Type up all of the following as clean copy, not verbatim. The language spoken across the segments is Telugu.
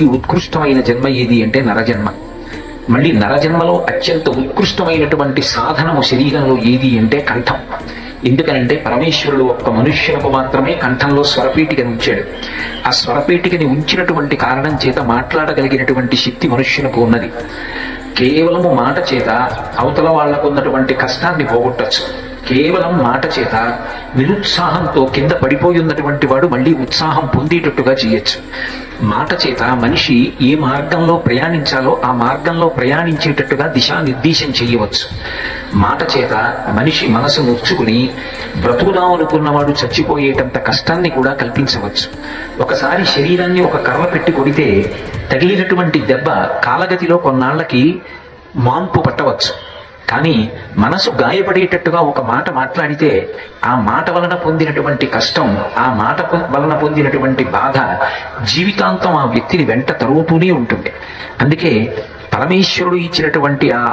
జన్మల్లోకి ఉత్కృష్టమైన జన్మ ఏది అంటే నరజన్మ. మళ్ళీ నరజన్మలో అత్యంత ఉత్కృష్టమైనటువంటి సాధనము శరీరంలో ఏది అంటే కంఠం. ఎందుకనంటే పరమేశ్వరుడు ఒక్క మనుష్యులకు మాత్రమే కంఠంలో స్వరపీఠికను ఉంచాడు. ఆ స్వరపీఠికని ఉంచినటువంటి కారణం చేత మాట్లాడగలిగినటువంటి శక్తి మనుష్యులకు ఉన్నది. కేవలము మాట చేత అవతల వాళ్లకు ఉన్నటువంటి కష్టాన్ని పోగొట్టచ్చు. కేవలం మాట చేత నిరుత్సాహంతో కింద పడిపోయి ఉన్నటువంటి వాడు మళ్ళీ ఉత్సాహం పొందేటట్టుగా చేయొచ్చు. మాట చేత మనిషి ఏ మార్గంలో ప్రయాణించాలో ఆ మార్గంలో ప్రయాణించేటట్టుగా దిశానిర్దేశం చేయవచ్చు. మాట చేత మనిషి మనసు నొచ్చుకుని బ్రతుకుదాం అనుకున్నవాడు చచ్చిపోయేటంత కష్టాన్ని కూడా కల్పించవచ్చు. ఒకసారి శరీరాన్ని ఒక కర్ర పెట్టి కొడితే తగిలినటువంటి దెబ్బ కాలగతిలో కొన్నాళ్లకి మాన్పు పట్టవచ్చు. కానీ మనసు గాయపడేటట్టుగా ఒక మాట మాట్లాడితే ఆ మాట వలన పొందినటువంటి కష్టం, ఆ మాట వలన పొందినటువంటి బాధ జీవితాంతం ఆ వ్యక్తిని వెంట తరుగుతూనే ఉంటుంది. అందుకే పరమేశ్వరుడు ఇచ్చినటువంటి ఆ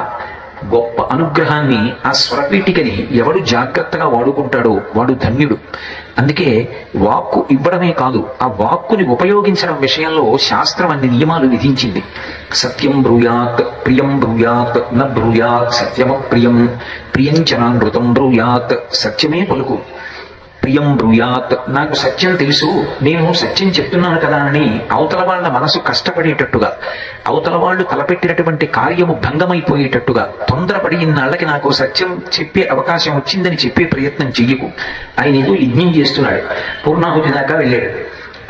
గొప్ప అనుగ్రహాన్ని, ఆ స్వరపీఠికని ఎవడు జాగ్రత్తగా వాడుకుంటాడో వాడు ధన్యుడు. అందుకే వాక్కు ఇవ్వడమే కాదు, ఆ వాక్కుని ఉపయోగించడం విషయంలో శాస్త్రం అన్ని నియమాలు విధించింది. సత్యం బ్రూయాత్, ప్రియం బ్రూయాత్, న బ్రూయాత్ సత్యమప్రియం, ప్రియంచనానృతం బ్రూయాత్, సత్యమే పలుకు. ప్రియం బ్రూయాత్, నాకు సత్యం తెలుసు, నేను సత్యం చెప్తున్నాను కదా అని అవతల వాళ్ళ మనసు కష్టపడేటట్టుగా, అవతల వాళ్ళు తలపెట్టినటువంటి కార్యము భంగమైపోయేటట్టుగా తొందరపడి ఇన్నాళ్ళకి నాకు సత్యం చెప్పే అవకాశం వచ్చిందని చెప్పే ప్రయత్నం చెయ్యకు. ఆయన ఏదో యజ్ఞం చేస్తున్నాడు, పూర్ణాహుతి దాకా వెళ్ళాడు.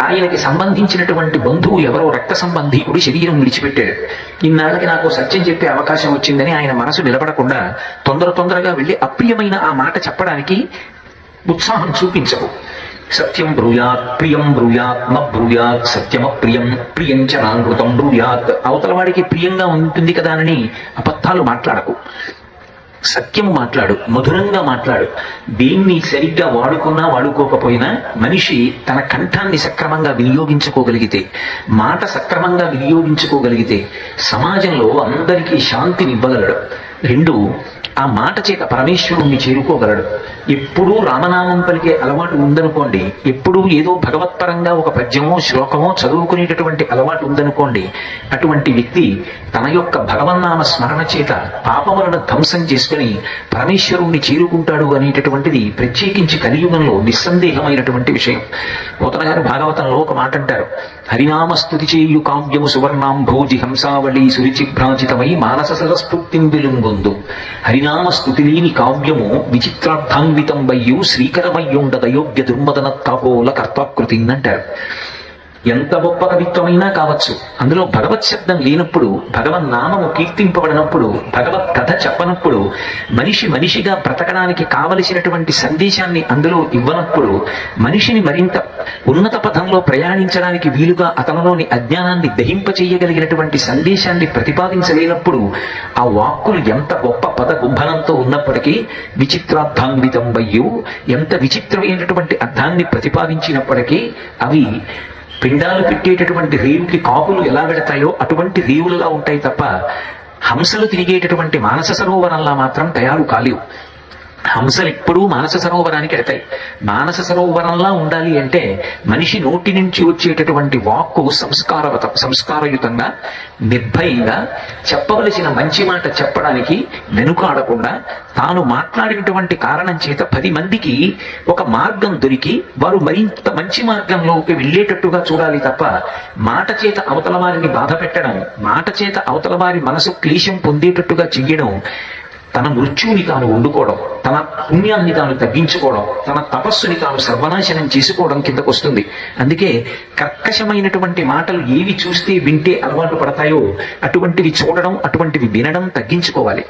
ఆయనకి సంబంధించినటువంటి బంధువు ఎవరో రక్త సంబంధీకుడు శరీరం విడిచిపెట్టాడు. ఇన్నాళ్ళకి నాకు సత్యం చెప్పే అవకాశం వచ్చిందని ఆయన మనసు నిలబడకుండా తొందరగా వెళ్ళి అప్రియమైన ఆ మాట చెప్పడానికి ఉత్సాహం చూపించవు. సత్యం బ్రూయాత్, ప్రియం బ్రూయాత్, న బ్రూయాత్ సత్యమప్రియం, ప్రియంచ నానృతం బ్రూయాత్. అవతల వాడికి ప్రియంగా ఉంటుంది కదా అని అబద్ధాలు మాట్లాడకు. సత్యము మాట్లాడు, మధురంగా మాట్లాడు. దేన్ని సరిగ్గా వాడుకున్నా వాడుకోకపోయినా మనిషి తన కంఠాన్ని సక్రమంగా వినియోగించుకోగలిగితే, మాట సక్రమంగా వినియోగించుకోగలిగితే సమాజంలో అందరికీ శాంతిని ఇవ్వగలడు. రెండు, ఆ మాట చేత పరమేశ్వరుణ్ణి చేరుకోగలడు. ఎప్పుడూ రామనామం పలికే అలవాటు ఉందనుకోండి, ఎప్పుడూ ఏదో భగవత్పరంగా ఒక పద్యమో శ్లోకమో చదువుకునేటటువంటి అలవాటు ఉందనుకోండి, అటువంటి వ్యక్తి తన యొక్క భగవన్నామ స్మరణ చేత పాపములను ధ్వంసం చేసుకుని పరమేశ్వరుణ్ణి చేరుకుంటాడు అనేటటువంటిది ప్రత్యేకించి కలియుగంలో నిస్సందేహమైనటువంటి విషయం. పోతన గారు భాగవతంలో ఒక మాట అంటారు, హరినామస్తుతి చేయు కావ్యము సువర్ణాంభోజి హంసావళి సురుచిభ్రాజితమై మానస సరస్ఫూర్తిం విలుంగొందు. హరినామస్తుతి లేని కావ్యము విచిత్రార్థాన్వితం వయ్యు శ్రీకరమయ్యుండదయోగ్య దుర్మదన తాపోల కర్తాకృతి అంటారు. ఎంత గొప్ప కవిత్వమైనా కావచ్చు, అందులో భగవత్ శబ్దం లేనప్పుడు, భగవన్ నామము కీర్తింపబడినప్పుడు, భగవత్ కథ చెప్పనప్పుడు, మనిషిగా బ్రతకడానికి కావలసినటువంటి సందేశాన్ని అందులో ఇవ్వనప్పుడు, మనిషిని మరింత ఉన్నత పథంలో ప్రయాణించడానికి వీలుగా అతనిలోని అజ్ఞానాన్ని దహింపచేయగలిగినటువంటి సందేశాన్ని ప్రతిపాదించలేనప్పుడు ఆ వాక్కులు ఎంత గొప్ప పద కుంభనంతో ఉన్నప్పటికీ విచిత్రార్థాన్వితం వయ్యు, ఎంత విచిత్రమైనటువంటి అర్థాన్ని ప్రతిపాదించినప్పటికీ అవి పిండాలు పెట్టేటటువంటి రేవుకి కాకులు ఎలా వెళతాయో అటువంటి రేవులుగా ఉంటాయి తప్ప హంసలు తిరిగేటటువంటి మానస సరోవరంలా మాత్రం తయారు కాలేవు. హంసలు ఎప్పుడూ మానస సరోవరానికి వెళ్తాయి. మానస సరోవరంలా ఉండాలి అంటే మనిషి నోటి నుంచి వచ్చేటటువంటి వాక్కు సంస్కారయుతంగా, నిర్భయంగా చెప్పవలసిన మంచి మాట చెప్పడానికి వెనుకాడకుండా తాను మాట్లాడినటువంటి కారణం చేత 10 మందికి ఒక మార్గం దొరికి వారు మరింత మంచి మార్గంలోకి వెళ్ళేటట్టుగా చూడాలి తప్ప మాట చేత అవతల వారిని బాధ పెట్టడం, మాట చేత అవతల వారి మనసు క్లేశం పొందేటట్టుగా చెయ్యడం తన మృత్యువుని తాను వండుకోవడం, తన పుణ్యాన్ని తాను తగ్గించుకోవడం, తన తపస్సుని తాను సర్వనాశనం చేసుకోవడం కిందకు వస్తుంది. అందుకే కర్కశమైనటువంటి మాటలు ఏవి చూస్తే వింటే అలవాటు పడతాయో అటువంటివి చూడడం, అటువంటివి వినడం తగ్గించుకోవాలి.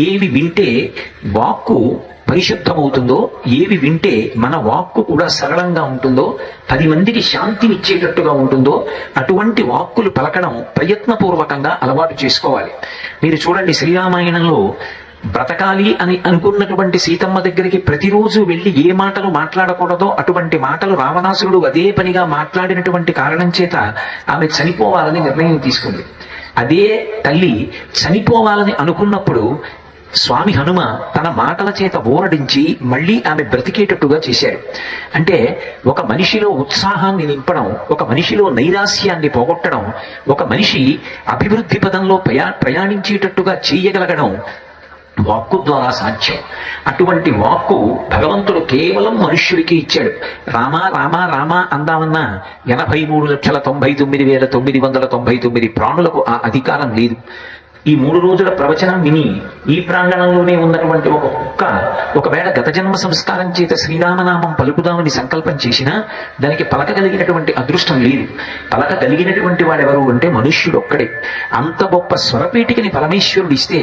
ఏవి వింటే వాక్కు పరిశుద్ధమవుతుందో, ఏవి వింటే మన వాక్కు కూడా సరళంగా ఉంటుందో, 10 మందికి శాంతినిచ్చేటట్టుగా ఉంటుందో అటువంటి వాక్కులు పలకడం ప్రయత్నపూర్వకంగా అలవాటు చేసుకోవాలి. మీరు చూడండి, శ్రీరామాయణంలో బ్రతకాలి అని అనుకున్నటువంటి సీతమ్మ దగ్గరికి ప్రతిరోజు వెళ్లి ఏ మాటలు మాట్లాడకూడదో అటువంటి మాటలు రావణాసురుడు అదే పనిగా మాట్లాడినటువంటి కారణం చేత ఆమె చనిపోవాలని నిర్ణయం తీసుకుంది. అదే తల్లి చనిపోవాలని అనుకున్నప్పుడు స్వామి హనుమ తన మాటల చేత ఊరడించి మళ్ళీ ఆమె బ్రతికేటట్టుగా చేశారు. అంటే ఒక మనిషిలో ఉత్సాహాన్ని నింపడం, ఒక మనిషిలో నైరాస్యాన్ని పోగొట్టడం, ఒక మనిషి అభివృద్ధి పదంలో ప్రయాణించేటట్టుగా చేయగలగడం వాక్కు ద్వారా సాధ్యం. అటువంటి వాక్కు భగవంతుడు కేవలం మనుష్యుడికి ఇచ్చాడు. రామ రామ రామ అందామన్నా 83,99,999 ప్రాణులకు ఆ అధికారం లేదు. ఈ 3 రోజుల ప్రవచనం విని ఈ ప్రాంగణంలోనే ఉన్నటువంటి ఒక కుక్క ఒకవేళ గత జన్మ సంస్కారం చేత శ్రీరామనామం పలుకుదామని సంకల్పం చేసినా దానికి పలకగలిగినటువంటి అదృష్టం లేదు. పలకగలిగినటువంటి వాడెవరు అంటే మనుష్యుడు ఒక్కడే. అంత గొప్ప స్వరపేటికని పరమేశ్వరుడు ఇస్తే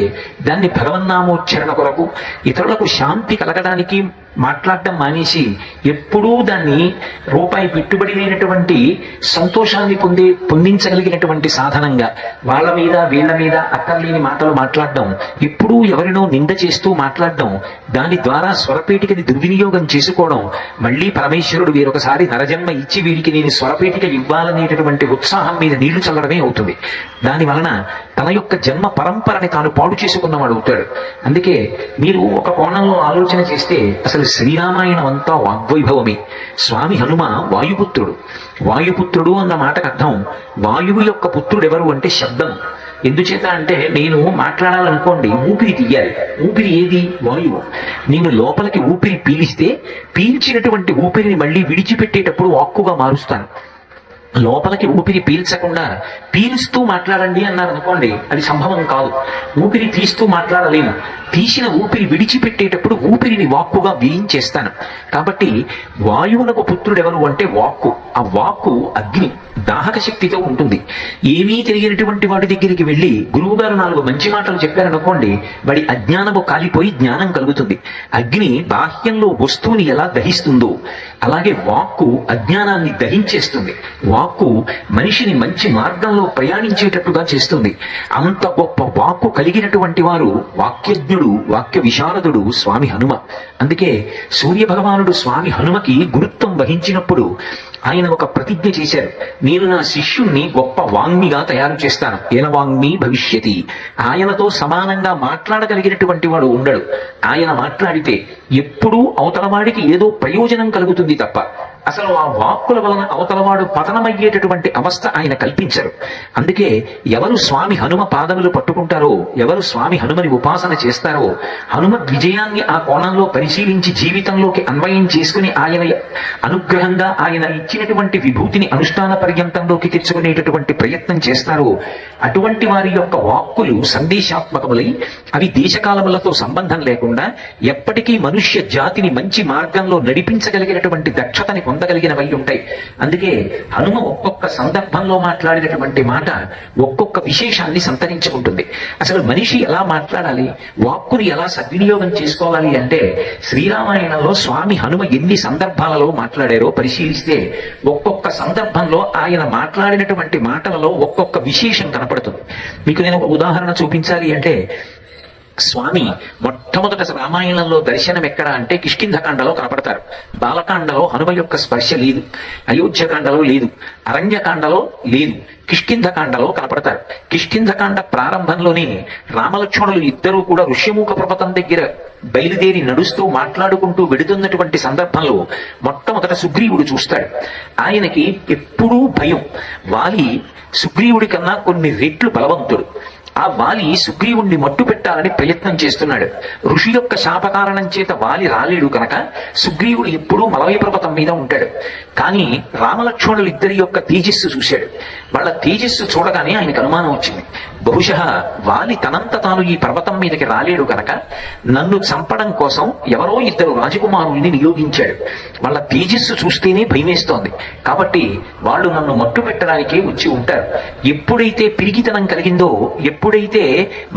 దాన్ని భగవన్నామోచ్చరణ కొరకు, ఇతరులకు శాంతి కలగడానికి మాట్లాడడం మానేసి ఎప్పుడూ దాన్ని రూపాయి పెట్టుబడి లేనటువంటి సంతోషాన్ని పొందించగలిగినటువంటి సాధనంగా వాళ్ళ మీద వీళ్ళ మీద అక్కర్లేని మాటలు మాట్లాడడం, ఎప్పుడూ ఎవరినో నింద చేస్తూ మాట్లాడడం, దాని ద్వారా స్వరపేటికని దుర్వినియోగం చేసుకోవడం, మళ్ళీ పరమేశ్వరుడు వీరొకసారి నరజన్మ ఇచ్చి వీరికి నేను స్వరపేటిక ఇవ్వాలనేటటువంటి ఉత్సాహం మీద నీళ్లు చల్లడమే అవుతుంది. దాని వలన తన యొక్క జన్మ పరంపరని తాను పాడు చేసుకున్నవాడు అవుతాడు. అందుకే మీరు ఒక కోణంలో ఆలోచన చేస్తే అసలు శ్రీరామాయణం అంతా వాగ్వైభవమే. స్వామి హనుమ వాయుపుత్రుడు. వాయుపుత్రుడు అన్న మాటకు అర్థం వాయువు యొక్క పుత్రుడు ఎవరు అంటే శబ్దం. ఎందుచేత అంటే నేను మాట్లాడాలనుకోండి ఊపిరి తీయాలి. ఊపిరి ఏది? వాయువు. నేను లోపలికి ఊపిరి పీలిస్తే పీల్చినటువంటి ఊపిరిని మళ్ళీ విడిచిపెట్టేటప్పుడు వాక్కుగా మారుస్తాను. లోపలికి ఊపిరి పీల్చకుండా పీలుస్తూ మాట్లాడండి అన్నారు అనుకోండి, అది సంభవం కాదు. ఊపిరి తీస్తూ మాట్లాడలేను. తీసిన ఊపిరి విడిచిపెట్టేటప్పుడు ఊపిరిని వాక్కుగా వేయించేస్తాను. కాబట్టి వాయువునకు పుత్రుడు ఎవరు అంటే వాక్కు. ఆ వాక్కు అగ్ని, దాహక శక్తితో ఉంటుంది. ఏమీ తెలియనటువంటి వాడి దగ్గరికి వెళ్ళి గురువు గారు 4 మంచి మాటలు చెప్పారనుకోండి, వాడి అజ్ఞానము కాలిపోయి జ్ఞానం కలుగుతుంది. అగ్ని బాహ్యంలో వస్తువుని ఎలా దహిస్తుందో అలాగే వాక్కు అజ్ఞానాన్ని దహించేస్తుంది. వాక్కు మనిషిని మంచి మార్గంలో ప్రయాణించేటట్టుగా చేస్తుంది. అంత గొప్ప వాక్కు కలిగినటువంటి వారు వాక్యజ్ఞుడు, వాక్య విశారదుడు స్వామి హనుమ. అందుకే సూర్య భగవానుడు స్వామి హనుమకి గురుత్వం వహించినప్పుడు ఆయన ఒక ప్రతిజ్ఞ చేశారు. నేను నా శిష్యుణ్ణి గొప్ప వాంగ్మిగా తయారు చేస్తాను. ఏన వాంగ్మి భవిష్యతి. ఆయనతో సమానంగా మాట్లాడగలిగినటువంటి వాడు ఉండడు. ఆయన మాట్లాడితే ఎప్పుడూ అవతలవాడికి ఏదో ప్రయోజనం కలుగుతుంది తప్ప అసలు ఆ వాక్కుల వలన అవతలవాడు పతనమయ్యేటటువంటి అవస్థ ఆయన కల్పించరు. అందుకే ఎవరు స్వామి హనుమ పాదములు పట్టుకుంటారో, ఎవరు స్వామి హనుమని ఉపాసన చేస్తారో, హనుమద్ విజయాన్ని ఆ కోణంలో పరిశీలించి జీవితంలోకి అన్వయం చేసుకుని ఆయన అనుగ్రహంగా ఆయన ఇచ్చినటువంటి విభూతిని అనుష్ఠాన పర్యంతంలోకి తెచ్చుకునేటటువంటి ప్రయత్నం చేస్తారో, అటువంటి వారి యొక్క వాక్కులు సందేశాత్మకములై అవి దేశకాలములతో సంబంధం లేకుండా ఎప్పటికీ మనుష్య జాతిని మంచి మార్గంలో నడిపించగలిగినటువంటి దక్షతని పొందగలిగినవై ఉంటాయి. అందుకే హనుమ ఒక్కొక్క సందర్భంలో మాట్లాడినటువంటి మాట ఒక్కొక్క విశేషాన్ని సంతరించుకుంటుంది. అసలు మనిషి ఎలా మాట్లాడాలి, వాక్కుని ఎలా సద్వినియోగం చేసుకోవాలి అంటే శ్రీరామాయణంలో స్వామి హనుమ ఎన్ని సందర్భాలలో మాట్లాడారో పరిశీలిస్తే ఒక్కొక్క సందర్భంలో ఆయన మాట్లాడినటువంటి మాటలలో ఒక్కొక్క విశేషం కనపడుతుంది. మీకు నేను ఒక ఉదాహరణ చూపించాలి అంటే, స్వామి మొట్టమొదట రామాయణంలో దర్శనం ఎక్కడ అంటే కిష్కింధకాండలో కనపడతారు. బాలకాండలో హనుమ యొక్క స్పర్శ లేదు, అయోధ్యకాండలో లేదు, అరణ్యకాండలో లేదు, కిష్కింధకాండలో కనపడతారు. కిష్కింధకాండ ప్రారంభంలోనే రామలక్ష్మణులు ఇద్దరూ కూడా ఋష్యమూక పర్వతం దగ్గర బయలుదేరి నడుస్తూ మాట్లాడుకుంటూ వెడుతున్నటువంటి సందర్భంలో మొట్టమొదట సుగ్రీవుడు చూస్తాడు. ఆయనకి ఎప్పుడూ భయం. వాలి సుగ్రీవుడి కన్నా కొన్ని రెట్లు బలవంతుడు. ఆ వాలి సుగ్రీవుణ్ణి మట్టు పెట్టాలని ప్రయత్నం చేస్తున్నాడు. ఋషి యొక్క శాపకారణం చేత వాలి రాలేడు కనుక సుగ్రీవుడు ఎప్పుడూ మలయ పర్వతం మీద ఉంటాడు. కానీ రామలక్ష్మణులు ఇద్దరి యొక్క తేజస్సు చూశాడు. వాళ్ళ తేజస్సు చూడగానే ఆయనకు అనుమానం వచ్చింది. బహుశः వాలి తనంత తాను ఈ పర్వతం మీదకి రాలేడు కనుక నన్ను చంపడం కోసం ఎవరో ఇద్దరు రాజకుమారుల్ని నియోగించాడు. వాళ్ళ తేజస్సు చూస్తేనే భయమేస్తోంది. కాబట్టి వాళ్ళు నన్ను మట్టు పెట్టడానికే వచ్చి ఉంటారు. ఎప్పుడైతే పిరికితనం కలిగిందో, ఎప్పుడైతే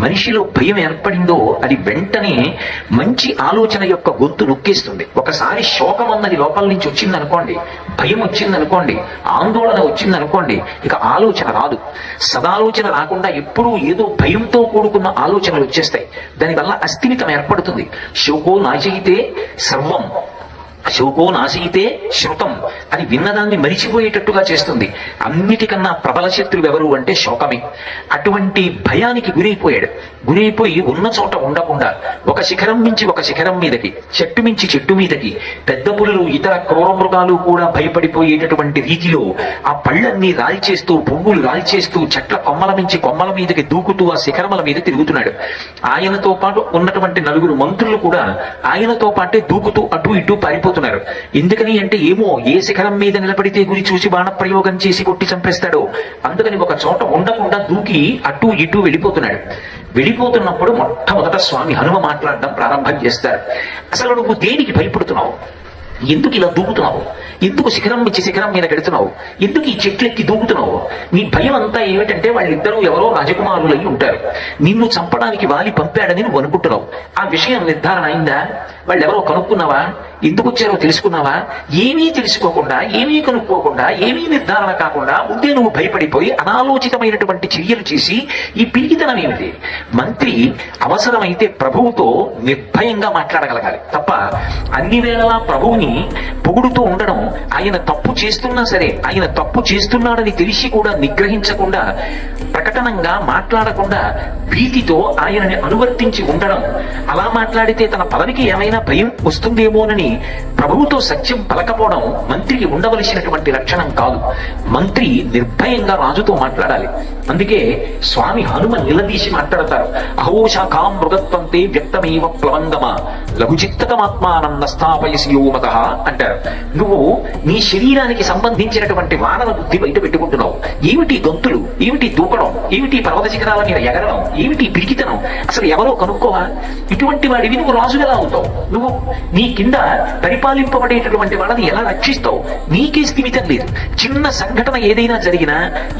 మనిషిలో భయం ఏర్పడిందో, అది వెంటనే మంచి ఆలోచన యొక్క గొంతు నొక్కేస్తుంది. ఒకసారి శోకం అన్నది లోపల నుంచి వచ్చిందనుకోండి, భయం వచ్చిందనుకోండి, ఆందోళన వచ్చిందనుకోండి, ఇక ఆలోచన రాదు. సదాలోచన రాకుండా ఎప్పుడూ ఏదో భయంతో కూడుకున్న ఆలోచనలు వచ్చేస్తాయి. దానివల్ల అస్థిమితం ఏర్పడుతుంది. శోకో నాశయితే సర్వం. శోకో నాశయితే శృతం అని విన్నదాన్ని మరిచిపోయేటట్టుగా చేస్తుంది. అన్నిటికన్నా ప్రబల శత్రువు ఎవరు అంటే శోకమే. అటువంటి భయానికి గురైపోయి ఉన్న చోట ఉండకుండా ఒక శిఖరం మించి ఒక శిఖరం మీదకి, చెట్టు మించి చెట్టు మీదకి, పెద్ద పులులు ఇతర క్రూర మృగాలు కూడా భయపడిపోయేటటువంటి రీతిలో ఆ పళ్ళన్నీ రాల్చేస్తూ, పువ్వులు రాల్చేస్తూ, చెట్ల కొమ్మల మించి కొమ్మల మీదకి దూకుతూ ఆ శిఖరముల మీద తిరుగుతున్నాడు. ఆయనతో పాటు ఉన్నటువంటి 4 మంత్రులు కూడా ఆయనతో పాటే దూకుతూ అటు ఇటు పారిపోతున్నారు. ఎందుకని అంటే ఏమో ఏ శిఖరం మీద నిలబడితే గురి చూసి బాణ ప్రయోగం చేసి కొట్టి చంపేస్తాడో అందుకని ఒక చోట ఉండకుండా దూకి అటు ఇటు వెళ్ళిపోతున్నప్పుడు మొట్టమొదట స్వామి హనుమ మాట్లాడడం ప్రారంభం చేస్తారు. అసలు నువ్వు దేనికి భయపడుతున్నావు? ఎందుకు ఇలా దూకుతున్నావు? ఎందుకు శిఖరం నుంచి శిఖరం మీద పెడుతున్నావు? ఎందుకు ఈ చెట్లెక్కి దూకుతున్నావు? నీ భయం అంతా ఏమిటంటే వాళ్ళిద్దరూ ఎవరో రాజకుమారులై ఉంటారు, నిన్ను చంపడానికి వాలి పంపాడని నువ్వు అనుకుంటున్నావు. ఆ విషయం నిర్ధారణ అయిందా? వాళ్ళెవరో కనుక్కున్నావా? ఎందుకు వచ్చారో తెలుసుకున్నావా? ఏమీ తెలుసుకోకుండా, ఏమీ కనుక్కోకుండా, ఏమీ నిర్ధారణ కాకుండా ముందే నువ్వు భయపడిపోయి అనాలోచితమైనటువంటి చర్యలు చేసి ఈ పిరికితనం ఏమిటి? మంత్రి అవసరమైతే ప్రభువుతో నిర్భయంగా మాట్లాడగలగాలి తప్ప అన్ని వేళలా ప్రభువుని పొగుడుతూ ఉండడం, ఆయన తప్పు చేస్తున్నా సరే ఆయన తప్పు చేస్తున్నాడని తెలిసి కూడా నిగ్రహించకుండా, ప్రకటనంగా మాట్లాడకుండా భీతితో ఆయనని అనువర్తించి ఉండడం, అలా మాట్లాడితే తన పదవికి ఏమైనా భయం వస్తుందేమోనని ప్రభువుతో సత్యం పలకపోవడం మంత్రికి ఉండవలసినటువంటి లక్షణం కాదు. మంత్రి నిర్భయంగా రాజుతో మాట్లాడాలి. అందుకే స్వామి హనుమ నిలదీసి మాట్లాడతారు. అహోశాఖాం మృగత్వంతే వ్యక్తమేవ ప్లవంగమ లఘుచిత్తకమాత్మానంద స్థాపయసి యోమత అంటారు. నువ్వు నీ శరీరానికి సంబంధించినటువంటి వానర బుద్ధి బయట పెట్టుకుంటున్నావు. ఏమిటి గొంతులు, ఏమిటి దూకడం, ఏమిటి పర్వత శిఖరాల మీద ఎగరడం, ఏమిటి పిరికితనం? అసలు ఎవరో కనుక్కోవా? ఇటువంటి వాడివి నువ్వు రాజుగా అవుతావు. నువ్వు నీ కింద పరిపాలింపబడేటటువంటి వాళ్ళని ఎలా రక్షిస్తావు? నీకే స్థిమితం లేదు. చిన్న సంఘటన ఏదైనా జరిగినా,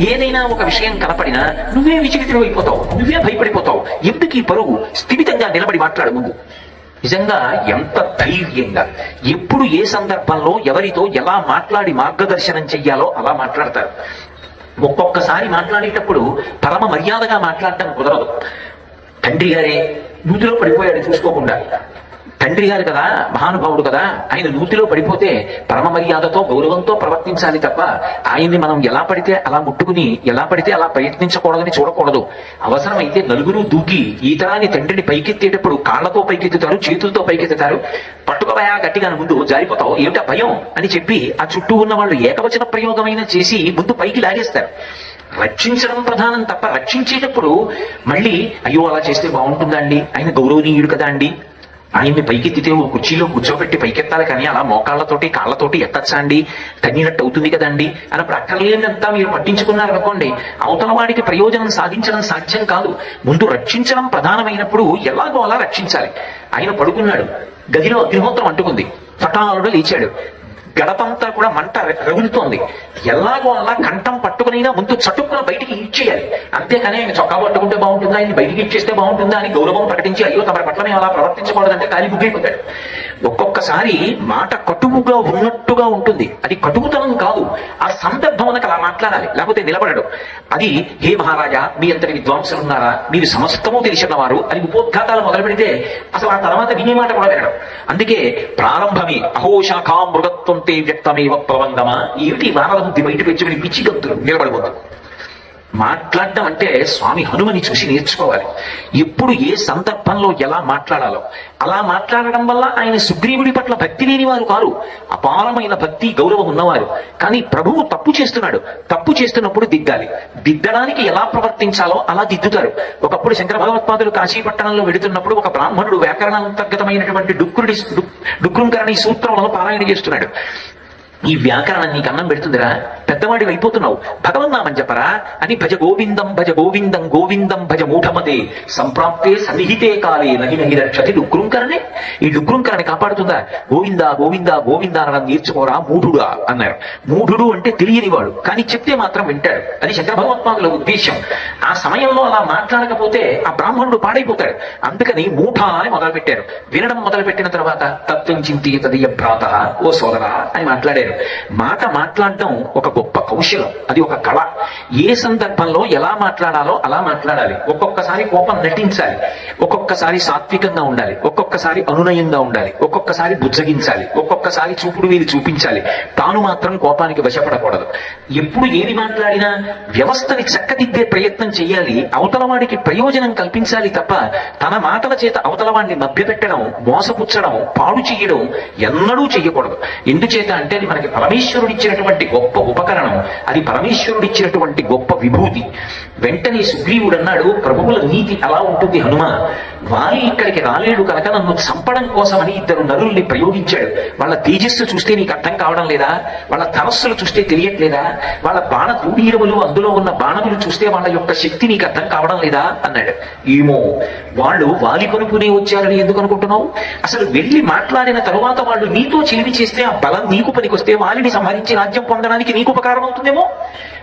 ఏదైనా ఒక విషయం కనపడినా నువ్వే విచలితుడైపోతావు, నువ్వే భయపడిపోతావు. ఎందుకు ఈ పరుగు? స్థిమితంగా నిలబడి మాట్లాడు ముందు. నిజంగా ఎంత ధైర్యంగా, ఎప్పుడు ఏ సందర్భంలో ఎవరితో ఎలా మాట్లాడి మార్గదర్శనం చెయ్యాలో అలా మాట్లాడతారు. ఒక్కొక్కసారి మాట్లాడేటప్పుడు పరమ మర్యాదగా మాట్లాడటం కుదరదు. తండ్రి గారే నూతిలో పడిపోయాడు చూసుకోకుండా. తండ్రి గారు కదా, మహానుభావుడు కదా, ఆయన నూతిలో పడిపోతే పరమ మర్యాదతో గౌరవంతో ప్రవర్తించాలి తప్ప ఆయన్ని మనం ఎలా పడితే అలా ముట్టుకుని, ఎలా పడితే అలా ప్రయత్నించకూడదని చూడకూడదు. అవసరమైతే 4 దూకి ఈతరాని తండ్రిని పైకెత్తేటప్పుడు కాళ్లతో పైకెత్తుతారు, చేతులతో పైకెత్తుతారు. పట్టుకోవయా గట్టిగా ముందు జారిపోతావు, ఏమిటా భయం అని చెప్పి ఆ చుట్టూ ఉన్న వాళ్ళు ఏకవచన ప్రయోగమైన చేసి ముందు పైకి లాగేస్తారు. రక్షించడం ప్రధానం తప్ప రక్షించేటప్పుడు మళ్ళీ అయ్యో అలా చేస్తే బాగుంటుందా అండి, ఆయన గౌరవనీయుడు కదా అండి, ఆయన్ని పైకెత్తితే కుర్చీలో కూర్చోబెట్టి పైకెత్తాలి కానీ అలా మోకాళ్లతోటి కాళ్లతోటి ఎత్తచ్చా అండి, తగ్గినట్టు అవుతుంది కదండి అన్నప్పుడు అక్కర్లేనంతా మీరు పట్టించుకున్నారనుకోండి, అవతల వాడికి ప్రయోజనం సాధించడం సాధ్యం కాదు. ముందు రక్షించడం ప్రధానమైనప్పుడు ఎలాగో అలా రక్షించాలి. ఆయన పడుకున్నాడు, గదిలో అగ్నిహోత్రం అంటుకుంది, పటాలుడు లేచాడు, గడపంతా కూడా మంట రగులుతోంది. ఎలాగో అలా కంఠం పట్టుకునైనా ముందు చటుక్కున బయటికి ఇచ్చేయాలి. అంతేకాని ఆయన చొక్కా పట్టుకుంటే బాగుంటుందా, ఆయన బయటికి ఇచ్చేస్తే బాగుంటుందా అని గౌరవం ప్రకటించి అయ్యో తమ పట్ల మేము అలా ప్రవర్తించకూడదంటే కాలి బుగ్గైపోతాడు. ఒక్కొక్కసారి మాట కటువుగా ఉన్నట్టుగా ఉంటుంది, అది కటువుతనం కాదు. ఆ సందర్భం అనకు అలా మాట్లాడాలి, లేకపోతే నిలబడడు. అది హే మహారాజా మీ అంతటి విద్వాంసులు ఉన్నారా, మీరు సమస్తము తెలిసిన వారు అని ఉపోద్ఘాతాలు మొదలు పెడితే అసలు ఆ తర్వాత వినే మాట కూడా వినడం. అందుకే ప్రారంభమే అహోశాఖా మృగత్వం వ్యక్తమేవ ప్లవంగమ, ఏమిటి వానర బుద్ధి బయట పెంచుకుని పిచ్చి గంతులు నిలబడబోదు. మాట్లాడడం అంటే స్వామి హనుమని చూసి నేర్చుకోవాలి. ఎప్పుడు ఏ సందర్భంలో ఎలా మాట్లాడాలో అలా మాట్లాడడం వల్ల ఆయన సుగ్రీవుడి పట్ల భక్తి లేని వారు కారు, అపారమైన భక్తి గౌరవం ఉన్నవారు. కానీ ప్రభువు తప్పు చేస్తున్నాడు, తప్పు చేస్తున్నప్పుడు దిద్దాలి. దిద్దడానికి ఎలా ప్రవర్తించాలో అలా దిద్దుతారు. ఒకప్పుడు శంకర భగవత్పాదులు కాశీపట్టణంలో వెడుతున్నప్పుడు ఒక బ్రాహ్మణుడు వ్యాకరణాంతర్గతమైనటువంటి డుక్రుంకరణి సూత్రములను పారాయణ చేస్తున్నాడు. ఈ వ్యాకరణం నీకు అన్నం పెడుతుందిరా, పెద్దవాడి అయిపోతున్నావు, భగవన్నామని చెప్పరా అని భజ గోవిందం భజ గోవిందం గోవిందం భజ మూఢమతే సంప్రాప్తే సన్నిహితే కాలే నహి నహి రక్షతి డుక్రుంకరణే. ఈ డుక్రుంకరణి కాపాడుతుందా? గోవిందా గోవిందా గోవిందా అనడం నేర్చుకోరా మూఢుడా అన్నారు. మూఢుడు అంటే తెలియనివాడు, కానీ చెప్తే మాత్రం వింటాడు. అది శంకర భగవత్పాదుల ఉద్దేశం. ఆ సమయంలో అలా మాట్లాడకపోతే ఆ బ్రాహ్మణుడు పాడైపోతాడు. అందుకని మూఢ అని మొదలుపెట్టారు. వినడం మొదలుపెట్టిన తర్వాత తత్వం చింతయ తదీయ భ్రాత, ఓ సోదరా అని మాట్లాడారు. మాట మాట్లాడడం ఒక గొప్ప కౌశలం, అది ఒక కళ. ఏ సందర్భంలో ఎలా మాట్లాడాలో అలా మాట్లాడాలి. ఒక్కొక్కసారి కోపం నటించాలి, ఒక్కొక్కసారి సాత్వికంగా ఉండాలి, ఒక్కొక్కసారి అనునయంగా ఉండాలి, ఒక్కొక్కసారి బుజ్జగించాలి, ఒక్కొక్కసారి చూపుడు వీలు చూపించాలి. తాను మాత్రం కోపానికి వశపడకూడదు. ఎప్పుడు ఏది మాట్లాడినా వ్యవస్థని చక్కదిద్దే ప్రయత్నం చేయాలి, అవతల వాడికి ప్రయోజనం కల్పించాలి తప్ప తన మాటల చేత అవతల వాడిని మభ్యపెట్టడం, మోసపుచ్చడం, పాడు చేయడం ఎన్నడూ చెయ్యకూడదు. ఎందుచేత అంటే అది మనకి పరమేశ్వరుడిచ్చినటువంటి గొప్ప ఉపకరణం, అది పరమేశ్వరుడిచ్చినటువంటి గొప్ప విభూతి. వెంటనే సుగ్రీవుడు అన్నాడు, ప్రభువుల నీతి అలా ఉంటుంది హనుమ. వాలి ఇక్కడికి రాలేడు కనుక నన్ను చంపడం కోసమని ఇద్దరు నరుల్ని ప్రయోగించాడు. వాళ్ళ తేజస్సు చూస్తే నీకు అర్థం కావడం లేదా? వాళ్ళ ధనస్సులు చూస్తే తెలియట్లేదా? వాళ్ళ బాణ తూడీరములు, అందులో ఉన్న బాణములు చూస్తే వాళ్ళ యొక్క శక్తి నీకు అర్థం కావడం లేదా అన్నాడు. ఏమో, వాళ్ళు వాలి కొనుక్కునే వచ్చారని ఎందుకు అనుకుంటున్నావు? అసలు వెళ్ళి మాట్లాడిన తరువాత వాళ్ళు నీతో చెలిమి చేస్తే ఆ బలం నీకు పనికొస్తే వాలిని సంహరించి రాజ్యం పొందడానికి నీకు ఉపకారం అవుతుందేమో.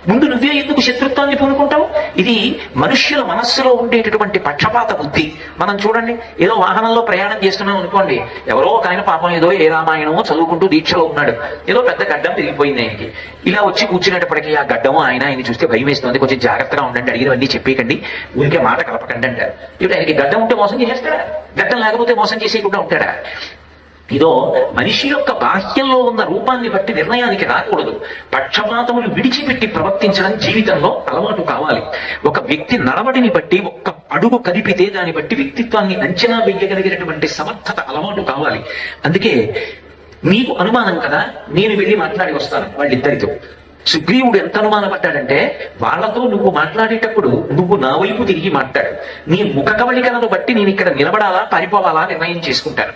ముందు నువ్వే ఎందుకు శత్రుత్వాన్ని పొందుకుంటావు? ఇది మనుష్యుల మనస్సులో ఉండేటటువంటి పక్షపాత బుద్ధి. మనం చూడండి, ఏదో వాహనంలో ప్రయాణం చేస్తున్నాం అనుకోండి, ఎవరో ఒక ఆయన పాపం ఏదో ఏ రామాయణమో చదువుకుంటూ దీక్షలో ఉన్నాడు, ఏదో పెద్ద గడ్డం తిరిగిపోయింది ఆయనకి. ఇలా వచ్చి కూర్చునేటప్పటికీ ఆ గడ్డము ఆయనని చూస్తే భయం వేస్తుంది, కొంచెం జాగ్రత్తగా ఉండండి, అడిగినవన్నీ చెప్పేయకండి, ఊరికే మాట కలపకండి అంటారు. ఇప్పుడు ఆయనకి గడ్డం ఉంటే మోసం చేసేస్తాడా? గడ్డం లేకపోతే మోసం చేసేయకుండా ఉంటాడా? ఇదో మనిషి యొక్క బాహ్యంలో ఉన్న రూపాన్ని బట్టి నిర్ణయానికి రాకూడదు. పక్షపాతములు విడిచిపెట్టి ప్రవర్తించడం జీవితంలో అలవాటు కావాలి. ఒక వ్యక్తి నడవడిని బట్టి ఒక్క అడుగు కదిపితే దాన్ని బట్టి వ్యక్తిత్వాన్ని అంచనా వేయగలిగినటువంటి సమర్థత అలవాటు కావాలి. అందుకే నీకు అనుమానం కదా, నేను వెళ్ళి మాట్లాడి వస్తాను వాళ్ళిద్దరితో. సుగ్రీవుడు ఎంత అనుమానపడ్డాడంటే, వాళ్లతో నువ్వు మాట్లాడేటప్పుడు నువ్వు నా వైపు తిరిగి మాట్లాడు, నీ ముఖ కవళికలను బట్టి నేను ఇక్కడ నిలబడాలా పారిపోవాలా నిర్ణయం చేసుకుంటాను.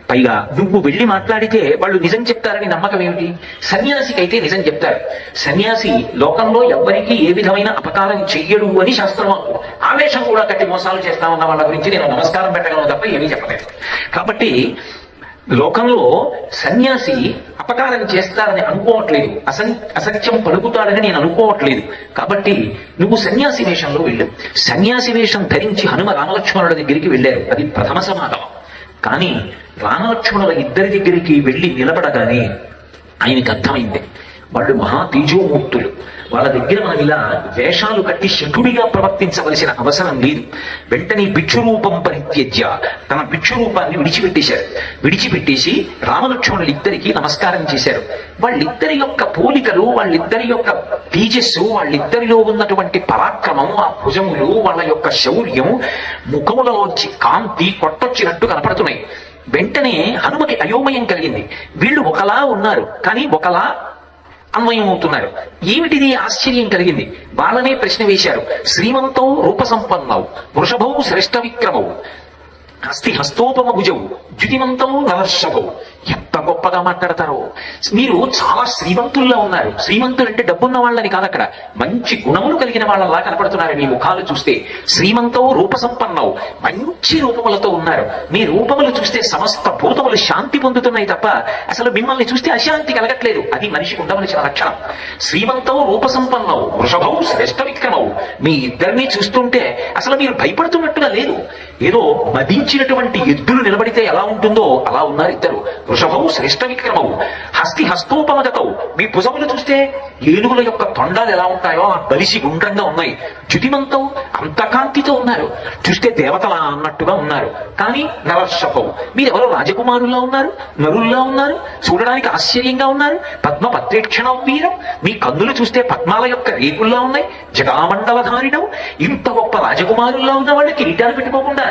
పైగా నువ్వు వెళ్ళి మాట్లాడితే వాళ్ళు నిజం చెప్తారని నమ్మకం ఏమిటి? సన్యాసికి అయితే నిజం చెప్తారు. సన్యాసి లోకంలో ఎవ్వరికీ ఏ విధమైన అపకారం చెయ్యడు అని శాస్త్రం. ఆవేశం కూడా కట్టి మోసాలు చేస్తామన్న వాళ్ళ గురించి నేను నమస్కారం పెట్టగలను తప్ప ఏమీ చెప్పలేదు. కాబట్టి లోకంలో సన్యాసి అపకారం చేస్తారని అనుకోవట్లేదు, అసత్యం పలుకుతాడని నేను అనుకోవట్లేదు. కాబట్టి నువ్వు సన్యాసి వేషంలో వెళ్ళు. సన్యాసి వేషం ధరించి హనుమ రామలక్ష్మణుల దగ్గరికి వెళ్ళారు, అది ప్రథమ సమాగమం. కానీ రామలక్ష్మణుల ఇద్దరి దగ్గరికి వెళ్ళి నిలబడగానే ఆయనకి అర్థమైంది, వాళ్ళు మహా తేజోమూర్తులు, వాళ్ళ దగ్గర మనం ఇలా వేషాలు కట్టి శఠుడిగా ప్రవర్తించవలసిన అవసరం లేదు. వెంటనే భిక్షురూపం పరిత్యజ్య తన భిక్షురూపాన్ని విడిచిపెట్టేశారు. విడిచిపెట్టేసి రామలక్ష్మణులు ఇద్దరికి నమస్కారం చేశారు. వాళ్ళిద్దరి యొక్క పోలికలు, వాళ్ళిద్దరి యొక్క తేజస్సు, వాళ్ళిద్దరిలో ఉన్నటువంటి పరాక్రమం, ఆ భుజములు, వాళ్ళ యొక్క శౌర్యం, ముఖములలోంచి కాంతి కొట్టొచ్చినట్టు కనపడుతున్నాయి. వెంటనే హనుమకి అయోమయం కలిగింది. వీళ్ళు ఒకలా ఉన్నారు, కానీ ఒకలా అన్వయం అవుతున్నారు. ఏమిటిది? ఆశ్చర్యం కలిగింది. వాళ్ళనే ప్రశ్న వేశారు. శ్రీమంతౌ రూపసంపన్నౌ వృషభౌ శ్రేష్ఠ విక్రమౌ హస్తి హస్తోపమ భుజవు ద్యుతిమంతం నవర్షభవు. ఎంత గొప్పగా మాట్లాడతారో! మీరు చాలా శ్రీమంతుల్లో ఉన్నారు. శ్రీమంతులు అంటే డబ్బున్న వాళ్ళని కాదు, అక్కడ మంచి గుణములు కలిగిన వాళ్ళలా కనపడుతున్నారు మీ ముఖాలు చూస్తే. శ్రీమంతం రూపసంపన్నవు, మంచి రూపములతో ఉన్నారు. మీ రూపములు చూస్తే సమస్త భూతములు శాంతి పొందుతున్నాయి తప్ప అసలు మిమ్మల్ని చూస్తే అశాంతి కలగట్లేదు. అది మనిషికి ఉండవలసిన లక్షణం. శ్రీమంతం రూపసంపన్నవు వృషభవు శ్రేష్ఠ విక్రమవు. మీ ఇద్దరిని చూస్తుంటే అసలు మీరు భయపడుతున్నట్టుగా లేదు. ఏదో మదించినటువంటి ఎద్దులు నిలబడితే ఎలా ఉంటుందో అలా ఉన్నారు ఇద్దరు. వృషభవు శ్రేష్ఠ విక్రమవు హస్తి హస్తోపమగతవు. మీ భుజములు చూస్తే ఏనుగుల యొక్క తొండాలు ఎలా ఉంటాయో ఆ బలిసి గుండ్రంగా ఉన్నాయి. చ్యుతిమంతం అంత కాంతితో ఉన్నారు. చూస్తే దేవతలా అన్నట్టుగా ఉన్నారు. కానీ నరర్షభవు, మీరెవరో రాజకుమారుల్లా ఉన్నారు, నరుల్లా ఉన్నారు, చూడడానికి ఆశ్చర్యంగా ఉన్నారు. పద్మ పత్రేక్షణ వీరం, మీ కన్నులు చూస్తే పద్మాల యొక్క రేకుల్లా ఉన్నాయి. జటామండలధారిణం, ఇంత గొప్ప రాజకుమారుల్లా ఉన్న వాళ్ళు కిరీటాలు పెట్టుకోకుండా,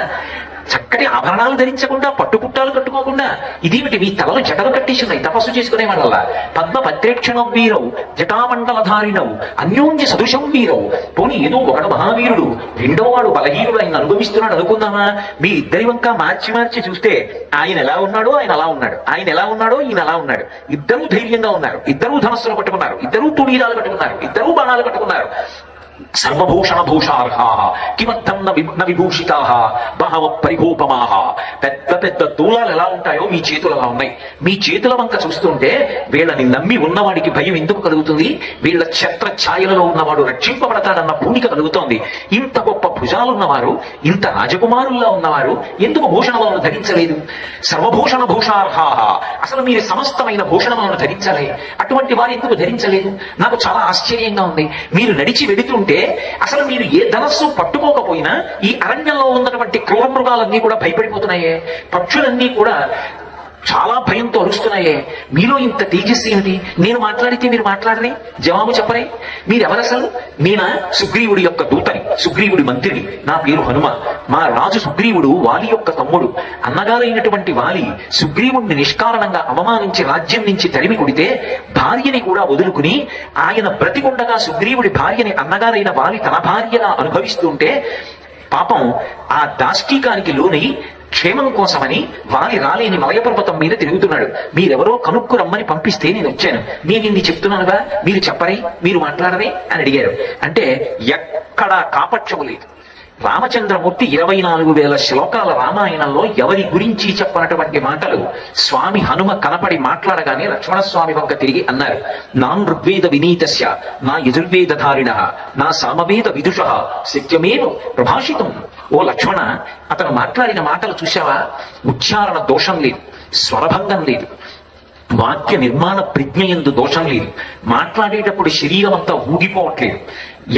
చక్కటి ఆభరణాలు ధరించకుండా, పట్టుపుట్టాలు కట్టుకోకుండా, ఇదేమిటి మీ తలలు జటలు కట్టేసినాయి తపస్సు చేసుకునే వాళ్ళ. పద్మ పత్రేక్షణం వీరవు జటామండలధారిణవు అన్యోన్య సదృశం వీరవు. పోనీ ఏదో ఒకడు మహావీరుడు, రెండో వాడు బలహీనుడు, ఆయన అనుభవిస్తున్నాడు అనుకుందామా? మీ ఇద్దరి వంక మార్చి మార్చి చూస్తే ఆయన ఎలా ఉన్నాడో ఆయన అలా ఉన్నాడు, ఆయన ఎలా ఉన్నాడో ఈయన అలా ఉన్నాడు. ఇద్దరూ ధైర్యంగా ఉన్నారు, ఇద్దరూ ధనస్సులు పట్టుకున్నారు, ఇద్దరూ తుడీరాలు పట్టుకున్నారు, ఇద్దరూ బాణాలు పట్టుకున్నారు. సర్వభూషణ భూషార్హా కిమర్థం న విభూషితా బహవ పరిభూపమా. పెద్ద పెద్ద దూలాలు ఎలా ఉంటాయో మీ చేతులు అలా ఉన్నాయి. మీ చేతుల వంక చూస్తుంటే వీళ్ళని నమ్మి ఉన్నవాడికి భయం ఎందుకు కలుగుతుంది? వీళ్ళ ఛత్ర ఛాయలలో ఉన్నవాడు రక్షింపబడతాడన్న పూనిక కలుగుతోంది. ఇంత గొప్ప భుజాలున్నవారు, ఇంత రాజకుమారుల్లో ఉన్నవారు ఎందుకు భూషణములను ధరించలేదు? సర్వభూషణ భూషార్హాహ, అసలు మీరు సమస్తమైన భూషణములను ధరించలే, అటువంటి వారు ఎందుకు ధరించలేదు? నాకు చాలా ఆశ్చర్యంగా ఉంది. మీరు నడిచి వెళుతుంటే అసలు మీరు ఏ ధనస్సు పట్టుకోకపోయినా ఈ అరణ్యంలో ఉన్నటువంటి క్రూర మృగాలన్నీ కూడా భయపడిపోతున్నాయే, పక్షులన్నీ కూడా చాలా భయంతో అరుస్తున్నాయే. మీలో ఇంత తేజస్సు ఏమిటి? నేను మాట్లాడితే మీరు మాట్లాడరే, జవాబు చెప్పరే. మీరెవరసలు? నేనా సుగ్రీవుడి యొక్క దూతని, సుగ్రీవుడి మంత్రిని. నా పేరు హనుమ. మా రాజు సుగ్రీవుడు వాలి యొక్క తమ్ముడు. అన్నగారైనటువంటి వాలి సుగ్రీవుడిని నిష్కారణంగా అవమానించి రాజ్యం నుంచి తరిమి కొడితే భార్యని కూడా వదులుకుని ఆయన బ్రతికుండగా సుగ్రీవుడి భార్యని అన్నగారైన వాలి తన భార్యగా అనుభవిస్తుంటే పాపం ఆ దాష్టీకానికి లోనై క్షేమం కోసమని వాలి రాలేని మలయపర్వతం మీద తిరుగుతున్నాడు. మీరెవరో కనుక్కు రమ్మని పంపిస్తే నేను వచ్చాను. నేను ఇన్ని చెప్తున్నానుగా, మీరు చెప్పరే, మీరు మాట్లాడరే అని అడిగారు. అంటే ఎక్కడా కాపక్షము లేదు. రామచంద్రమూర్తి 24,000 శ్లోకాల రామాయణంలో ఎవరి గురించి చెప్పనటువంటి మాటలు స్వామి హనుమ కనపడి మాట్లాడగానే లక్ష్మణస్వామి వంక తిరిగి అన్నారు, నాన్ ఋగ్వేద వినీతస్య నా యజుర్వేదధారిణ నా సామవేద విదుష సత్యమేవ ప్రభాషితం. ఓ లక్ష్మణ, అతను మాట్లాడిన మాటలు చూశావా? ఉచ్చారణ దోషం లేదు, స్వరభంగం లేదు, వాక్య నిర్మాణ ప్రజ్ఞ యందు దోషం లేదు, మాట్లాడేటప్పుడు శరీరం అంతా ఊగిపోవట్లేదు.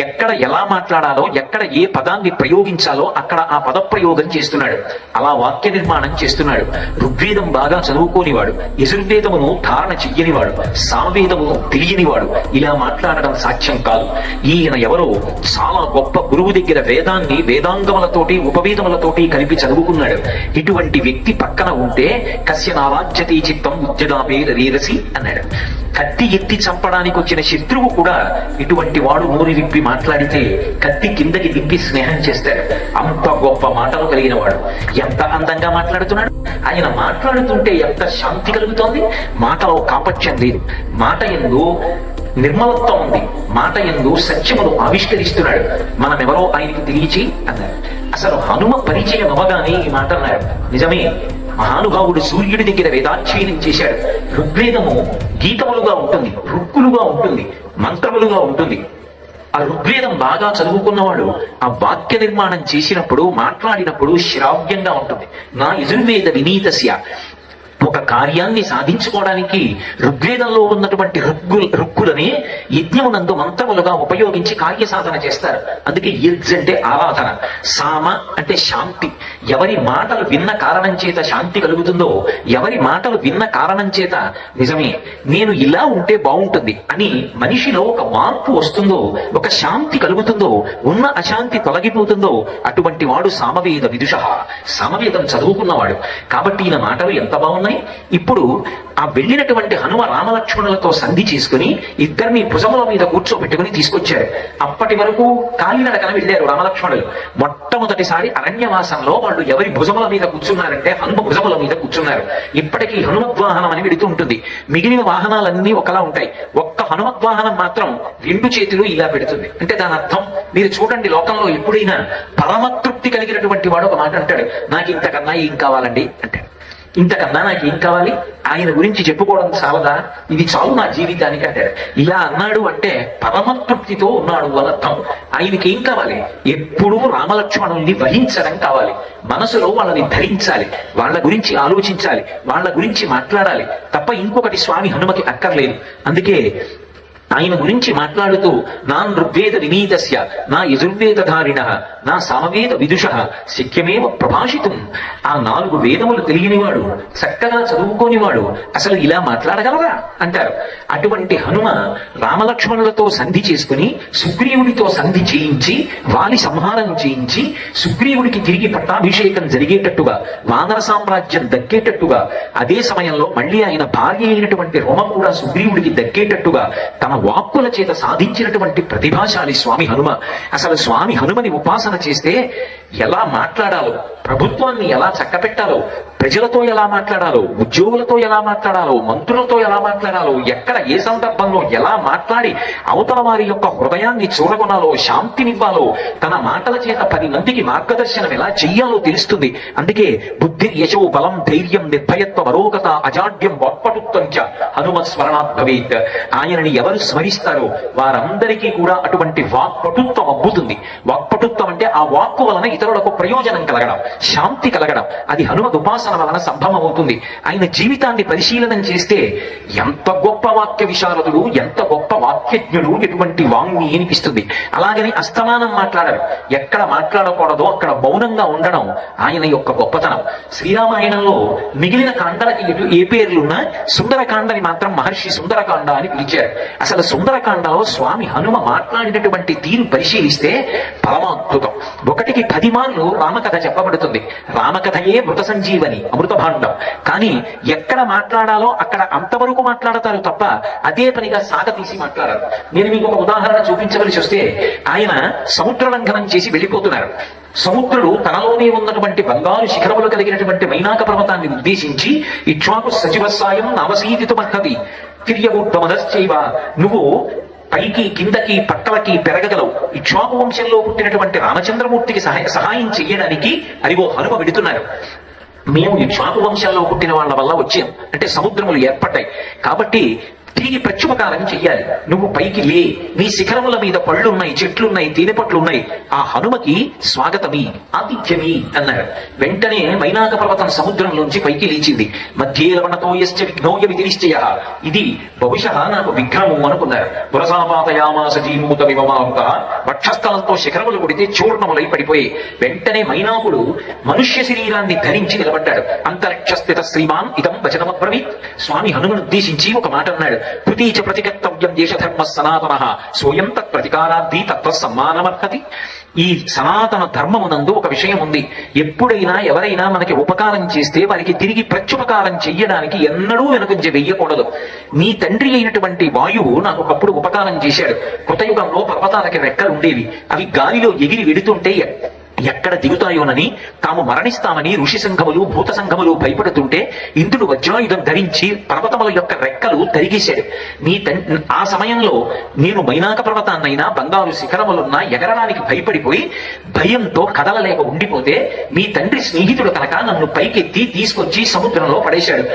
ఎక్కడ ఎలా మాట్లాడాలో, ఎక్కడ ఏ పదాన్ని ప్రయోగించాలో అక్కడ ఆ పద ప్రయోగం చేస్తున్నాడు. అలా వాక్య నిర్మాణం చేస్తున్నాడు. ఋగ్వేదం బాగా చదువుకోనివాడు, యజుర్వేదమును ధారణ చెయ్యనివాడు, సామవేదమును తెలియనివాడు ఇలా మాట్లాడడం సాధ్యం కాదు. ఈయన ఎవరో చాలా గొప్ప గురువు దగ్గర వేదాన్ని వేదాంగములతోటి ఉపవేదములతోటి కలిపి చదువుకున్నాడు. ఇటువంటి వ్యక్తి పక్కన ఉంటే కస్య నారాజ్యతే చిత్తం ఉద్యదాపే రీరసి అన్నాడు. కత్తి ఎత్తి చంపడానికి వచ్చిన శత్రువు కూడా ఇటువంటి వాడు నోరు విప్పి మాట్లాడితే కత్తి కిందకి దింపి స్నేహం చేస్తాడు. అంత గొప్ప మాటలు కలిగిన వాడు. ఎంత అందంగా మాట్లాడుతున్నాడు. ఆయన మాట్లాడుతుంటే ఎంత శాంతి కలుగుతోంది. మాటలో కాపట్యం లేదు, మాట యందు నిర్మలత్వం ఉంది, మాట యందు సత్యమును ఆవిష్కరిస్తున్నాడు. మనమెవరో ఆయనకి తెలియచి అన్నారు. అసలు హనుమ పరిచయం అవ్వగానే ఈ మాట అన్నారు. నిజమే, మహానుభావుడు సూర్యుడి దగ్గర వేదాధ్యయనం చేశాడు. ఋగ్వేదము గీతములుగా ఉంటుంది, రుక్కులుగా ఉంటుంది, మంత్రములుగా ఉంటుంది. ఆ ఋగ్వేదం బాగా చదువుకున్నవాడు ఆ వాక్య నిర్మాణం చేసినప్పుడు, మాట్లాడినప్పుడు శ్రావ్యంగా ఉంటుంది. నా యజుర్వేద వినీతస్య, ఒక కార్యాన్ని సాధించుకోవడానికి ఋగ్వేదంలో ఉన్నటువంటి రుక్కులని యజ్ఞమునందు మంత్రములుగా ఉపయోగించి కార్య సాధన చేస్తారు. అందుకే యజ్ అంటే ఆరాధన, సామ అంటే శాంతి. ఎవరి మాటలు విన్న కారణం చేత శాంతి కలుగుతుందో, ఎవరి మాటలు విన్న కారణం చేత నిజమే నేను ఇలా ఉంటే బాగుంటుంది అని మనిషిలో ఒక మార్పు వస్తుందో, ఒక శాంతి కలుగుతుందో, ఉన్న అశాంతి తొలగిపోతుందో అటువంటి వాడు సామవేద విదుష, సామవేదం చదువుకున్నవాడు. కాబట్టి ఈయన మాటలు ఎంత బాగున్నాయి. ఇప్పుడు ఆ వెళ్ళినటువంటి హనుమ రామలక్ష్మణులతో సంధి చేసుకుని ఇద్దరిని భుజముల మీద కూర్చోబెట్టుకుని తీసుకొచ్చారు. అప్పటి వరకు కాలినడకన వెళ్ళారు రామలక్ష్మణులు. మొట్టమొదటిసారి అరణ్యవాసంలో వాళ్ళు ఎవరి భుజముల మీద కూర్చున్నారంటే హనుమ భుజముల మీద కూర్చున్నారు. ఇప్పటికీ హనుమద్వాహనం అని వెళుతూ ఉంటుంది. మిగిలిన వాహనాలన్నీ ఒకలా ఉంటాయి. ఒక్క హనుమద్వాహనం మాత్రం 2 చేతులు ఇలా పెడుతుంది. అంటే దాని అర్థం మీరు చూడండి, లోకంలో ఎప్పుడైనా పరమతృప్తి కలిగినటువంటి వాడు ఒక మాట అంటాడు, నాకు ఇంతకన్నా ఏం కావాలండి అంటాడు. ఇంతకన్నా నాకు ఏం కావాలి? ఆయన గురించి చెప్పుకోవడం చాలదా? ఇది చాలు నా జీవితానికి అంటాడు. ఇలా అన్నాడు అంటే పరమతృప్తితో ఉన్నాడు అని అర్థం. ఆయనకి ఏం కావాలి? ఎప్పుడూ రామలక్ష్మణుల్ని వహించడం కావాలి. మనసులో వాళ్ళని ధరించాలి, వాళ్ళ గురించి ఆలోచించాలి, వాళ్ళ గురించి మాట్లాడాలి తప్ప ఇంకొకటి స్వామి హనుమకి అక్కర్లేదు. అందుకే ఆయన గురించి మాట్లాడుతూ నాన్ ఋగ్వేద వినీతస్య నా యజుర్వేదధారిణ నా సామవేద విదుష శక్యమేవ ప్రభాషితం. ఆ 4 వేదములు తెలియనివాడు, చక్కగా చదువుకోనివాడు అసలు ఇలా మాట్లాడగలరా అంటారు. అటువంటి హనుమ రామలక్ష్మణులతో సంధి చేసుకుని సుగ్రీవుడితో సంధి చేయించి వాలి సంహారం చేయించి సుగ్రీవుడికి తిరిగి పట్టాభిషేకం జరిగేటట్టుగా, వానర సామ్రాజ్యం దక్కేటట్టుగా, అదే సమయంలో మళ్ళీ ఆయన భార్య అయినటువంటి రోమ కూడా సుగ్రీవుడికి దక్కేటట్టుగా తన వాక్కుల చేత సాధించినటువంటి ప్రతిభాశాలి స్వామి హనుమ. అసలు స్వామి హనుమని ఉపాసన చేస్తే ఎలా మాట్లాడాలో, ప్రభుత్వాన్ని ఎలా చక్కపెట్టాలో, ప్రజలతో ఎలా మాట్లాడాలో, ఉద్యోగులతో ఎలా మాట్లాడాలో, మంత్రులతో ఎలా మాట్లాడాలో, ఎక్కడ ఏ సందర్భంలో ఎలా మాట్లాడి అవతల వారి యొక్క హృదయాన్ని చూరగొనాలో, శాంతినివ్వాలో, తన మాటల చేత 10 మందికి మార్గదర్శనం ఎలా చెయ్యాలో తెలుస్తుంది. అందుకే బుద్ధి, యశో, బలం, ధైర్యం, నిర్భయత్వ, వరోగత, అజాడ్యం, వాక్పటుత్వం చ హనుమత్ స్మరణాత్ భవేత్. ఆయనని ఎవరు స్మరిస్తారో వారందరికీ కూడా అటువంటి వాక్పటుత్వం అబ్బుతుంది. వాక్పటుత్వం అంటే ఆ వాక్కు వలన ఇతరులకు ప్రయోజనం కలగడం, శాంతి కలగడం. అది హనుమద్ ఉపాసన వలన సంభవం అవుతుంది. ఆయన జీవితాన్ని పరిశీలనం చేస్తే ఎంత గొప్ప వాక్య విశారదుడు, ఎంత గొప్ప వాక్యజ్ఞుడు, ఎటువంటి వాంగ్ని అనిపిస్తుంది. అలాగని అస్తమానం మాట్లాడారు. ఎక్కడ మాట్లాడకూడదో అక్కడ మౌనంగా ఉండడం ఆయన యొక్క గొప్పతనం. శ్రీరామాయణంలో మిగిలిన కాండలకి ఏ పేర్లున్నా సుందరకాండని మాత్రం మహర్షి సుందరకాండ అని పిలిచారు. అసలు సుందరకాండలో స్వామి హనుమ మాట్లాడినటువంటి తీరు పరిశీలిస్తే పరమాద్భుతం. 1కి 10 మార్లు రామకథ చెప్పబడుతుంది. రామకథయే మృత సంజీవని, అమృత భాండం. కానీ ఎక్కడ మాట్లాడాలో అక్కడ అంతవరకు మాట్లాడతారు తప్ప అదే పనిగా సాగతీసి మాట్లాడారు. నేను మీకు ఒక ఉదాహరణ చూపించవలసి వస్తే, ఆయన సముద్ర లంఘనం చేసి వెళ్ళిపోతున్నారు. సముద్రుడు తనలోనే ఉన్నటువంటి బంగారు శిఖరములు కలిగినటువంటి మైనాక పర్వతాన్ని ఉద్దేశించి ఇక్ష్వాకు సచివస్సాయం నవసీతితుమర్హతి తిర్యగుడ్డమదశ్చైవ, నువ్వు పైకి కిందకి పక్కలకి పెరగగలవు. ఇక్ష్వాకు వంశంలో పుట్టినటువంటి రామచంద్రమూర్తికి సహాయం చెయ్యడానికి అదిగో హనుమ వెడుతున్నారు. మేము ఇక్ష్వాకు వంశంలో పుట్టిన వాళ్ళ వల్ల వచ్చాం అంటే సముద్రములు ఏర్పడ్డాయి కాబట్టి తిరిగి ప్రత్యుపకారం చెయ్యాలి. నువ్వు పైకి లే, నీ శిఖరముల మీద పళ్ళున్నాయి, చెట్లున్నాయి, తేనెపట్లున్నాయి, ఆ హనుమకి స్వాగతమి, ఆతిథ్యమి అన్నారు. వెంటనే మైనాక పర్వతం సముద్రంలోంచి పైకి లేచింది. మధ్యే లవణతోయశ్చ విఘ్నోయ విధినిశ్చయ, ఇది బహుశः నాకు విఘ్నము అనుకున్నారు. పురసాపాతయామాస జీమూత విమమారుత, వక్షస్థలంతో శిఖరములు కొడితే చూర్ణములై పడిపోయి వెంటనే మైనాకుడు మనుష్య శరీరాన్ని ధరించి నిలబడ్డాడు. అంతరిక్షస్థిత శ్రీమాన్ ఇదం వచనమబ్రవీత్. స్వామి హనుమను ఉద్దేశించి ఒక మాట అన్నాడు. ప్రతీచ ప్రతికర్తవ్యం దేశధర్మ సనాతన స్వయం తత్ ప్రతికారార్థి తత్వ సమ్మానమర్హతి. ఈ సనాతన ధర్మమునందు ఒక విషయం ఉంది. ఎప్పుడైనా ఎవరైనా మనకి ఉపకారం చేస్తే వారికి తిరిగి ప్రత్యుపకారం చెయ్యడానికి ఎన్నడూ వెనుకంజ వెయ్యకూడదు. నీ తండ్రి అయినటువంటి వాయువు నాకు ఒకప్పుడు ఉపకారం చేశాడు. కృతయుగంలో పర్వతాలకి రెక్కలు ఉండేవి. అవి గాలిలో ఎగిరి వెడుతుంటే ఎక్కడ దిగుతాయోనని తాము మరణిస్తామని ఋషి సంఘములు, భూత సంఘములు భయపడుతుంటే ఇంద్రుడు వజ్రాయుధం ధరించి పర్వతముల యొక్క రెక్కలు తరిగేశాడు. ఆ సమయంలో నేను మైనాక పర్వతాన్నైనా బంగారు శిఖరములున్నా ఎగరడానికి భయపడిపోయి భయంతో కదలలేక ఉండిపోతే మీ తండ్రి స్నేహితుడు కనుక నన్ను పైకెత్తి తీసుకొచ్చి సముద్రంలో పడేశాడు.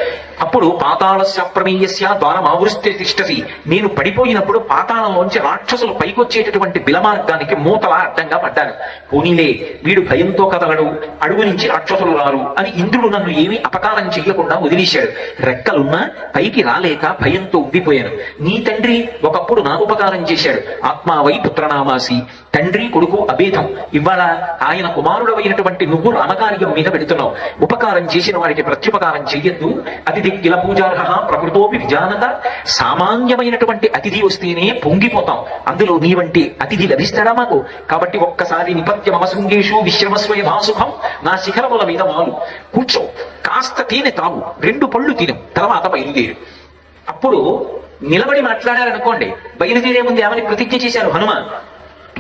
అప్పుడు పాతాళస్య ప్రమేయస్య ద్వారమావృష్టి తిష్టసి, నేను పడిపోయినప్పుడు పాతాళంలోంచి రాక్షసులు పైకొచ్చేటటువంటి బిలమార్గానికి మూతలా అడ్డంగా పడ్డాను. పోనీలే, వీడు భయంతో కదలడు, అడుగు నుంచి రాక్షసులు రారు అని ఇంద్రుడు నన్ను ఏమీ అపకారం చెయ్యకుండా వదిలేశాడు. రెక్కలున్నా పైకి రాలేక భయంతో ఉండిపోయాను. నీ తండ్రి ఒకప్పుడు నాకు ఉపకారం చేశాడు. ఆత్మావై పుత్రనామాసి, తండ్రి కొడుకు అభేదం. ఇవాళ ఆయన కుమారుడు అయినటువంటి నువ్వు రామకార్యం మీద పెడుతున్నావు. ఉపకారం చేసిన వారికి ప్రత్యుపకారం చెయ్యొద్దు. అతిథి కిల పూజార్హ ప్రకృతోపి విజానత. సామాన్యమైనటువంటి అతిథి వస్తేనే పొంగిపోతాం, అందులో నీ వంటి అతిథి లభిస్తాడా మాకు? కాబట్టి ఒక్కసారి నిపత్యమశృంగేషు విశ్రమస్వయ భాసుఖం, నా శిఖరముల మీద వాలు కూర్చో, కాస్త తేనె తాగు, 2 పళ్ళు తిను, తర్వాత బయలుదేరు. అప్పుడు నిలబడి మాట్లాడారనుకోండి, బయలుదేరే ముందు ఏమని ప్రతిజ్ఞ చేశారు హనుమ?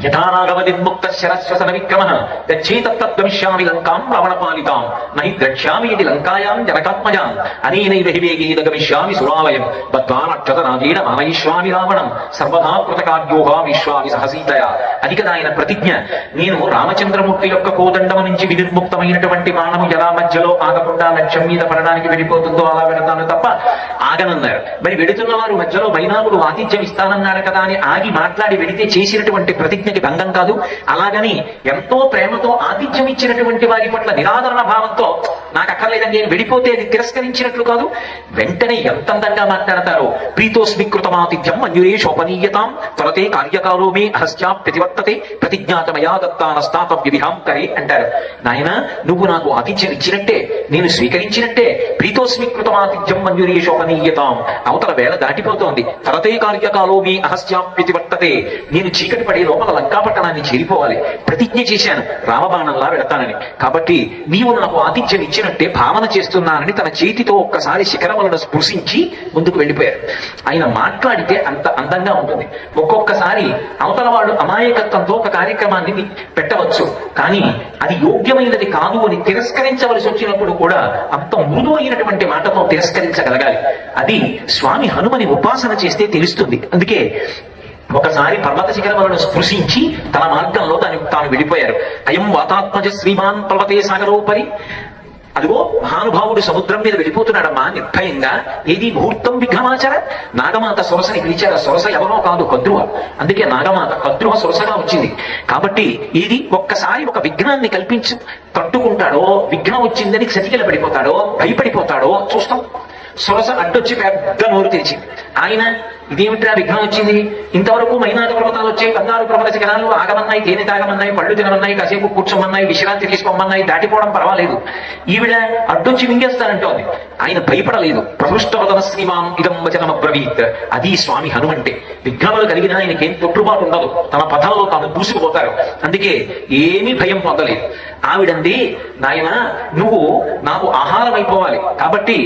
యథానాగవదిర్ముక్త శరస్వసన విక్రమ గచ్చేతత్వమిష్యామి లంకాం రావణపాలితాం నహి ద్రక్ష్యామి ఇది లంకాయాం జనకాత్మజాం అనేనైవ హి వేగేన గమిష్యామి సురాలయం బద్వానక్షతరాజేన మానయిష్యామి రావణం సర్వదా కృతకార్యోహామిష్యామి సహసీతయా. అది కదా ఆయన ప్రతిజ్ఞ. నేను రామచంద్రమూర్తి యొక్క కోదండము నుంచి వినిర్ముక్తమైనటువంటి బాణము ఎలా మధ్యలో ఆగకుండా లక్ష్యం మీద పడడానికి వెళ్ళిపోతుందో అలా వెళతాను తప్ప ఆగనన్నారు. మరి వెడుతున్న వారు మధ్యలో మైనాకుడు ఆతిథ్యం ఇస్తానన్నారు కదా అని ఆగి మాట్లాడి వెడితే చేసినటువంటి ప్రతిజ్ఞకి భంగం కాదు. అలాగని ఎంతో ప్రేమతో ఆతిథ్యం ఇచ్చినటువంటి వారి పట్ల నిరాదరణ భావంతో నాకు అక్కర్లేదని నేను వెళ్ళిపోతే అది తిరస్కరించినట్లు కాదు. వెంటనే ఎంత అందంగా మాట్లాడతారో. ప్రీతోస్మికృతమాతిథ్యం మంజురేషోపనీయతాం త్వరతే కార్యకాలో మే అహస్యా ప్రతివర్తతే ప్రతిజ్ఞాతమయా దత్తానస్తాతవ్య విహాంకరే అంటారు. నాయన, నువ్వు నాకు ఆతిథ్యం ఇచ్చినట్టే, నేను స్వీకరించినట్టే. ప్రీతోస్మికృతమాతిథ్యం మంజురేషోపనీయతాం. అవతల వేళ దాటిపోతోంది. త్వరతే కార్యకాలో మే అహస్యా ప్రతివర్తతే. నేను చీకటి పడే లోపల లంకాపట్టణాన్ని చేరిపోవాలి, ప్రతిజ్ఞ చేశాను రామబాణంలా వెళతానని. కాబట్టి నీవు నాకు ఆతిథ్యం ఇచ్చినట్టే భావన చేస్తున్నానని తన చేతితో ఒక్కసారి శిఖరములను స్పృశించి ముందుకు వెళ్ళిపోయారు. ఆయన మాట్లాడితే అంత అందంగా ఉంటుంది. ఒక్కొక్కసారి అవతల వాడు అమాయకత్వంతో ఒక కార్యక్రమాన్ని పెట్టవచ్చు, కానీ అది యోగ్యమైనది కాదు అని తిరస్కరించవలసి వచ్చినప్పుడు కూడా అంత మృదు అయినటువంటి మాటతో తిరస్కరించగలగాలి. అది స్వామి హనుమని ఉపాసన చేస్తే తెలుస్తుంది. అందుకే ఒకసారి పర్వత శిఖరములను స్పృశించి తన మార్గంలో తాను వెళ్ళిపోయారు. అయం వాతాత్మజ శ్రీమాన్ పర్వతే సాగరోపరి. అదిగో మహానుభావుడు సముద్రం మీద వెళ్ళిపోతున్నాడమ్మా నిర్భయంగా. ఏది ముహూర్తం విఘ్నమాచర. నాగమాత సొరసని పిలిచారు. సొరస ఎవరో కాదు, కద్రువ. అందుకే నాగమాత కద్రువ సొరసగా వచ్చింది. కాబట్టి ఇది ఒక్కసారి ఒక విఘ్నాన్ని కల్పించి తట్టుకుంటాడో, విఘ్నం వచ్చిందని సతికిల పడిపోతాడో, భయపడిపోతాడో చూస్తాం. సొరస అడ్డొచ్చి పెద్ద నోరు తెరిచింది. ఆయన ఇదేమిట్రా విఘ్నం వచ్చింది, ఇంతవరకు మైనాక పర్వతాలు వచ్చాయి, 14 పర్వత శిఖరాలు ఆగమన్నాయి, తేనె తాగమన్నాయి, పళ్ళు తినమన్నాయి, కాసేపు కూర్చోమన్నాయి, విశ్రాంతి తీసుకోమన్నాయి, దాటిపోవడం పర్వాలేదు, ఈవిడ అడ్డొచ్చి మింగేస్తానంటోంది. ఆయన భయపడలేదు. ప్రహృష్టవదన శ్రీమాం ఇదం వచనమబ్రవీత్. అది స్వామి హనుమంటే. విఘ్నములు కలిగిన ఆయనకేం తొట్టుబాటు ఉండదు, తన పథంలో తాను దూసుకుపోతారు. అందుకే ఏమీ భయం పొందలేదు. ఆవిడంది, నాయన నువ్వు నాకు ఆహారం అయిపోవాలి, కాబట్టి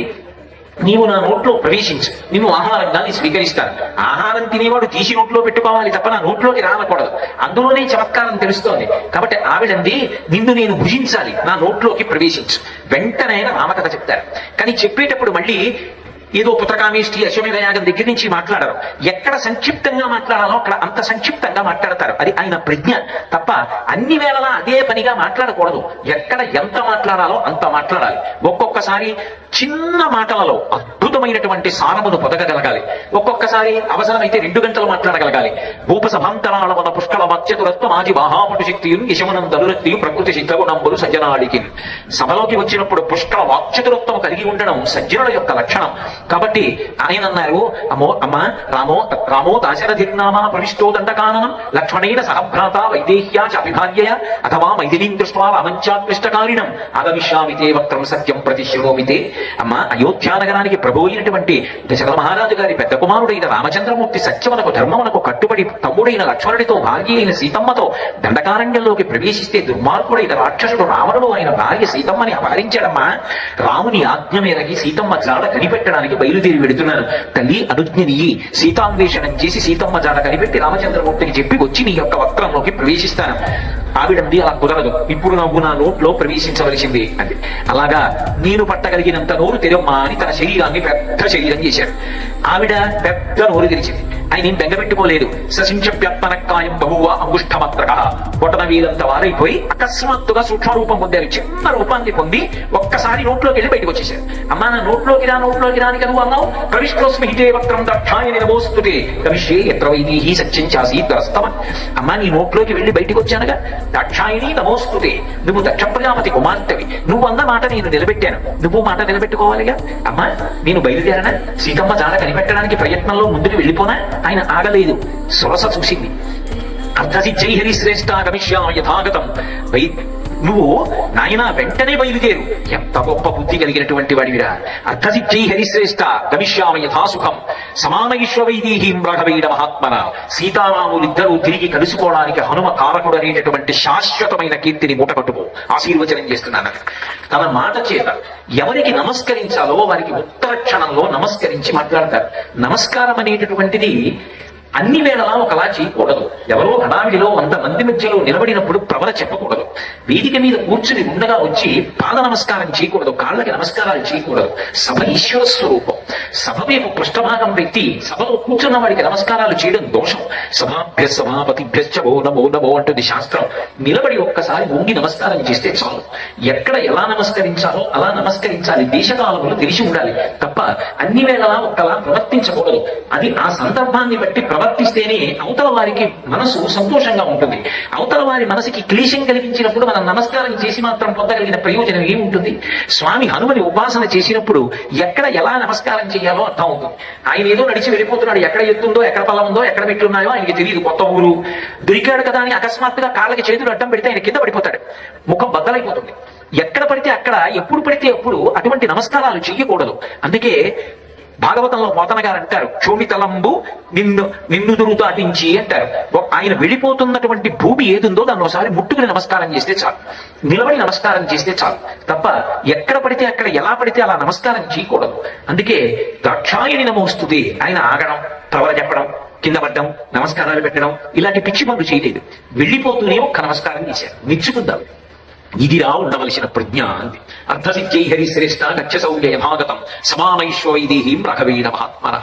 నీవు నా నోట్లో ప్రవేశించు, నేను ఆహారంగా నీ స్వీకరిస్తాను. ఆహారం తినేవాడు తీసి నోట్లో పెట్టుకోవాలి తప్ప నా నోట్లోకి రానకూడదు. అందులోనే చమత్కారం తెలుస్తోంది. కాబట్టి ఆవిడంది, నిన్ను నేను భుజించాలి, నా నోట్లోకి ప్రవేశించు. వెంటనే రామకథ చెప్తారు. కానీ చెప్పేటప్పుడు మళ్ళీ ఏదో పుత్రకామేష్టి అశ్వమేధ యాగం దగ్గర నుంచి మాట్లాడరు. ఎక్కడ సంక్షిప్తంగా మాట్లాడాలో అక్కడ అంత సంక్షిప్తంగా మాట్లాడతారు. అది ఆయన ప్రజ్ఞ తప్ప అన్ని వేళలా అదే పనిగా మాట్లాడకూడదు. ఎక్కడ ఎంత మాట్లాడాలో అంత మాట్లాడాలి. ఒక్కొక్కసారి చిన్న మాటలలో అద్భుతమైనటువంటి సారమును పొదగగలగాలి. ఒక్కొక్కసారి అవసరమైతే 2 గంటలు మాట్లాడగలగాలి. భూపసభాంతరాళవన పుష్కల వాక్యతురత్వ మాజి బాహాపటు శక్తియు యశమనం దలురక్తియు ప్రకృతి సిద్ధగుణంబులు సజ్జనాడికి. సభలోకి వచ్చినప్పుడు పుష్కల వాక్యతురత్వం కలిగి ఉండడం సజ్జనుల యొక్క లక్షణం. కాబట్టి ఆయన అన్నారు, రామో దాశరథిర్నామా ప్రవిష్టో దండకాననం లక్ష్మణేన సహభ్రాత వైదేహ్యా చ అభిభార్యయ అథవా మైథిలీం దృష్ట్వా రామంచాక్లిష్టకారిణం ఆగమిష్యామితే వక్రం సత్యం ప్రతిశృణోమితే. అమ్మ, అయోధ్యా నగరానికి ప్రభు అయినటువంటి దశరథ మహారాజు గారి పెద్ద కుమారుడైన రామచంద్రమూర్తి సత్యమునకు ధర్మమునకు కట్టుబడి తమ్ముడైన లక్ష్మణుడితో భార్య అయిన సీతమ్మతో దండకారణ్యంలోకి ప్రవేశిస్తే దుర్మార్గుడైన రాక్షసుడు రావణుడు ఆయన భార్య సీతమ్మని అపహరించాడమ్మా. రాముని ఆజ్ఞ మేరకి సీతమ్మ జాడ కనిపెట్టడానికి బయలుదేరి వెడుతున్నాను. తల్లి అనుజ్ఞనియ్యి, సీతాన్వేషణం చేసి సీతమ్మ జాడ కనిపెట్టి రామచంద్రమూర్తికి చెప్పి వచ్చి నీ యొక్క వక్రంలోకి ప్రవేశిస్తాను. ఆవిడంది, అలా కుదరదు, ఇప్పుడు నువ్వు నా నోట్లో ప్రవేశించవలసింది అంది. అలాగా నేను పట్టగలిగినంత నోరు తెరమ్మా అని తన శరీరాన్ని పెద్ద శరీరం చేశాడు. ఆవిడ పెద్ద నోరు తెరిచింది. ఆయన ఏం బెంగపెట్టుకోలేదు. సశించప్యత్మనక్కాయం బహువా అంగుష్ఠమాత్రక. బొటన వీలంత వారైపోయి అకస్మాత్తుగా సూక్ష్మ రూపం పొందారు. చిన్న రూపాన్ని పొంది ఒక్కసారి నోట్లోకి వెళ్ళి బయటకు వచ్చేసారు. అమ్మా, నా నోట్లోకి రా అని నువ్వు అన్నావు. ప్రవిష్టోస్మి హితే వక్రం దక్షాయని నమోస్తుతే కవిష్యే యత్ర వైదేహీ సత్యం చాసీద్వరస్తమ. అమ్మా, నీ నోట్లోకి వెళ్ళి బయటకు వచ్చానుగా, దక్షాయని నమోస్తుతే. నువ్వు దక్ష ప్రజాపతి కుమార్తెవి. నువ్వు అన్న మాట నేను నిలబెట్టాను, నువ్వు మాట నిలబెట్టుకోవాలిగా. అమ్మా, నేను బయలుదేరనా? సీతమ్మ జాడ కనిపెట్టడానికి ప్రయత్నంలో ముందుకు వెళ్ళిపోనా? ఆయన ఆగలేదు. సొరస చూసింది. అర్థసిద్ధై హరిశ్రేష్ఠ గమిష్యామ యథాగతం. నువ్వు నాయన వెంటనే బయలుదేరు. ఎంత గొప్ప బుద్ధి కలిగినటువంటి వాడివిరా. అర్థసిద్ధై హరిశ్రేష్ఠ గమిష్యామ యథాసుఖం సమాన విశ్వవైదేహీం రాఘవేణ మహాత్మన. సీతారాములిద్దరూ తిరిగి కలుసుకోవడానికి హనుమ కారకుడు అనేటటువంటి శాశ్వతమైన కీర్తిని మూటకట్టుకో. ఆశీర్వచనం చేస్తున్నాను. తన మాట చేత ఎవరికి నమస్కరించాలో వారికి ఉత్తర క్షణంలో నమస్కరించి మాట్లాడతారు. నమస్కారం అనేటటువంటిది అన్ని వేళలా ఒకలా చేయకూడదు. ఎవరో హడావిడిలో 100 మంది మధ్యలో నిలబడినప్పుడు ప్రవల చెప్పకూడదు. వేదిక మీద కూర్చుని ఉండగా వచ్చి పాద నమస్కారం చేయకూడదు, కాళ్ళకి నమస్కారాలు చేయకూడదు. సభ ఈశ్వర స్వరూపం. సభ వైపు పృష్ఠభాగం వ్యక్తి సభలో కూర్చున్న వాడికి నమస్కారాలు చేయడం దోషం. సభాభ్య సభాపతిభ్యశ్చ ఓ నమో నమో అంటుంది శాస్త్రం. నిలబడి ఒక్కసారి వంగి నమస్కారం చేస్తే చాలు. ఎక్కడ ఎలా నమస్కరించాలో అలా నమస్కరించాలి. దేశకాలములు తెలిసి ఉండాలి తప్ప అన్ని వేళలా ఒక్కలా ప్రవర్తించకూడదు. అది ఆ సందర్భాన్ని బట్టి ప్రవర్తిస్తేనే అవతల వారికి మనసు సంతోషంగా ఉంటుంది. అవతల వారి మనసుకి క్లేశం కలిగించినప్పుడు మనం నమస్కారం చేసి మాత్రం పొందగలిగిన ప్రయోజనం ఏముంటుంది? స్వామి హనుమని ఉపాసన చేసినప్పుడు ఎక్కడ ఎలా నమస్కారం చేయాలో అర్థం అవుతుంది. ఆయన ఏదో నడిచి వెళ్ళిపోతున్నాడు. ఎక్కడ ఎత్తుందో, ఎక్కడ పొలం ఉందో, ఎక్కడ మెట్లున్నాయో ఆయనకి తెలియదు. కొత్త ఊరు దొరికాడు కదా అని అకస్మాత్తుగా కాళ్ళకి చేతులు అడ్డం పెడితే ఆయన కింద పడిపోతాడు. ముఖం బద్దలైపోతుంది. ఎక్కడ పడితే అక్కడ, ఎప్పుడు పడితే అప్పుడు అటువంటి నమస్కారాలు చెయ్యకూడదు. అందుకే భాగవతంలో పోతన గారు అంటారు, క్షోణితలంబు నిన్ను దాటించి అంటారు. ఆయన వెళ్ళిపోతున్నటువంటి భూమి ఏదుందో దాన్ని ఒకసారి ముట్టుకుని నమస్కారం చేస్తే చాలు, నిలబడి నమస్కారం చేస్తే చాలు తప్ప ఎక్కడ పడితే అక్కడ ఎలా పడితే అలా నమస్కారం చేయకూడదు. అందుకే ద్రాక్షాయణి నమోస్తుతి ఆయన ఆగడం, ప్రవర చెప్పడం, కింద పడ్డం, నమస్కారాలు పెట్టడం ఇలాంటి పిచ్చి పనులు చేయలేదు. వెళ్ళిపోతూనే ఒక్క నమస్కారం చేశారు. మెచ్చుకుందాం, ఇదిరా ఉండవలసిన ప్రజ్ఞ అంది. అర్ధసిద్ధ్యై హరిశ్రేష్ఠ గచ్చసౌర్య యథాగతం సమానైశ్వైదేహీం రఘవీణ మహాత్మన.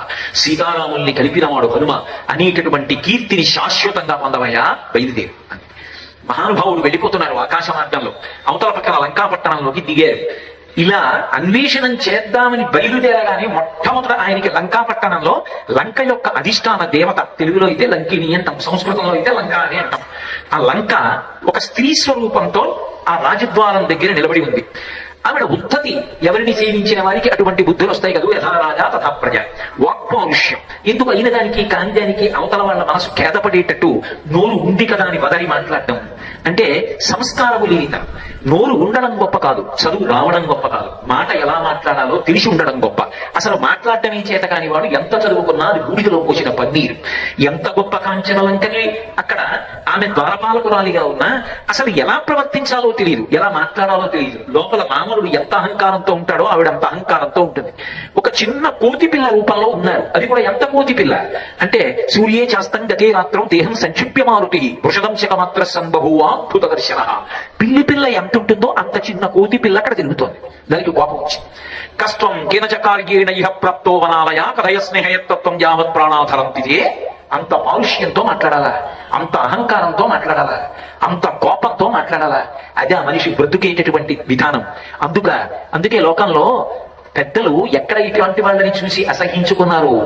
సీతారాముల్ని కలిపినవాడు హనుమ అనేటటువంటి కీర్తిని శాశ్వతంగా పొందవయ్యా, బయలుదేరు అంది. మహానుభావుడు వెళ్ళిపోతున్నారు ఆకాశ మార్గంలో. అవతల పక్కన లంకాపట్టణంలోకి దిగారు. ఇలా అన్వేషణం చేద్దామని బయలుదేరగానే మొట్టమొదట ఆయనకి లంకాపట్టణంలో లంక యొక్క అధిష్టాన దేవత, తెలుగులో అయితే లంకిని అంటాం, సంస్కృతంలో అయితే లంక అని అంటాం. ఆ లంక ఒక స్త్రీ స్వరూపంతో ఆ రాజద్వారం దగ్గర నిలబడి ఉంది. ఆవిడ ఉద్ధతి, ఎవరిని సేవించిన వారికి అటువంటి బుద్ధులు వస్తాయి కదా, యథా రాజా తథా ప్రజ. వాక్పారుష్యం, ఎందుకు అయిన దానికి కాని దానికి అవతల వాళ్ళ మనసు ఖేదపడేటట్టు నోరు ఉంది కదా అని వదలి మాట్లాడటం అంటే సంస్కారము లేనితనం. నోరు ఉండడం గొప్ప కాదు, చదువు రావడం గొప్ప కాదు, మాట ఎలా మాట్లాడాలో తెలిసి ఉండడం గొప్ప. అసలు మాట్లాడటమే చేత కాని వాడు ఎంత చదువుకున్నా అది బూడిదలో పోసిన పన్నీరు. ఎంత గొప్ప కాంచన లంకని అక్కడ ఆమె ద్వారపాలకురాలిగా ఉన్నా అసలు ఎలా ప్రవర్తించాలో తెలియదు, ఎలా మాట్లాడాలో తెలియదు. లోపల మామూలు ఎంత అహంకారంతో ఉంటాడో ఆవిడ అంత అహంకారంతో ఉంటుంది. ఒక చిన్న కోతి పిల్ల రూపంలో ఉన్నారు. అది కూడా ఎంత కోతి పిల్ల అంటే సూర్యే చాస్తం గతే రాత్రం దేహం సంక్షిప్య మారుతి వృషదంశక మాత్ర సంబభువా అద్భుత దర్శన. పిల్లి పిల్ల ఎంత ఉంటుందో అంత చిన్న కోతి పిల్ల అక్కడ తిరుగుతోంది. దానికి కోపం వచ్చింది. కష్టం కేనచకార్యేణ ఇహ ప్రాప్తో వనాలయ కథయ స్నేహయత్వం యావత్ ప్రాణాధరంతిదే. అంత పారుష్యంతో మాట్లాడాలా, అంత అహంకారంతో మాట్లాడాలా, అంత కోపంతో మాట్లాడాలా? అదే ఆ మనిషి బ్రతుకేటటువంటి విధానం. అందుకే లోకంలో పెద్దలు ఎక్కడ ఇటువంటి వాళ్ళని చూసి అసహించుకున్నారు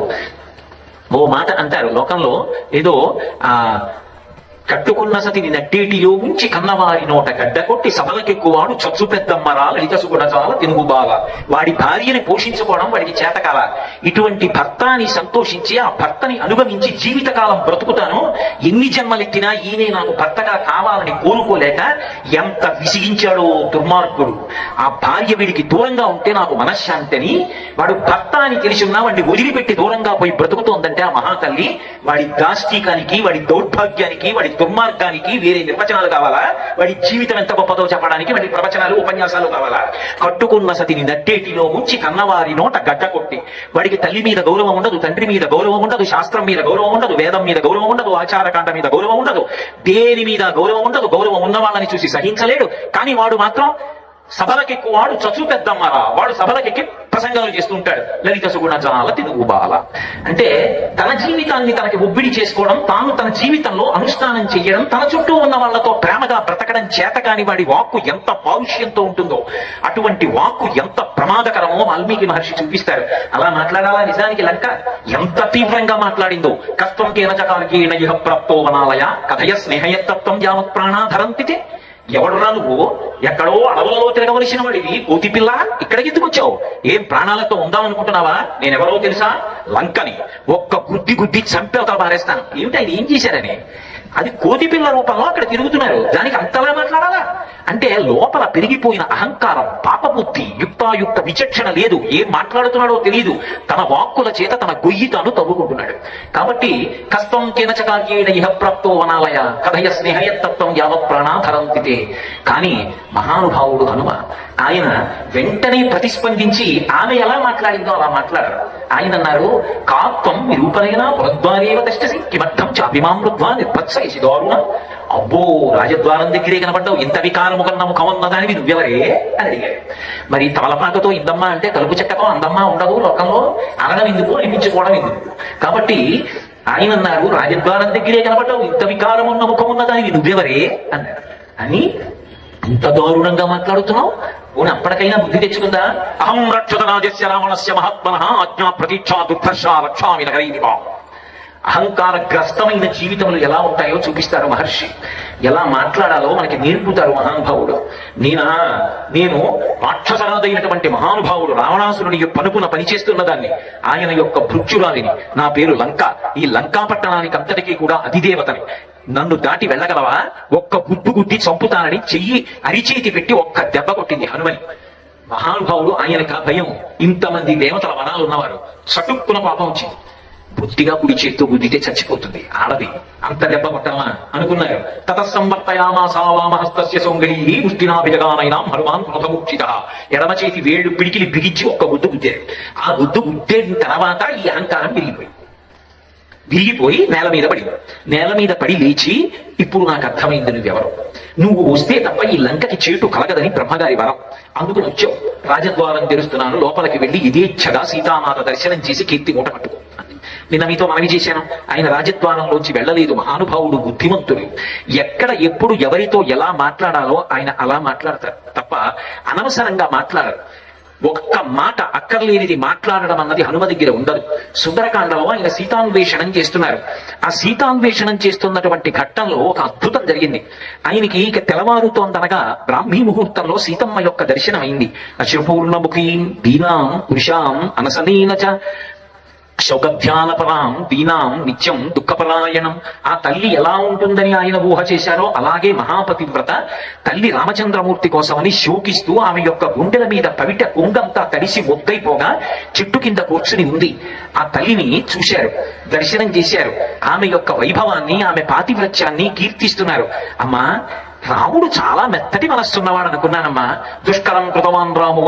ఓ మాట అంటారు. లోకంలో ఏదో కట్టుకున్న సతిని నట్టేటిలో ఉంచి కన్నవారి నోట గడ్డ కొట్టి సభలకెక్కువాడు చచ్చు పెద్దమ్మరా లలిత సుగుణజాల తినుగుబాల. వాడి భార్యని పోషించుకోవడం వాడికి చేతకాల. ఇటువంటి భర్తని సంతోషించి ఆ భర్తని అనుభవించి జీవితకాలం బ్రతుకుతాను, ఎన్ని జన్మలెత్తినా ఈయనే నాకు భర్తగా కావాలని కోరుకోలేక ఎంత విసిగించాడో దుర్మార్గుడు. ఆ భార్య వీడికి దూరంగా ఉంటే నాకు మనశ్శాంతి అని వాడు భర్త అని తెలిసి ఉన్నా వాడిని వదిలిపెట్టి దూరంగా పోయి బ్రతుకుతోందంటే ఆ మహాతల్లి వాడి దాష్టికానికి, వాడి దౌర్భాగ్యానికి, వాడి దుర్మార్గానికి వేరే నిర్వచనాలు కావాలా? వాడి జీవితం ఎంత గొప్పదో చెప్పడానికి వాడి ప్రవచనాలు, ఉపన్యాసాలు కావాలా? కట్టుకున్న సతిని నట్టేటిలో ముంచి కన్నవారి నోట గడ్డ కొట్టి వాడికి తల్లి మీద గౌరవం ఉండదు, తండ్రి మీద గౌరవం ఉండదు, శాస్త్రం మీద గౌరవం ఉండదు, వేదం మీద గౌరవం ఉండదు, ఆచారకాండ మీద గౌరవం ఉండదు, దేని మీద గౌరవం ఉండదు. గౌరవం ఉన్న వాళ్ళని చూసి సహించలేడు. కానీ వాడు మాత్రం సభలకెక్కువాడు చచ్చు పెద్దమ్మరా, వాడు సభలకెక్కి ప్రసంగాలు చేస్తూ ఉంటాడు. లలిత సుగుణజాల తినుగుబాల అంటే తన జీవితాన్ని తనకి ఒబ్బిడి చేసుకోవడం, తాను తన జీవితంలో అనుష్ఠానం చెయ్యడం, తన చుట్టూ ఉన్న వాళ్లతో ప్రేమగా బ్రతకడం చేత కాని వాడి వాక్కు ఎంత పారుష్యంతో ఉంటుందో, అటువంటి వాక్కు ఎంత ప్రమాదకరమో వాల్మీకి మహర్షి చూపిస్తారు. అలా మాట్లాడాలా? నిజానికి లంక ఎంత తీవ్రంగా మాట్లాడిందో. కష్టం కేనచకార్యేణ ఇహ ప్రాప్తో వనాలయ కథయ స్నేహయత్తత్వం యావత్ ప్రాణాధరంతితే. ఎవడురా నువ్వు? ఎక్కడో అడవులలో తిరగవలసిన వాడివి, కోతి పిల్ల, ఇక్కడికి ఎందుకు వచ్చావు? ఏం ప్రాణాలతో ఉందామనుకుంటున్నావా? నేనెవరో తెలుసా? లంకని ఒక్క గుద్ది చంపేవతల పారేస్తాను. ఏమిటి ఆయన ఏం చేశారని? అది కోతి పిల్ల రూపంలో అక్కడ తిరుగుతున్నారు. దానికి అంతలా మాట్లాడాలా? అంటే లోపల పెరిగిపోయిన అహంకారం, పాపబుద్ధి, యుక్తాయుక్త విచక్షణ లేదు. ఏం మాట్లాడుతున్నాడో తెలియదు. తన వాక్కుల చేత తన గొయ్యి తాను తవ్వుకుంటున్నాడు. కాబట్టి కష్టం కేనచకార్యేణ ఇహ ప్రాప్తో వనాలయ కథయ స్నేహయత్తత్వం యావత్ ప్రాణాధరంతితే. కానీ మహానుభావుడు హనుమ ఆయన వెంటనే ప్రతిస్పందించి ఆమె ఎలా మాట్లాడిందో అలా మాట్లాడారు. ఆయన అన్నారు, కాత్వం విరూపనైనా పురద్వారేవ తష్టసి కిమర్థం చాభిమామృద్వా నిర్భత్సయసి దారుణం. అబ్బో, రాజద్వారం దగ్గరే కనబడ్డావు, ఇంత వికారము కన్న ముఖం ఉన్నదానివి నువ్వెవరే అని అడిగారు. మరి తమలపాకతో ఇందమ్మ అంటే తలుపు చెట్టకో అందమ్మ ఉండదు లోకంలో, అనడం ఎందుకు, అనిపించుకోవడం ఎందుకు? కాబట్టి ఆయన అన్నారు, రాజద్వారం దగ్గరే కనబడ్డావు, ఇంత వికారం ఉన్న ముఖం ఉన్నదానివి నువ్వెవరే అన్నారు. అని ఇంత దారుణంగా మాట్లాడుతున్నావు, పోనీ అప్పటికైనా బుద్ధి తెచ్చుకుందా? అహం రక్షత రాజస్య రావణస్య మహాత్మనః ఆజ్ఞా ప్రతీక్షా దుర్ధర్ష రక్షామి నగరైనివా. అహంకారగ్రస్తమైన జీవితములు ఎలా ఉంటాయో చూపిస్తారు మహర్షి. ఎలా మాట్లాడాలో మనకి నేర్పుతారు మహానుభావుడు. నేను రాక్షసరాదైనటువంటి మహానుభావుడు రావణాసురుని పనుపున పనిచేస్తున్న దాన్ని, ఆయన యొక్క భృత్యురాలిని. నా పేరు లంక. ఈ లంకా పట్టణానికి అంతటికీ కూడా అధిదేవతని. నన్ను దాటి వెళ్ళగలవా? ఒక్క గుద్దు గుద్ది చంపుతానని చెయ్యి అరిచేతి పెట్టి ఒక్క దెబ్బ కొట్టింది హనుమని. మహానుభావుడు, ఆయనకు ఆ భయం. ఇంతమంది దేవతల వనాలు ఉన్నవారు చటుక్కున పాపం వచ్చింది. బుద్ధిగా కుడి చేత్తో గుద్దితే చచ్చిపోతుంది ఆడది, అంత దెబ్బ కొట్టమా అనుకున్నారు. తతస్సంవర్తయామాసా వామహస్తస్య సౌంగళీ ముష్టినాభిజగానైనా హనుమాన్ కృతముక్షిత. ఎడమ చేతి వేళ్ళు పిడికిలి బిగించి ఒక్క గుద్దు గుద్దారు. ఆ గుద్దు గుద్దేసిన తర్వాత ఈ అహంకారం విరిగిపోయి నేల మీద పడి లేచి, ఇప్పుడు నాకు అర్థమైంది నువ్వెవరు, నువ్వు వస్తే తప్ప ఈ లంకకి చేటు కలగదని బ్రహ్మగారి వరం, అందుకుని వచ్చావు. రాజద్వారం తెరుస్తున్నాను, లోపలికి వెళ్లి యథేచ్ఛగా సీతామాత దర్శనం చేసి కీర్తి మూట కట్టుకో. నిన్న మీతో మనవి చేశాను. ఆయన రాజద్వారంలోంచి వెళ్ళలేదు. మహానుభావుడు, బుద్ధిమంతుడు. ఎక్కడ ఎప్పుడు ఎవరితో ఎలా మాట్లాడాలో ఆయన అలా మాట్లాడతారు తప్ప అనవసరంగా మాట్లాడరు. ఒక్క మాట అక్కర్లేనిది మాట్లాడడం అన్నది హనుమ దగ్గర ఉండదు. సుందరకాండలో ఆయన సీతాన్వేషణం చేస్తున్నారు. ఆ సీతాన్వేషణం చేస్తున్నటువంటి ఘట్టంలో ఒక అద్భుతం జరిగింది. ఆయనకి ఇక తెల్లవారుతోందనగా బ్రాహ్మీ ముహూర్తంలో సీతమ్మ యొక్క దర్శనం అయింది. అశ్రుపూర్ణముఖీం దీనాం పురుషాం అనసనీనచ శోకధ్యానపరాం దీనాం నిత్యం దుఃఖపరాయణం. ఆ తల్లి ఎలా ఉంటుందని ఆయన ఊహ చేశారో అలాగే మహాపతివ్రత తల్లి రామచంద్రమూర్తి కోసమని శోకిస్తూ ఆమె యొక్క గుండెల మీద పవిట కుంగంతా తడిసి ముద్దైపోగా చెట్టు కింద కూర్చుని ఉంది. ఆ తల్లిని చూశారు, దర్శనం చేశారు. ఆమె యొక్క వైభవాన్ని, ఆమె పాతివ్రత్యాన్ని కీర్తిస్తున్నారు. అమ్మా, రాముడు చాలా మెత్తటి మనస్సున్నవాడు అనుకున్నానమ్మా. దుష్కరం కృతవాన్ రామో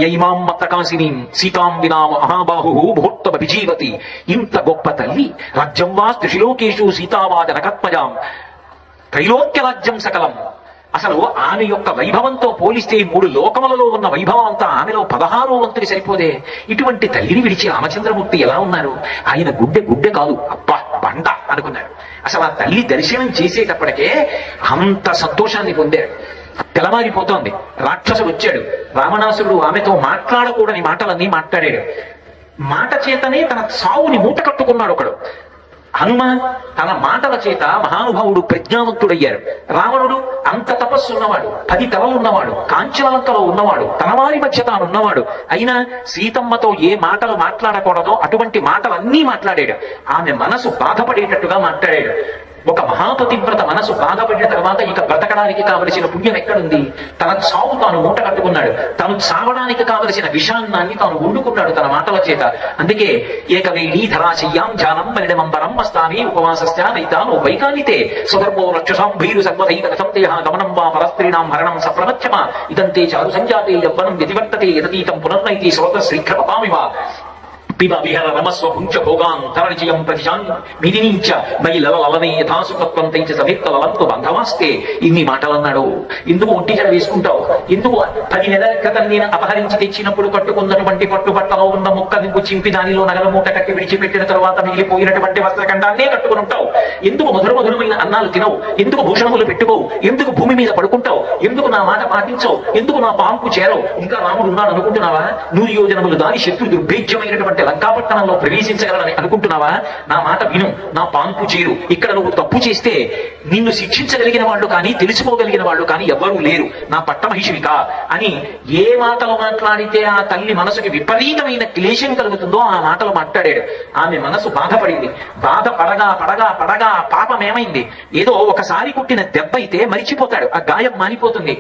యైమాం మత్తకాసిని సీతాం వినామ మహాబాహు ముహూర్తమభిజీవతి. ఇంత గొప్ప తల్లి రాజ్యం వా త్రిశిలోకేషు సీతావా జనకత్మజాం త్రైలోక్య రాజ్యం సకలం. అసలు ఆమె యొక్క వైభవంతో పోలిస్తే 3 లోకములలో ఉన్న వైభవం అంతా ఆమెలో 16వ వంతుని సరిపోదే. ఇటువంటి తల్లిని విడిచి రామచంద్రమూర్తి ఎలా ఉన్నారు? ఆయన గుడ్డె కాదు, అబ్బా బండ అనుకున్నారు. అసలు ఆ తల్లి దర్శనం చేసేటప్పటికే అంత సంతోషాన్ని పొందారు. తెల్లవారిపోతోంది. రాక్షసుడు వచ్చాడు. రావణాసురుడు ఆమెతో మాట్లాడకూడని మాటలన్నీ మాట్లాడాడు. మాట చేతనే తన సావుని మూట కట్టుకున్నాడు ఒకడు. హనుమ తన మాటల చేత మహానుభావుడు ప్రజ్ఞావంతుడయ్యారు. రావణుడు అంత తపస్సు ఉన్నవాడు, 10 తలలు ఉన్నవాడు, కాంచనలంకలో ఉన్నవాడు, తన వారి మధ్య తానున్నవాడు. అయినా సీతమ్మతో ఏ మాటలు మాట్లాడకూడదో అటువంటి మాటలన్నీ మాట్లాడాడు. ఆమె మనసు బాధపడేటట్టుగా మాట్లాడాడు. ఒక మహాపతివ్రత మనసు బాధపడిన తర్వాత ఇక బ్రతకడానికి కావలసిన పుణ్యం ఎక్కడుంది? తన చావు తాను మూట కట్టుకున్నాడు. తను చావడానికి కావలసిన విషాన్నాన్ని తాను వండుకున్నాడు తన మాటల చేత. అందుకే ఏకవేణీ ధరాశయ్యాం ధ్యానం మలిడమంబరం వస్తామి ఉపవాసస్య నైతాను వైకానితే స్వధర్మో రక్షసాం భీరు సర్వదైక సందేహ గమనం వా పరస్త్రీణాం హరణం సప్రమచ్చమ ఇదంతే చారు సంజాతే యవ్వనం వ్యతివర్తతే యతీతం పునర్నైతి స్రోత శ్రీఘ్రపపామివ పిబ విహర రమస్వ పుంచ భోగాన్ ధరణిజయం ప్రతిశాన్ మినించ మై లలలనే యథాసుకత్వం తైచ సమీప్తలంతో బంధవాస్తే. ఇన్ని మాటలన్నాడు. ఎందుకు ఒంటి జడ వేసుకుంటావు? ఎందుకు 10 నెలల క్రితం నేను అపహరించి తెచ్చినప్పుడు కట్టుకున్నటువంటి పట్టుబట్టలో ఉన్న ముక్క నువ్వు చింపి దానిలో నగల మూట కట్టి విడిచిపెట్టిన తర్వాత మిగిలిపోయినటువంటి వస్త్రఖండాన్నే కట్టుకుని ఎందుకు మధురమైన అన్నాలు తినవు? ఎందుకు భూషణములు పెట్టుకోవు? ఎందుకు భూమి మీద పడుకుంటావు? ఎందుకు నా మాట పాటించవు? ఎందుకు నా పాంపు చేరవు? ఇంకా రాముడు ఉన్నాడు అనుకుంటున్నావా? 100 యోజనములు దాని శత్రు దుర్భేద్యమైనటువంటి లంకాపట్టణంలో ప్రవేశించగలనని అనుకుంటున్నావా? నా మాట విను, నా పాంపు చేరు. ఇక్కడ నువ్వు తప్పు చేస్తే నిన్ను శిక్షించగలిగిన వాళ్ళు కానీ తెలుసుకోగలిగిన వాళ్ళు కానీ ఎవ్వరూ లేరు. నా పట్టమహిషివిక అని ఏ మాటలు మాట్లాడితే ఆ తల్లి మనసుకి విపరీతమైన క్లేశం కలుగుతుందో ఆ మాటలు మాట్లాడాడు. ఆమె మనసు బాధపడింది. బాధ పడగా పాపం ఏమైంది? ఏదో ఒకసారి కుట్టిన దెబ్బ అయితే మరిచిపోతాడు, ఆ గాయం మానిపోతుంది.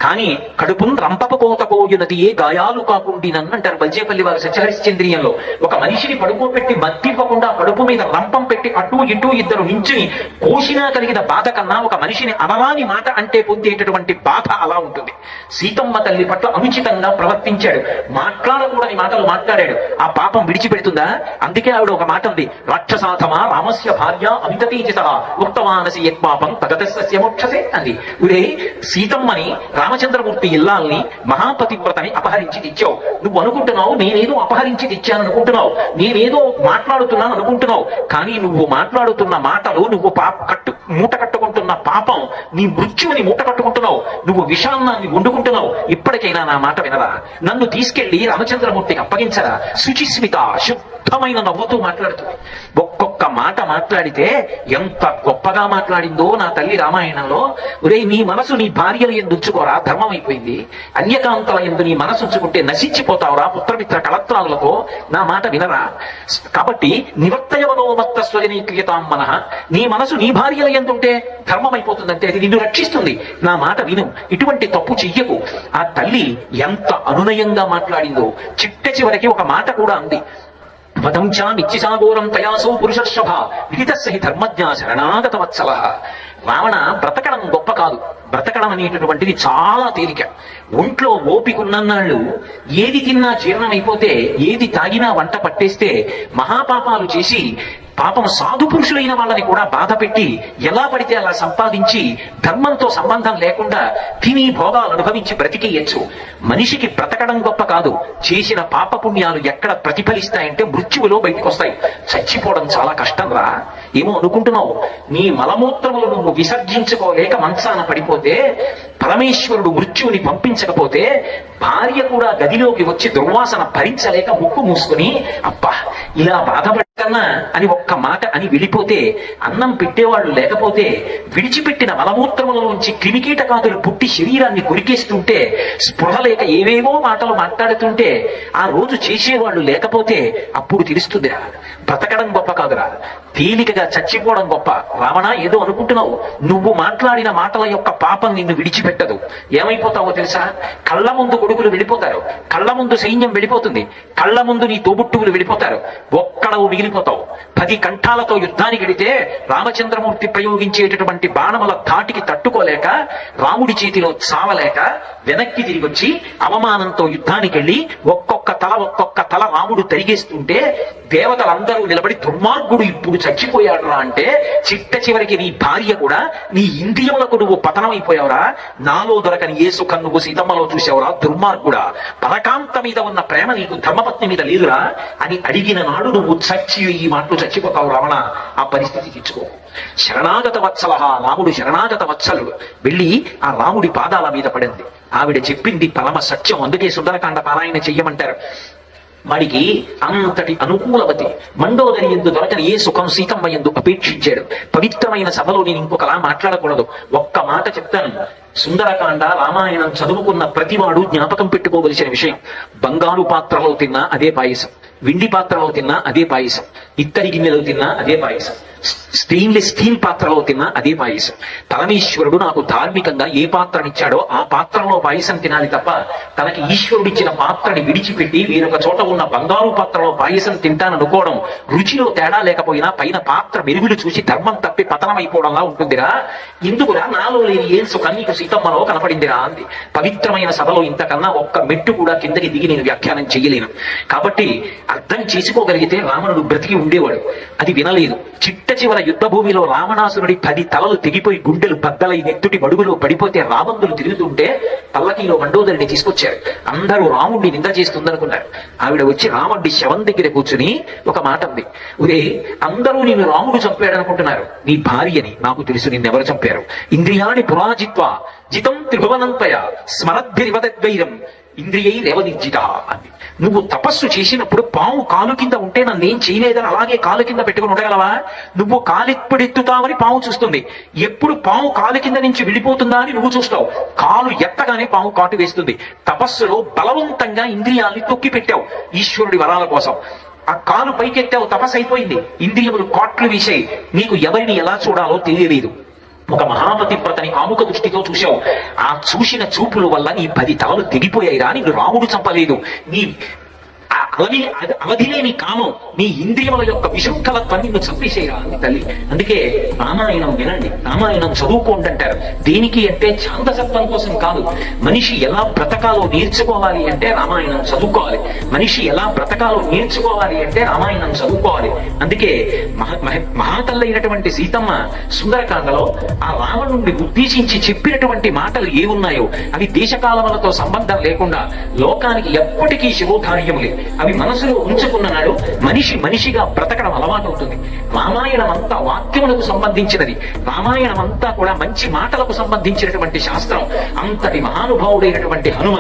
కానీ కడుపును రంపప కోత కోయునది ఏ గాయాలు కాకుండినంటారు బల్జేపల్లి వారు సత్యహరిశ్చంద్రియంలో. ఒక మనిషిని పడుకోబెట్టి మత్తివ్వకుండా కడుపు మీద రంపం పెట్టి అటు ఇటు ఇద్దరు నించుని కోసినా కలిగిన బాధ కన్నా ఒక మనిషిని అనరాని మాట అంటే పొందేటటువంటి బాధ అలా ఉంటుంది. సీతమ్మ తల్లి పట్ల అనుచితంగా ప్రవర్తించాడు, మాట్లాడకూడని మాటలు మాట్లాడాడు. ఆ పాపం విడిచిపెడుతుందా? అందుకే ఆవిడ ఒక మాట ఉంది, రాక్షసాథమా రామస్య భార్య అమితతేజస ఉక్తమానసి యత్పాపం తగతస్య మోక్షసే అంది. ఒరే, సీతమ్మని రామచంద్రమూర్తి ఇల్లాల్ని మహాపతివ్రతని అపహరించి తెచ్చావు. నువ్వు అనుకుంటున్నావు నేనేదో అపహరించి తెచ్చాను అనుకుంటున్నావు, నేనేదో మాట్లాడుతున్నాను అనుకుంటున్నావు. కానీ నువ్వు మాట్లాడుతున్న మాటలు, నువ్వు మూట కట్టుకుంటున్న పాపం, నీ మృత్యువుని మూట కట్టుకుంటున్నావు, నువ్వు విషాన్నాన్ని వండుకుంటున్నావు. ఇప్పటికైనా నా మాట వినరా? నన్ను తీసుకెళ్లి రామచంద్రమూర్తికి అప్పగించరా? శుచిస్మిత, శుద్ధమైన నవ్వుతూ మాట్లాడుతుంది. ఒక్కొక్క మాట మాట్లాడితే ఎంత గొప్పగా మాట్లాడిందో నా తల్లి రామాయణంలో. ఒరే, నీ మనసు నీ భార్యలు ఎందు ఉంచుకోరా, ధర్మం అయిపోయింది. అన్యకాంతల ఎందు నీ మనసు ఉంచుకుంటే నశించిపోతావురా పుత్రమిత్ర కళత్రాలతో, నా మాట వినరా. కాబట్టి నివర్తయవనోమత్త స్వజనీక్రియతాం మనః, నీ మనసు నీ భార్యల ఎందు ఉంటే ధర్మం అయిపోతుందంటే అది నిన్ను రక్షిస్తుంది. నా మాట విను, ఇటువంటి తప్పు చెయ్యకు. ఆ తల్లి ఎంత అనునయంగా మాట్లాడిందో. చిట్ట చివరికి ఒక మాట కూడా అంది. వదంచా నిత్యసాగోరం తయాసో పురుషర్షభ విదితస్య హి ధర్మజ్ఞ శరణాగత వత్సల. రావణ, బ్రతకడం గొప్ప కాదు, బ్రతకడం అనేటటువంటిది చాలా తేలిక. ఒంట్లో ఓపికన్నన్నాళ్ళు ఏది తిన్నా జీర్ణమైపోతే, ఏది తాగినా వంట పట్టేస్తే, మహాపాపాలు చేసి పాపం సాధు పురుషులైన వాళ్ళని కూడా బాధ పెట్టి ఎలా పడితే అలా సంపాదించి ధర్మంతో సంబంధం లేకుండా తిని భోగాలు అనుభవించి బ్రతికేయచ్చు. మనిషికి బ్రతకడం గొప్ప కాదు, చేసిన పాపపుణ్యాలు ఎక్కడ ప్రతిఫలిస్తాయంటే మృత్యువులో బయటకు వస్తాయి. చచ్చిపోవడం చాలా కష్టం రా. ఏమో అనుకుంటున్నావు, నీ మలమూత్రములు నువ్వు విసర్జించుకోలేక మంచాన పడిపోతే, పరమేశ్వరుడు మృత్యువుని పంపించకపోతే, భార్య కూడా గదిలోకి వచ్చి దుర్వాసన భరించలేక ముక్కు మూసుకుని అబ్బా ఇలా బాధపడకన్నా అని ఒక్క మాట అని వెళ్ళిపోతే, అన్నం పెట్టేవాళ్ళు లేకపోతే, విడిచిపెట్టిన మలమూత్రములలోంచి క్రిమికీటకాదులు పుట్టి శరీరాన్ని కొరికేస్తుంటే, స్పృహ లేక ఏవేవో మాటలు మాట్లాడుతుంటే, ఆ రోజు చేసేవాళ్ళు లేకపోతే అప్పుడు తెలుస్తుందిరా, బ్రతకడం గొప్ప కాదురా, తేలికగా చచ్చిపోవడం గొప్ప. రావణ, ఏదో అనుకుంటున్నావు, నువ్వు మాట్లాడిన మాటల యొక్క పాపం నిన్ను విడిచిపెట్టదు. ఏమైపోతావో తెలుసా? కళ్ళ ముందు కొడుకులు వెళ్ళిపోతారు, కళ్ళ ముందు సైన్యం వెళ్ళిపోతుంది, కళ్ళ ముందు నీ తోబుట్టువులు వెళ్ళిపోతారు, ఒక్కడవు మిగిలిపోతావు. 10 కంఠాలతో యుద్ధానికి వెడితే రామచంద్రమూర్తి ప్రయోగించేటటువంటి బాణముల ధాటికి తట్టుకోలేక, రాముడి చేతిలో చావలేక వెనక్కి తిరిగి వచ్చి అవమానంతో యుద్ధానికి వెళ్ళి ఒక్కొక్క తల రాముడు తరిగేస్తుంటే, దేవతలందరూ నిలబడి దుర్మార్గుడు ఇప్పుడు చచ్చిపోయాడు రా అంటే, చిట్ట చివరికి నీ భార్య కూడా నీ ఇంద్రియములకు నువ్వు పతనమైపోయావురా, నాలో దొరకని ఏ సుఖం నువ్వు సీతమ్మలో చూసావురా దుర్మార్గుడా, పరకాంత మీద ఉన్న ప్రేమ నీకు ధర్మపత్ని మీద లేదురా అని అడిగిన నాడు నువ్వు చచ్చి ఈ మాటలు చచ్చిపోతావు రావణ. ఆ పరిస్థితి తెచ్చుకో. శరణాగత వత్సల, రాముడు శరణాగత వత్సలుడు. వెళ్ళి ఆ రాముడి పాదాల మీద పడింది. ఆవిడ చెప్పింది పరమ సత్యం. అందుకే సుందరకాండ పారాయణ చెయ్యమంటారు. వాడికి అంతటి అనుకూలవతి మండోదరి ఎందు దొరకని ఏ సుఖం సీతమ్మ ఎందు అపేక్షించాడు. పవిత్రమైన సభలో నేను ఇంకొకలా మాట్లాడకూడదు, ఒక్క మాట చెప్తాను. సుందరకాండ రామాయణం చదువుకున్న ప్రతివాడు జ్ఞాపకం పెట్టుకోవలసిన విషయం. బంగారు పాత్రలో తిన్నా అదే పాయసం, వెండి పాత్రలో తిన్నా అదే పాయసం, ఇత్తడి గిన్నెలో తిన్నా అదే పాయసం, స్టెయిన్లెస్ స్టీల్ పాత్రలో తిన్నా అదే పాయసం. పరమేశ్వరుడు నాకు ధార్మికంగా ఏ పాత్రనిచ్చాడో ఆ పాత్రలో పాయసం తినాలి తప్ప, తనకి ఈశ్వరుడిచ్చిన పాత్రని విడిచిపెట్టి వేరొక చోట ఉన్న బంగారు పాత్రలో పాయసం తింటాననుకోవడం రుచిలో తేడా లేకపోయినా పైన పాత్ర మెరుగులు చూసి ధర్మం తప్పి పతనమైపోవడంలా ఉంటుందిరా. ఎందుకురా నాలో లేని ఏం సుఖం నీకు సీతమ్మలో కనపడిందిరా అంది. పవిత్రమైన సభలో ఇంతకన్నా ఒక్క మెట్టు కూడా కిందకి దిగి నేను వ్యాఖ్యానం చెయ్యలేను. కాబట్టి అర్థం చేసుకోగలిగితే రావణుడు బ్రతికి ఉండేవాడు. అది వినలేదు. చిట్ట చివర యుద్ధ భూమిలో రావణాసురుడి 10 తలలు తెగిపోయి గుండెలు బద్దలై నెత్తుటి మడుగులో పడిపోతే రాబందులు తిరుగుతుంటే పల్లకీలో మండోదరిని తీసుకొచ్చారు. అందరూ రాముడిని నింద చేస్తుందనుకున్నారు. ఆవిడ వచ్చి రాముడి శవం దగ్గర కూర్చుని ఒక మాట ఉంది. ఉదే, అందరూ నేను రాముడు చంపాడనుకుంటున్నారు, నీ భార్యని నాకు తెలుసు నిన్నెవరు చంపారు. ఇంద్రియాణి పురాజిత్వ జితం త్రిభువనంతయ స్మరద్భిరివదద్వైరం ఇంద్రియై రేవనిర్జిత అంది. నువ్వు తపస్సు చేసినప్పుడు పాము కాలు కింద ఉంటే నన్నేం చేయలేదని అలాగే కాలు కింద పెట్టుకుని ఉండగలవా? నువ్వు కాలెప్పుడెత్తుతావని పాము చూస్తుంది, ఎప్పుడు పాము కాలు కింద నుంచి వెళ్ళిపోతుందా అని నువ్వు చూస్తావు. కాలు ఎత్తగానే పాము కాటు వేస్తుంది. తపస్సులో బలవంతంగా ఇంద్రియాల్ని తొక్కి పెట్టావు ఈశ్వరుడి వరాల కోసం. ఆ కాలు పైకెత్తావు, తపస్సు అయిపోయింది. ఇంద్రియములు కాట్లు వీసాయి. నీకు ఎవరిని ఎలా చూడాలో తెలియలేదు. ఒక మహాపతివ్రతని కాముక దృష్టితో చూశావు. ఆ చూసిన చూపుల వల్ల నీ 10 తలలు తెగిపోయాయిరా. నిన్ను రాముడు చంపలేదు. నీ అవధిలేని కామం, నీ ఇంద్రియముల యొక్క విశృంఖలత్వాన్ని నిన్ను చంపేసేయరా అని తల్లి. అందుకే రామాయణం వినండి, రామాయణం చదువుకోండి అంటారు. దేనికి అంటే ఛాందసత్వం కోసం కాదు. మనిషి ఎలా బ్రతకాలో నేర్చుకోవాలి అంటే రామాయణం చదువుకోవాలి. మనిషి ఎలా బ్రతకాలో నేర్చుకోవాలి అంటే రామాయణం చదువుకోవాలి. అందుకే మహాతల్లైనటువంటి సీతమ్మ సుందరకాండలో ఆ రావణుడిని ఉద్దేశించి చెప్పినటువంటి మాటలు ఏమున్నాయో అవి దేశకాలములతో సంబంధం లేకుండా లోకానికి ఎప్పటికీ శిరోధార్యములే. అవి అవి మనసులో ఉంచుకున్నాడు మనిషిగా బ్రతకడం అలవాటవుతుంది. రామాయణం అంతా వాక్యములకు సంబంధించినది. రామాయణం అంతా కూడా మంచి మాటలకు సంబంధించినటువంటి శాస్త్రం. అంతటి మహానుభావుడైనటువంటి హనుమ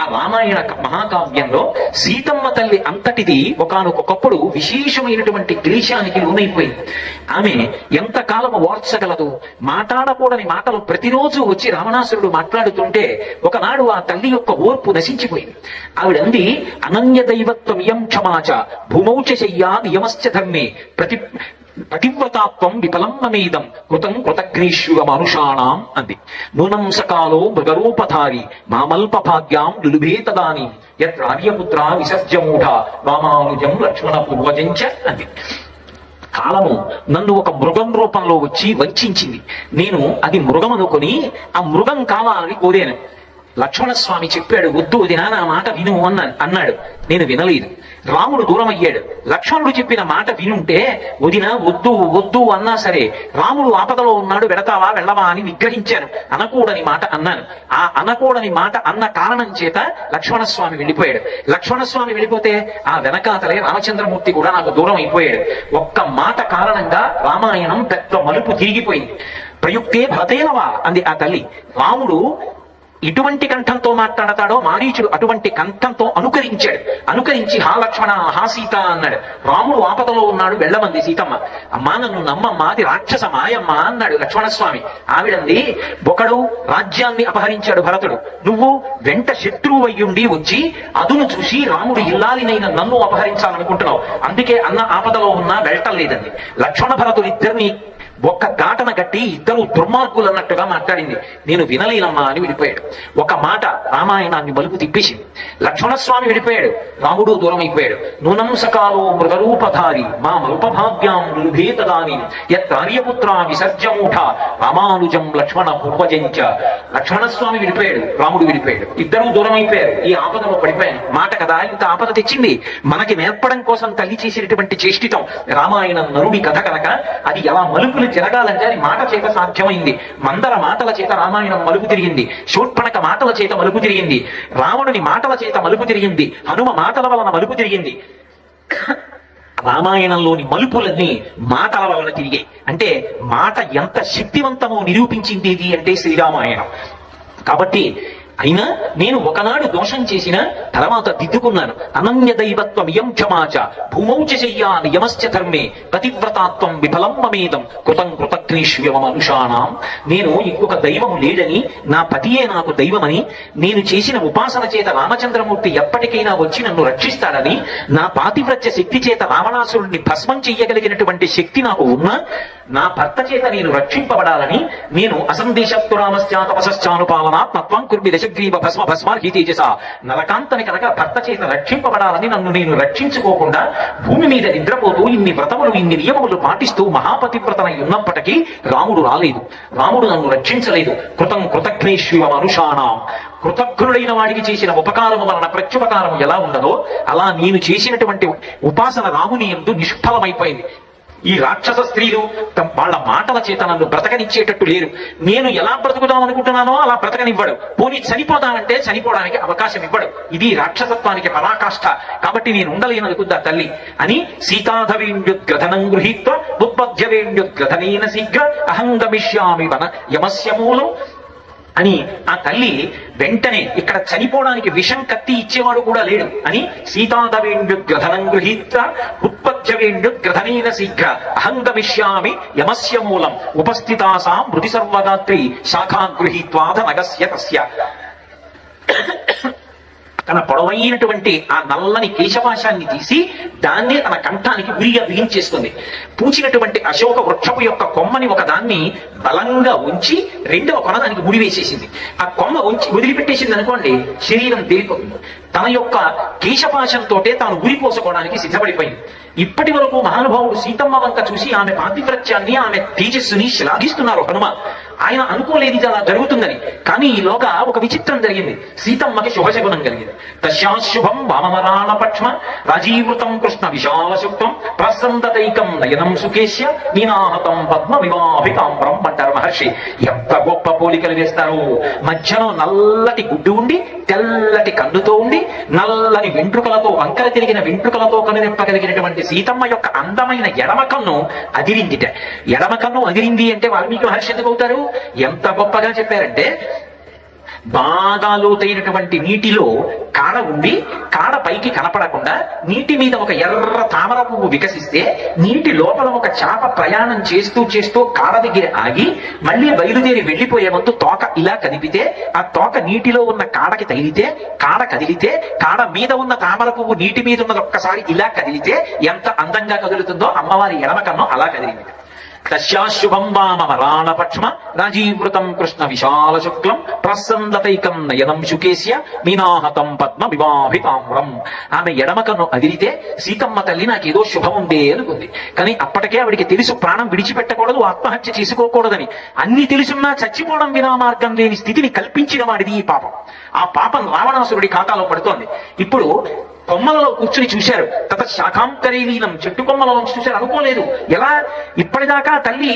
ఆ రామాయణ మహాకావ్యంలో సీతమ్మ తల్లి అంతటిది ఒకానొకప్పుడు విశేషమైనటువంటి క్లేశానికి లోనైపోయింది. ఆమె ఎంతకాలము ఓర్చగలదు? మాట్లాడకూడని మాటలు ప్రతిరోజు వచ్చి రావణాసురుడు మాట్లాడుతుంటే ఒకనాడు ఆ తల్లి యొక్క ఓర్పు నశించిపోయింది. ఆవిడంది, అనన్య దైవత్వం ఇయం క్షమాచ భూమౌచ శయ్యా నియమశ్చ ధర్మే పతివ్రతాత్వం విఫలమ్మమేదం కృతం కృతఘ్నేష్యుగ మనుషాణం అంది. నూనం సకాలో మృగరూపధారి మామల్ప భాగ్యాం లులుభే తదాని యత్రార్యపుత్ర విసర్జమూఢ రామానుజం లక్ష్మణ పూర్వజంచ అంది. కాలము నన్ను ఒక మృగం రూపంలో వచ్చి వంచింది. నేను అది మృగం అనుకుని ఆ మృగం కావాలని కోరాను. లక్ష్మణస్వామి చెప్పాడు, వద్దు వదినా నా మాట విను అన్నాడు. నేను వినలేదు. రాముడు దూరం అయ్యాడు. లక్ష్మణుడు చెప్పిన మాట వినుంటే వదినా వద్దు వద్దు అన్నా సరే, రాముడు ఆపదలో ఉన్నాడు, వెడతావా వెళ్ళవా అని విగ్రహించాను. అనకూడని మాట అన్నాను. ఆ అనకూడని మాట అన్న కారణం చేత లక్ష్మణస్వామి వెళ్ళిపోయాడు. లక్ష్మణస్వామి వెళ్ళిపోతే ఆ వెనకాతలే రామచంద్రమూర్తి కూడా నాకు దూరం అయిపోయాడు. ఒక్క మాట కారణంగా రామాయణం పెద్ద మలుపు తిరిగిపోయింది. ప్రయుక్తే భరతేనవా అంది ఆ తల్లి. రాముడు ఇటువంటి కంఠంతో మాట్లాడతాడో మారీచుడు అటువంటి కంఠంతో అనుకరించి హా లక్ష్మణ హా సీత అన్నాడు. రాముడు ఆపదలో ఉన్నాడు, వెళ్ళమంది సీతమ్మ. అమ్మా నన్ను నమ్మమ్మ, అది రాక్షస మాయమ్మ అన్నాడు లక్ష్మణస్వామి. ఆవిడంది, ఒకడు రాజ్యాన్ని అపహరించాడు భరతుడు, నువ్వు వెంట శత్రువు అయ్యుండి వచ్చి అదును చూసి రాముడు ఇల్లాలినైన నన్ను అపహరించాలనుకుంటున్నావు, అందుకే అన్న ఆపదలో ఉన్నా వెళ్ళటం లేదండి. లక్ష్మణ భరతులు ఇద్దరిని ఒక్క ఘాటన కట్టి ఇద్దరు దుర్మార్గులు అన్నట్టుగా మాట్లాడింది. నేను వినలేనమ్మా అని విడిపోయాడు. ఒక మాట రామాయణాన్ని మలుపు తిప్పేసింది. లక్ష్మణస్వామి విడిపోయాడు, రాముడు దూరం అయిపోయాడు. నూనం సకాలో మృగరూపధారి మా మల్పభాగ్యాం లులుభే తదాని యత్రార్యపుత్ర విసర్జమూఢ రామానుజం లక్ష్మణ పూర్వజంచ. లక్ష్మణస్వామి విడిపోయాడు, రాముడు విడిపోయాడు, ఇద్దరూ దూరం అయిపోయారు. ఈ ఆపదలో పడిపోయాను. మాట కదా ఇంత ఆపద తెచ్చింది. మనకి నేర్పడం కోసం తల్లి చేసినటువంటి చేష్టితం రామాయణం నరుడి కథ కనుక అది ఎలా మలుపులు జరగాలంటే అది మాట చేత సాధ్యమైంది. మందర మాటల చేత రామాయణం మలుపు తిరిగింది. శూర్పణక మాటల చేత మలుపు తిరిగింది. రావణుని మాటల చేత మలుపు తిరిగింది. హనుమ మాటల వలన మలుపు తిరిగింది. రామాయణంలోని మలుపులన్నీ మాటల వలన తిరిగాయి. అంటే మాట ఎంత శక్తివంతమో నిరూపించింది అంటే శ్రీరామాయణం. కాబట్టి అయినా నేను ఒకనాడు దోషం చేసిన తర్వాత దిద్దుకున్నాను. అనన్య దైవత్వం ఇయం క్షమాచ భూమౌచ శయ్యా నియమశ్చ ధర్మే పతివ్రతాత్వం విఫలం మమేదం కృతం కృతఘ్నేష్యుగ మనుషాణం. నేను ఇంకొక దైవము లేడని, నా పతియే నాకు దైవమని, నేను చేసిన ఉపాసన చేత రామచంద్రమూర్తి ఎప్పటికైనా వచ్చి నన్ను రక్షిస్తాడని, నా పాతివ్రత్య శక్తి చేత రావణాసురుణ్ణి భస్మం చెయ్యగలిగినటువంటి శక్తి నాకు ఉన్నా నా భర్త చేత నేను రక్షింపబడాలని నేను అసందేశత్వరామశ్చాతపశ్చానుపాలనాత్మత్వం కుర్మి దశగ్రీవ భస్మ భస్మార్హి తేజస నరకాంతని కనుక భర్త చేత రక్షింపబడాలని నన్ను నేను రక్షించుకోకుండా భూమి మీద నిద్రపోతూ ఇన్ని వ్రతములు ఇన్ని నియమములు పాటిస్తూ మహాపతివ్రతనై ఉన్నప్పటికీ రాముడు రాలేదు. రాముడు నన్ను రక్షించలేదు. కృతం కృతఘ్నేష్యుగ మనుషాణం. కృతజ్ఞుడైన వాడికి చేసిన ఉపకారము వలన ప్రత్యుపకారము ఎలా ఉండదో అలా నేను చేసినటువంటి ఉపాసన రాముని యందు నిష్ఫలమైపోయింది. ఈ రాక్షస స్త్రీలు వాళ్ళ మాటల చేత నన్ను బ్రతకనిచ్చేటట్టు లేరు. నేను ఎలా బ్రతుకుదాం అనుకుంటున్నానో అలా బ్రతకనివ్వడు. పోనీ చనిపోదామంటే చనిపోవడానికి అవకాశం ఇవ్వడు. ఇది రాక్షసత్వానికి పరాకాష్ఠ. కాబట్టి నేను ఉండలేననుకుందా తల్లి అని సీతాధవేంద్యుద్గ్రథనం గృహీత్వ ఉత్పద్యవేంద్యుద్గ్రథనేన శీఘ్ర అహం గమిష్యామి వన యమస్య మూలం అని ఆ తల్లి వెంటనే, ఇక్కడ చనిపోవడానికి విషం కత్తి ఇచ్చేవాడు కూడా లేడు అని సీతాదవేంద్యుగ్రథనం గృహీత్వ ఉత్పద్యవేంద్యుగ్రథనేన శీఘ్ర అహం గమిష్యామి యమస్య మూలం ఉపస్థితాసాం మృతి సర్వగాత్రి శాఖా గృహీత్వాధ నగస్య తస్య. తన పొడవైనటువంటి ఆ నల్లని కేశపాశాన్ని తీసి దాన్నే తన కంఠానికి ఉరిగా బిగించేస్తుంది. పూచినటువంటి అశోక వృక్షపు యొక్క కొమ్మని ఒక దాన్ని బలంగా ఉంచి రెండవ కొన దానికి ముడివేసేసింది. ఆ కొమ్మ ఉంచి వదిలిపెట్టేసింది అనుకోండి, శరీరం తేలిపోతుంది. తన యొక్క కేశపాశంతో తాను ఉరిపోసుకోవడానికి సిద్ధపడిపోయింది. ఇప్పటి వరకు మహానుభావుడు సీతమ్మ వంక చూసి ఆమె పాతివ్రత్యాన్ని ఆమె తేజస్సుని శ్లాఘిస్తున్నారు హనుమ. ఆయన అనుకోలేదు ఇది అలా జరుగుతుందని. కానీ ఈలోగా ఒక విచిత్రం జరిగింది. సీతమ్మకి శుభశకునం కలిగింది. తస్యాశుభం వామమరాళ పక్ష్మ రాజీవృతం కృష్ణ విశాల శుక్తం ప్రసందతైకం నయనం సుకేశ్య నీనాహతం పద్మ వివాభితాంబరం చెప్పమంటారు మహర్షి. ఎంత గొప్ప పోలికలు వేస్తారు. మధ్యలో నల్లటి గుడ్డు ఉండి, తెల్లటి కన్నుతో ఉండి, నల్లని వెంట్రుకలతో, వంకర తిరిగిన వెంట్రుకలతో కనునింపగలిగినటువంటి సీతమ్మ యొక్క అందమైన ఎడమ కన్ను అదిరిందిట. ఎడమ కన్ను అదిరింది అంటే వాల్మీకి మహర్షి ఎందుకు అవుతారు? ఎంత గొప్పగా చెప్పారంటే, బాగా లోతైనటువంటి నీటిలో కాడ ఉండి, కాడ పైకి కనపడకుండా నీటి మీద ఒక ఎర్ర తామర పువ్వు వికసిస్తే, నీటి లోపల ఒక చేప ప్రయాణం చేస్తూ చేస్తూ కాడ దగ్గర ఆగి మళ్ళీ బయలుదేరి వెళ్లిపోయే ముందు తోక ఇలా కదిపితే, ఆ తోక నీటిలో ఉన్న కాడకి తగిలితే, కాడ కదిలితే, కాడ మీద ఉన్న తామర పువ్వు నీటి మీద ఉన్నది ఒక్కసారి ఇలా కదిలితే ఎంత అందంగా కదులుతుందో అమ్మవారి ఎడమ కన్ను అలా కదిలింది. తస్యాశుభం వామరాళపక్ష్మ రాజీవృతం కృష్ణ విశాల శుక్లం ప్రసన్నతైకం నయనం శుకేశ్య మీనాహతం పద్మ వివాహితామ్రం. ఆమె ఎడమకను అదిరితే సీతమ్మ తల్లి నాకేదో శుభం ఉందే అనుకుంది. కానీ అప్పటికే ఆవిడికి తెలుసు ప్రాణం విడిచిపెట్టకూడదు, ఆత్మహత్య చేసుకోకూడదని. అన్ని తెలుసున్నా చచ్చిపోవడం వినా మార్గం లేని స్థితిని కల్పించిన వాడిది ఈ పాపం. ఆ పాపం రావణాసురుడి ఖాతాలో పడుతోంది. ఇప్పుడు కొమ్మలలో కూర్చుని చూశారు. తత శాఖాంతరీలీనం, చెట్టు కొమ్మల నుంచి చూశారు. అనుకోలేదు. ఎలా? ఇప్పటిదాకా తల్లి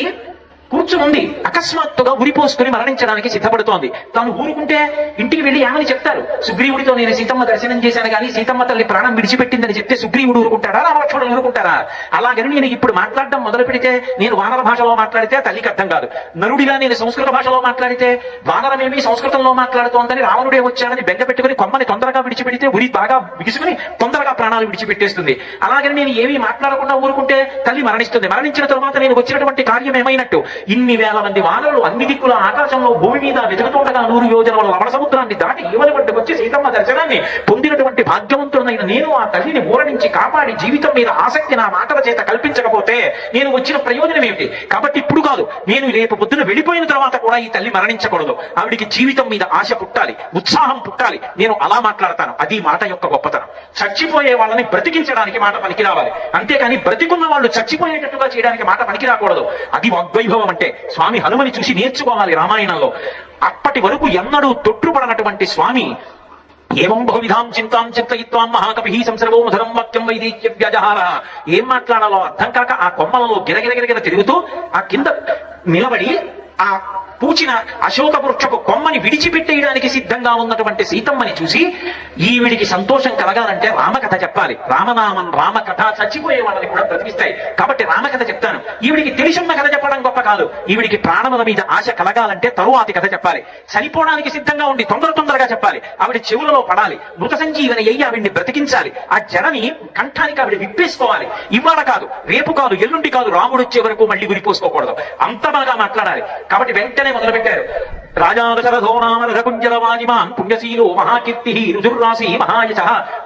కూర్చునుంది, అకస్మాత్తుగా ఉరిపోసుకుని మరణించడానికి సిద్ధపడుతోంది. తాను ఊరుకుంటే ఇంటికి వెళ్లి ఏమని చెప్తారు? సుగ్రీవుడితో నేను సీతమ్మ దర్శనం చేశాను కానీ సీతమ్మ తల్లి ప్రాణం విడిచిపెట్టిందని చెప్తే సుగ్రీవుడు ఊరుకుంటాడా, రామలక్ష్మణుడు ఊరుకుంటారా? అలాగని నేను ఇప్పుడు మాట్లాడడం మొదలు పెడితే, నేను వానర భాషలో మాట్లాడితే తల్లికి అర్థం కాదు. నరుడిగా నేను సంస్కృత భాషలో మాట్లాడితే, వానరమేమి సంస్కృతంలో మాట్లాడుతోందని రావణుడే వచ్చాడని బెంగ పెట్టుకుని కొమ్మని తొందరగా విడిచిపెడితే ఉరి బాగా బిగుసుకుని తొందరగా ప్రాణాలు విడిచిపెట్టేస్తుంది. అలాగని నేను ఏమీ మాట్లాడకుండా ఊరుకుంటే తల్లి మరణిస్తుంది. మరణించిన తరువాత నేను వచ్చినటువంటి కార్యం ఏమైనట్టు? ఇన్ని వేల మంది వానరులు అన్ని దిక్కుల ఆకాశంలో భూమి మీద వెతుకుతుండగా 100 యోజనల లవణ సముద్రాన్ని దాటి ఈవలి వద్దకు వచ్చి సీతమ్మ దర్శనాన్ని పొందినటువంటి భాగ్యవంతుడైన నేను ఆ తల్లిని ఊరడించి కాపాడి జీవితం మీద ఆసక్తి నా మాటల చేత కల్పించకపోతే నేను వచ్చిన ప్రయోజనం ఏమిటి? కాబట్టి ఇప్పుడు కాదు, నేను రేపు పొద్దున వెళ్ళిపోయిన తర్వాత కూడా ఈ తల్లి మరణించకూడదు. ఆవిడికి జీవితం మీద ఆశ పుట్టాలి, ఉత్సాహం పుట్టాలి. నేను అలా మాట్లాడతాను. అది మాట యొక్క గొప్పతనం. చచ్చిపోయే వాళ్ళని బ్రతికించడానికి మాట పనికి రావాలి, అంతేకాని బ్రతికున్న వాళ్ళు చచ్చిపోయేటట్టుగా చేయడానికి మాట పనికి రాకూడదు. అది వాగ్వైభవం అంటే. స్వామి హనుమని చూసి నేర్చుకోవాలి రామాయణంలో. అప్పటి వరకు ఎన్నడూ తొట్టుపడనటువంటి స్వామి ఏవం బహువిధాం చింతాం చింతయిత్వాం మహాకవి సంసర్వో మధురం వాక్యం వైదేహ్య వ్యాజహార. ఏం మాట్లాడాలో అర్థం కాక ఆ కొమ్మలలో గిరగిరగిరగిర తిరుగుతూ ఆ కింద నిలబడి ఆ పూచిన అశోక వృక్షపు కొమ్మని విడిచిపెట్టేయడానికి సిద్ధంగా ఉన్నటువంటి సీతమ్మని చూసి ఈవిడికి సంతోషం కలగాలంటే రామకథ చెప్పాలి. రామనామం, రామకథ చచ్చిపోయే వాళ్ళని కూడా బ్రతికిస్తాయి. కాబట్టి రామకథ చెప్తాను. ఈవిడికి తెలిసున్న కథ చెప్పడం గొప్ప కాదు. ఈవిడికి ప్రాణముల మీద ఆశ కలగాలంటే తరువాతి కథ చెప్పాలి. చనిపోవడానికి సిద్ధంగా ఉండి తొందరగా చెప్పాలి. ఆవిడ చెవులలో పడాలి. మృత సంజీవని అయ్యి ఆవిడ్ని బ్రతికించాలి. ఆ జనని కంఠానికి ఆవిడ విప్పేసుకోవాలి. ఇవాళ కాదు, రేపు కాదు, ఎల్లుండి కాదు, రాముడు వచ్చే వరకు మళ్ళీ గురిపోసుకోకూడదు. అంత బాగా మాట్లాడాలి. కాబట్టి వెంటనే మొదలు పెట్టారు. రాజాదశరథోనామరథకుంజలవాజిమాన్ పుణ్యశీలో మహాకీర్తి రుజుర్రాశి మహాయశ.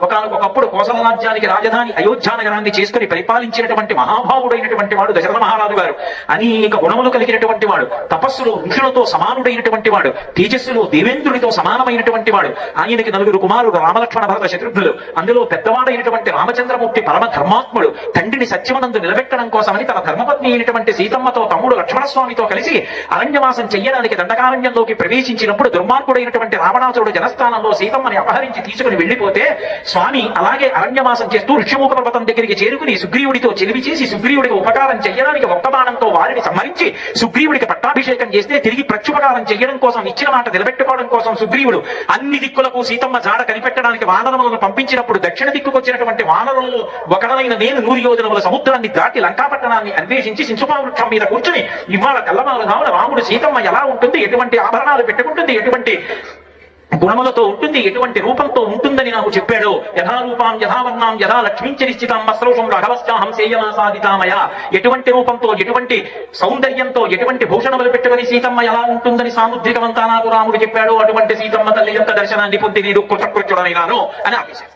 ఒకనకొకప్పుడు కోసల రాజ్యానికి రాజధాని అయోధ్య నగరాన్ని చేసుకుని పరిపాలించినటువంటి మహాభావుడైనటువంటి వాడు దశరథ మహారాజు గారు. అనేక గుణములు కలిగినటువంటి వాడు, తపస్సులో ఋషులతో సమానుడైనటువంటి వాడు, తేజస్సులో దేవేంద్రుడితో సమానమైనటువంటి వాడు. ఆయనకి 4 కుమారుడు, రామలక్ష్మణ భరత శత్రుఘ్నులు. అందులో పెద్దవాడైనటువంటి రామచంద్రమూర్తి పరమ ధర్మాత్ముడు. తండ్రిని సత్యమనందు నిలబెట్టడం కోసమని తన ధర్మపత్ని అయినటువంటి సీతమ్మతో తమ్ముడు లక్ష్మణస్వామితో కలిసి అరణ్యవాసం చెయ్యడానికి దండకారణ్యంలోకి ప్రవేశించినప్పుడు దుర్మార్గుడైనటువంటి రావణాసురుడు జనస్థానంలో సీతమ్మని అపహరించి తీసుకుని వెళ్లిపోతే స్వామి అలాగే అరణ్యవాసం చేస్తూ ఋష్యముఖ పర్వతం దగ్గరికి చేరుకుని సుగ్రీవుడితో చెలివి చేసి సుగ్రీవుడికి ఉపకారం చెయ్యడానికి ఒక్క బాణంతో వారిని సంహరించి సుగ్రీవుడికి పట్టాభిషేకం చేస్తే తిరిగి ప్రత్యుపకారం చెయ్యడం కోసం, ఇచ్చిన మాట నిలబెట్టుకోవడం కోసం సుగ్రీవుడు అన్ని దిక్కులకు సీతమ్మ జాడ కనిపెట్టడానికి వానరములను పంపించినప్పుడు దక్షిణ దిక్కుకు వచ్చినటువంటి వానరులలో ఒకడైన నేను 100 యోజనముల సముద్రాన్ని దాటి లంకాపట్టణాన్ని అన్వేషించి సించుపా వృక్షం మీద కూర్చుని ఇవాళ తెల్లవారుధామున రాముడు సీతమ్మ ఎలా ఉంటుంది, ఎటువంటి ఆభరణాలు పెట్టుకుంటుంది, ఎటువంటి గుణములతో ఉంటుంది, ఎటువంటి రూపంతో ఉంటుందని నాకు చెప్పాడు. యథారూపాం యథావర్ణాం యథా లక్ష్మీంచరిశ్చితాం మస్రౌషం రాఘవశ్చాహం సేయమాసాదితామయ. ఎటువంటి రూపంతో, ఎటువంటి సౌందర్యంతో, ఎటువంటి భూషణములు పెట్టుకుని సీతమ్మ ఎలా ఉంటుందని సాముద్రికమంతా నాకు రాముడు చెప్పాడు. అటువంటి సీతమ్మ తల్లి యొక్క దర్శనాన్ని పొంది నేను కృతకృత్యుడనైనాను అని ఆపేశాడు.